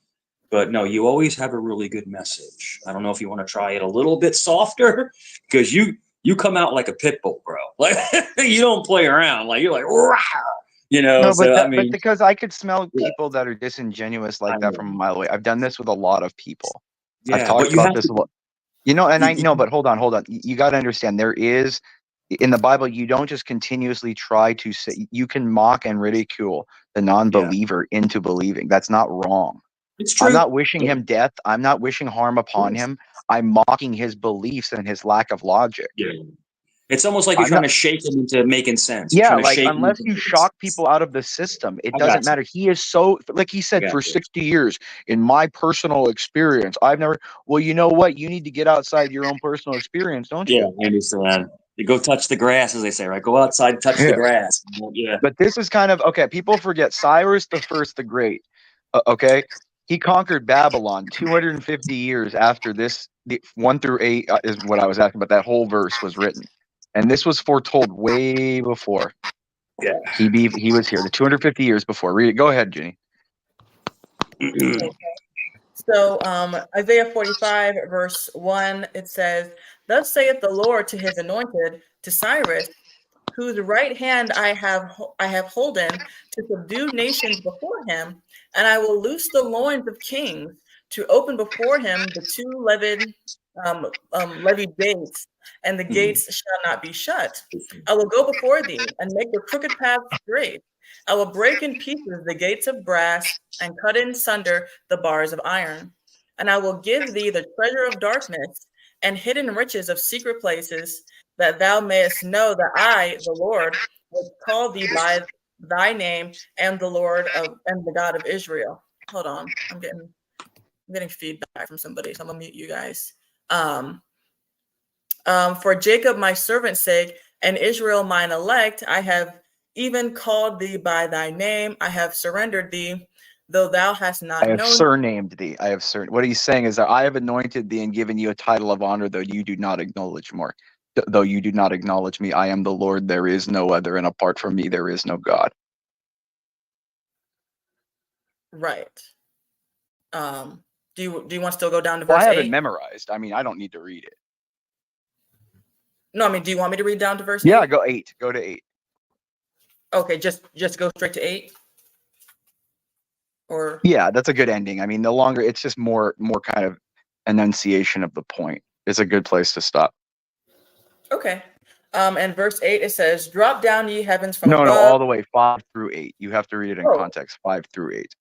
But no, you always have a really good message. I don't know if you want to try it a little bit softer, because you come out like a pit bull, bro. Like you don't play around. Like you're like, Rawr! No, So I but mean, because I could smell people that are disingenuous like that from a mile away. I've done this with a lot of people. I've talked but you about have this a to. lot. And I know, but hold on. You got to understand, there is in the Bible, you don't just continuously try to say, you can mock and ridicule the non-believer into believing. That's not wrong. It's true. I'm not wishing him death. I'm not wishing harm upon him. I'm mocking his beliefs and his lack of logic. Yeah. It's almost like you're trying to shake him into making sense. Yeah, You're trying to like shake unless you shock people out of the system, it doesn't matter. He is so, like he said, for 60 years, in my personal experience, I've never, well, you know what? You need to get outside your own personal experience, don't you? Yeah, I understand. You go touch the grass, as they say, right? Go outside, touch the grass. Yeah. But this is kind of, okay, people forget Cyrus the First the Great, okay? He conquered Babylon 250 years after this, 1 through 8 is what I was asking, but that whole verse was written. And this was foretold way before. Yeah. He was here, the 250 years before. Read it. Go ahead, Ginny. So Isaiah 45, verse 1, it says, "Thus saith the Lord to his anointed, to Cyrus, whose right hand I have holden, to subdue nations before him, and I will loose the loins of kings, to open before him the two levied gates, and the gates shall not be shut. I will go before thee, and make the crooked path straight, I will break in pieces the gates of brass and cut in sunder the bars of iron. And I will give thee the treasure of darkness and hidden riches of secret places, that thou mayest know that I, the Lord, will call thee by thy name, and the Lord of and the God of Israel. Hold on, I'm getting feedback from somebody, so I'm gonna mute you guys. For Jacob my servant's sake, and Israel mine elect, I have even called thee by thy name. I have surrendered thee, though thou hast not I have known. surnamed thee. I have what he's saying is that I have anointed thee and given you a title of honor, though you do not acknowledge more. Though you do not acknowledge me, I am the Lord, there is no other, and apart from me there is no God. Right. Do you want to still go down to Well, verse I have it 8? memorized. I mean, I don't need to read it. No, I mean, do you want me to read down to verse 8? Yeah, go 8. Go to 8. Okay, just go straight to 8. Or yeah, that's a good ending. I mean, the longer it's just more kind of enunciation of the point. It's a good place to stop. okay. And verse 8 it says, "Drop down ye heavens from No, above." all the way 5 through 8. You have to read it in Oh. context. 5 through 8.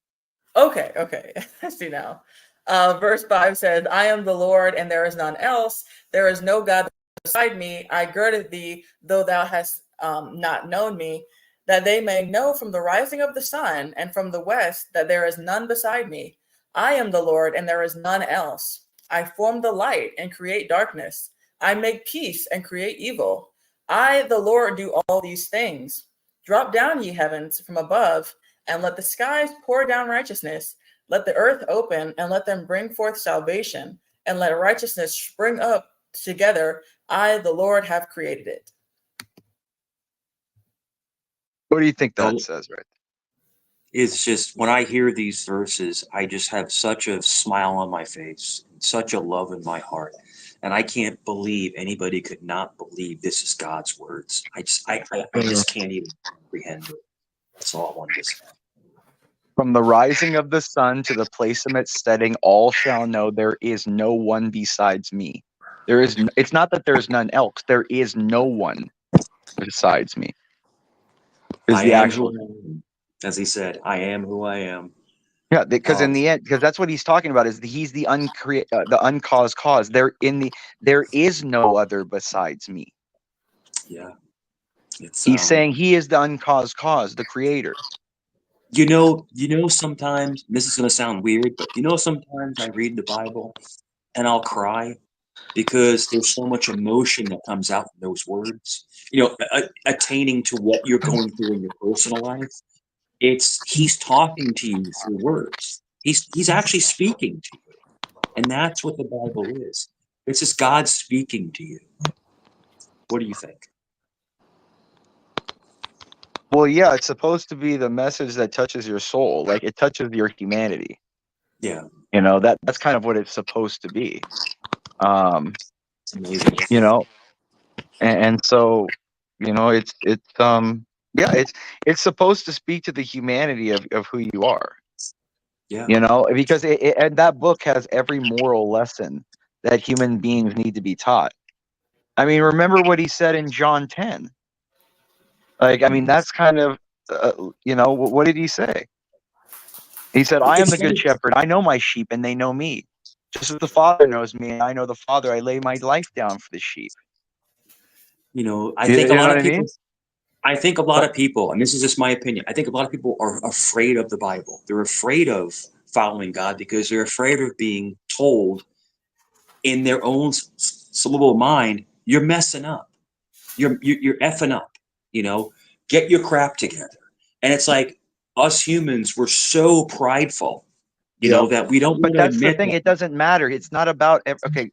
Okay. I see now. Verse 5 says, "I am the Lord, and there is none else. There is no God beside me. I girded thee, though thou hast not known me, that they may know from the rising of the sun and from the west that there is none beside me. I am the Lord, and there is none else. I form the light and create darkness. I make peace and create evil. I, the Lord, do all these things. Drop down, ye heavens, from above, and let the skies pour down righteousness. Let the earth open, and let them bring forth salvation, and let righteousness spring up together. I, the Lord, have created it." What do you think that Well, says right It's just when I hear these verses, I just have such a smile on my face, such a love in my heart. And I can't believe anybody could not believe this is God's words. I just can't even comprehend it. That's all I wanted to say. From the rising of the sun to the place of its setting, all shall know there is no one besides me. It's not that there's none else. There is no one besides me. Is I the am actual. who I am. As he said, I am who I am. Yeah, because in the end, because that's what he's talking about, is he's the the uncaused cause. There is no other besides me. Yeah. He's saying he is the uncaused cause, the creator. You know, sometimes this is going to sound weird, but sometimes I read the Bible and I'll cry because there's so much emotion that comes out in those words. Attaining to what you're going through in your personal life. He's talking to you through words. He's actually speaking to you, and that's what the Bible is. It's just God speaking to you. What do you think? Well, yeah, it's supposed to be the message that touches your soul, like it touches your humanity. Yeah, that's kind of what it's supposed to be. it's amazing. And so, it's supposed to speak to the humanity of who you are. Yeah, Because and that book has every moral lesson that human beings need to be taught. I mean, remember what he said in John 10. Like, I mean, that's kind of, what did he say? He said, "I am the good shepherd. I know my sheep, and they know me. Just as the Father knows me, and I know the Father. I lay my life down for the sheep." I think a lot of people. I mean? I think a lot of people, and this is just my opinion, I think a lot of people are afraid of the Bible. They're afraid of following God because they're afraid of being told in their own syllable mind, "You're messing up. You're effing up. Get your crap together." And it's like us humans, we're so prideful, that we don't But want to that's the admit thing. that. It doesn't matter. It's not about okay.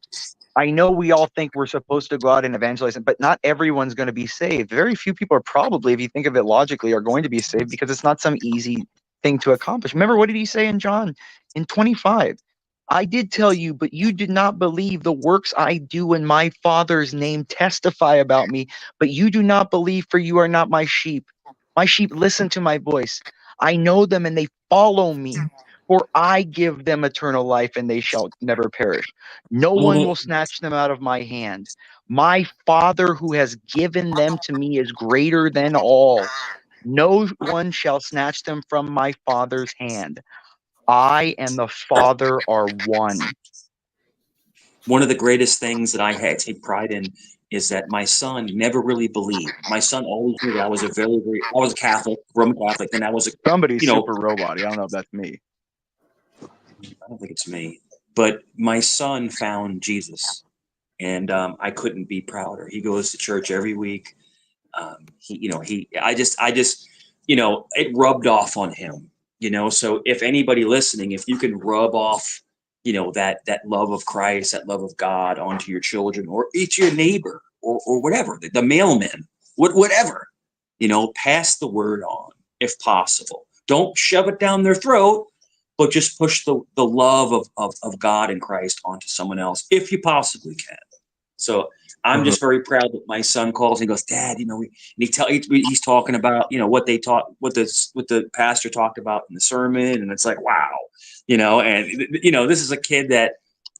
I know we all think we're supposed to go out and evangelize, but not everyone's going to be saved. Very few people are probably, if you think of it logically, are going to be saved because it's not some easy thing to accomplish. Remember, what did he say in John in 25? "I did tell you, but you did not believe. The works I do in my Father's name testify about me, but you do not believe, for you are not my sheep. My sheep listen to my voice. I know them and they follow me. For I give them eternal life, and they shall never perish. No one will snatch them out of my hand. My Father who has given them to me is greater than all, No one shall snatch them from my Father's hand. I and the Father are one. One of the greatest things that I had take pride in is that my son never really believed. My son always knew that I was I was a Catholic, Roman Catholic, and I was Somebody's you know, super robot. I don't know if that's me. I don't think it's me, but my son found Jesus, and I couldn't be prouder. He goes to church every week. I just, it rubbed off on him, So if anybody listening, if you can rub off, that love of Christ, that love of God onto your children or each your neighbor or whatever, the mailman, whatever, pass the word on if possible. Don't shove it down their throat, but just push the love of God and Christ onto someone else if you possibly can. So I'm just very proud that my son calls and he goes, Dad, he's talking about, what they taught, what the pastor talked about in the sermon. And it's like, wow, this is a kid that,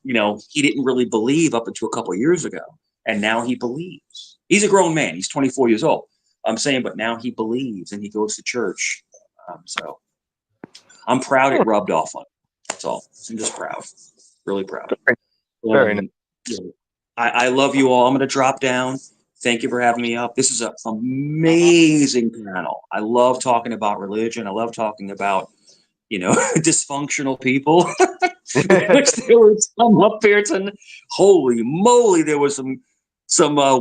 he didn't really believe up until a couple of years ago. And now he believes. He's a grown man. He's 24 years old. I'm saying, but now he believes and he goes to church. So I'm proud it rubbed off on him. That's all. I'm just proud. Really proud. Very nice. I love you all. I'm going to drop down. Thank you for having me up. This is an amazing panel. I love talking about religion. I love talking about, dysfunctional people. Which there was some up there tonight. Holy moly, there was some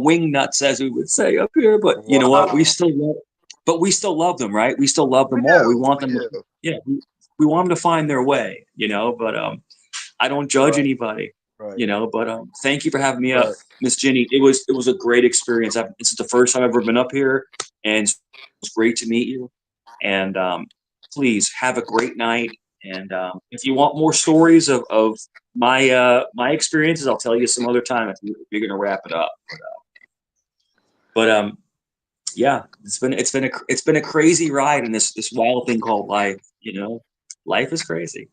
wing nuts, as we would say up here. But you know what? We still love them, right? We still love them all. We want them to, we want them to find their way, But I don't judge anybody. Right. But thank you for having me up, Miss Ginny. It was a great experience. This is the first time I've ever been up here, and it's great to meet you. And please have a great night. And if you want more stories of my experiences, I'll tell you some other time if you're going to wrap it up. But yeah, it's been a crazy ride in this wild thing called life. Life is crazy.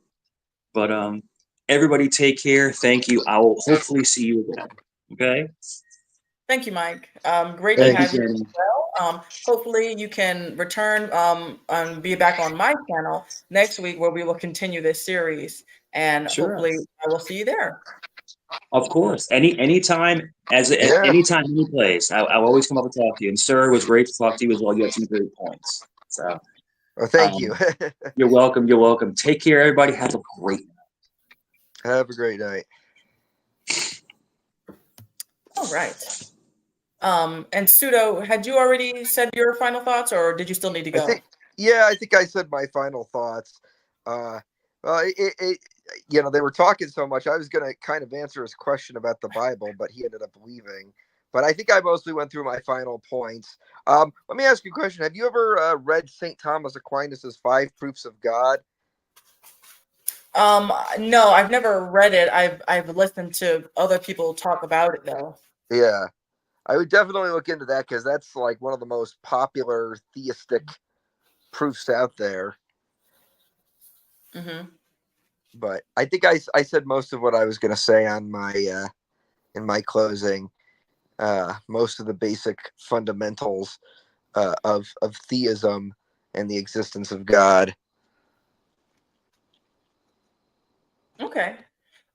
But everybody take care. Thank you. I will hopefully see you again. Okay. Thank you, Mike. Great to have you as well. Hopefully you can return and be back on my channel next week where we will continue this series. And hopefully I will see you there. Of course. Anytime, anytime, any place. I'll always come up and talk to you. And sir, it was great to talk to you as well. You had some great points. So thank you. You're welcome. You're welcome. Take care, everybody. Have a great night. Have a great night. All right. And Pseudo, had you already said your final thoughts, or did you still need to go? I think I said my final thoughts. They were talking so much. I was going to kind of answer his question about the Bible, but he ended up leaving. But I think I mostly went through my final points. Let me ask you a question. Have you ever read St. Thomas Aquinas's 5 Proofs of God? No, I've never read it. I've listened to other people talk about it though. Yeah, I would definitely look into that because that's like one of the most popular theistic proofs out there. Mm-hmm. But I think I said most of what I was going to say on my in my closing. Most of the basic fundamentals of theism and the existence of God. Okay.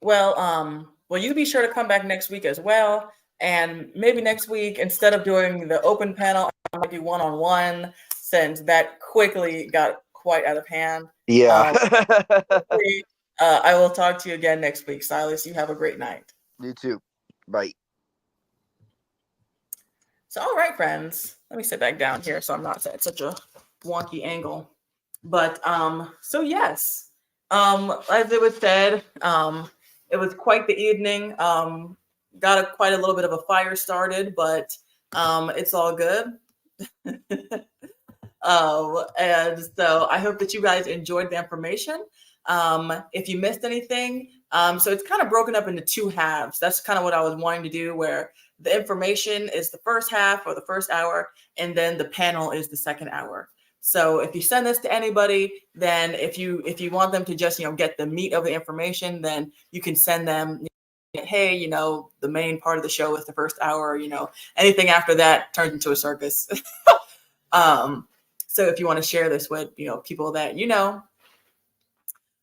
Well, you be sure to come back next week as well. And maybe next week, instead of doing the open panel, I might do one-on-one since that quickly got quite out of hand. Yeah. I will talk to you again next week. Silas, you have a great night. You too. Bye. So, all right, friends, let me sit back down here so I'm not at such a wonky angle. But so yes, as it was said, it was quite the evening. Got quite a little bit of a fire started, but it's all good. And so I hope that you guys enjoyed the information. If you missed anything, so it's kind of broken up into 2 halves. That's kind of what I was wanting to do, where the information is the first half or the first hour, and then the panel is the second hour. So if you send this to anybody, then if you want them to just get the meat of the information, then you can send them, hey, the main part of the show is the first hour. Anything after that turns into a circus. So if you want to share this with, people that you know.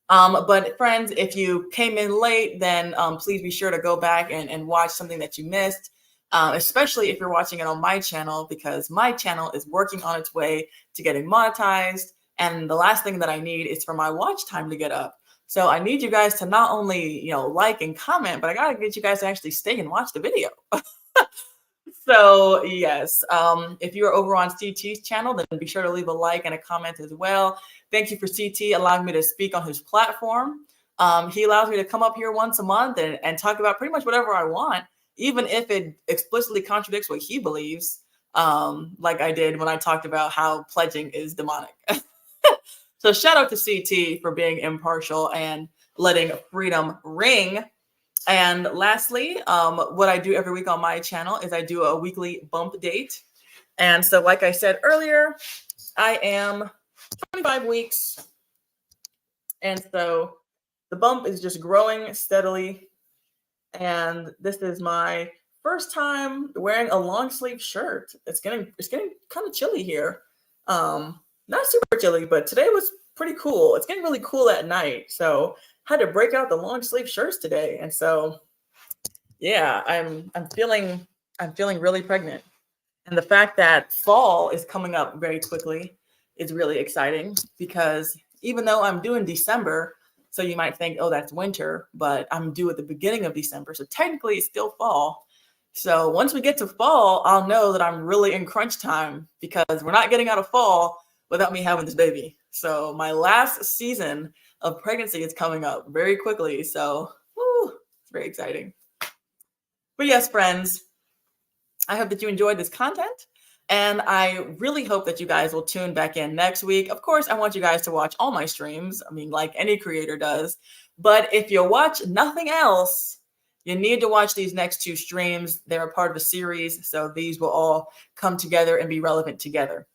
But friends, if you came in late, then please be sure to go back and watch something that you missed, especially if you're watching it on my channel, because my channel is working on its way to getting monetized. And the last thing that I need is for my watch time to get up. So I need you guys to not only, like and comment, but I got to get you guys to actually stay and watch the video. So yes, if you're over on CT's channel, then be sure to leave a like and a comment as well. Thank you for CT allowing me to speak on his platform. He allows me to come up here once a month and talk about pretty much whatever I want, even if it explicitly contradicts what he believes, like I did when I talked about how pledging is demonic. So shout out to CT for being impartial and letting freedom ring. And lastly, what I do every week on my channel is I do a weekly bump date. And so, like I said earlier, I am 25 weeks. And so the bump is just growing steadily. And this is my first time wearing a long sleeve shirt. It's getting kind of chilly here. Not super chilly, but today was pretty cool. It's getting really cool at night. So I had to break out the long sleeve shirts today. And so yeah, I'm feeling really pregnant. And the fact that fall is coming up very quickly is really exciting, because even though I'm due in December, so you might think, oh, that's winter, but I'm due at the beginning of December. So technically it's still fall. So once we get to fall, I'll know that I'm really in crunch time, because we're not getting out of fall without me having this baby. So my last season of pregnancy is coming up very quickly. So it's very exciting. But yes, friends, I hope that you enjoyed this content, and I really hope that you guys will tune back in next week. Of course, I want you guys to watch all my streams. I mean, like any creator does. But if you watch nothing else, you need to watch these next 2 streams. They're a part of a series, so these will all come together and be relevant together.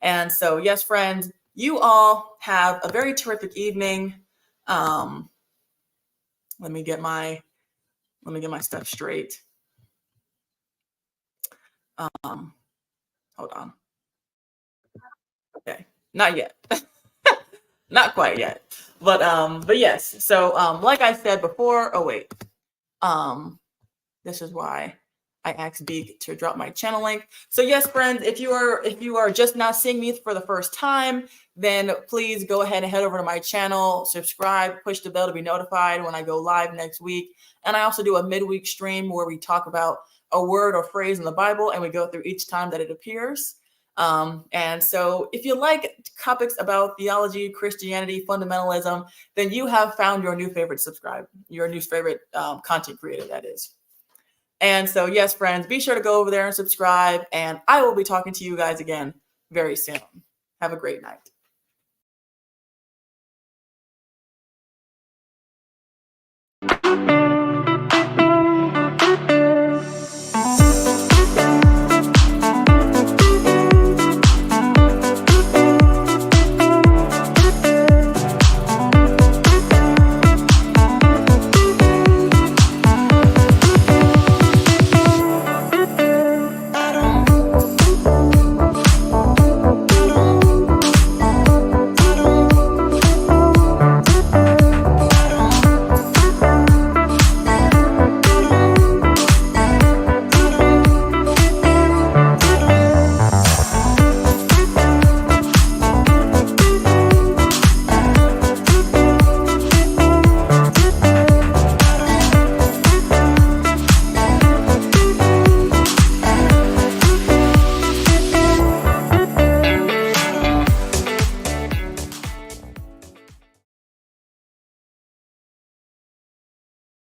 And so, yes, friends, you all have a very terrific evening. Let me get my stuff straight. Hold on. Okay, not yet. Not quite yet. But yes. So like I said before, oh wait. This is why I asked Beak to drop my channel link. So yes, friends, if you are just now seeing me for the first time, then please go ahead and head over to my channel, subscribe, push the bell to be notified when I go live next week. And I also do a midweek stream where we talk about a word or phrase in the Bible, and we go through each time that it appears. And so if you like topics about theology, Christianity, fundamentalism, then you have found your new favorite content creator, that is. And so, yes, friends, be sure to go over there and subscribe, and I will be talking to you guys again very soon. Have a great night.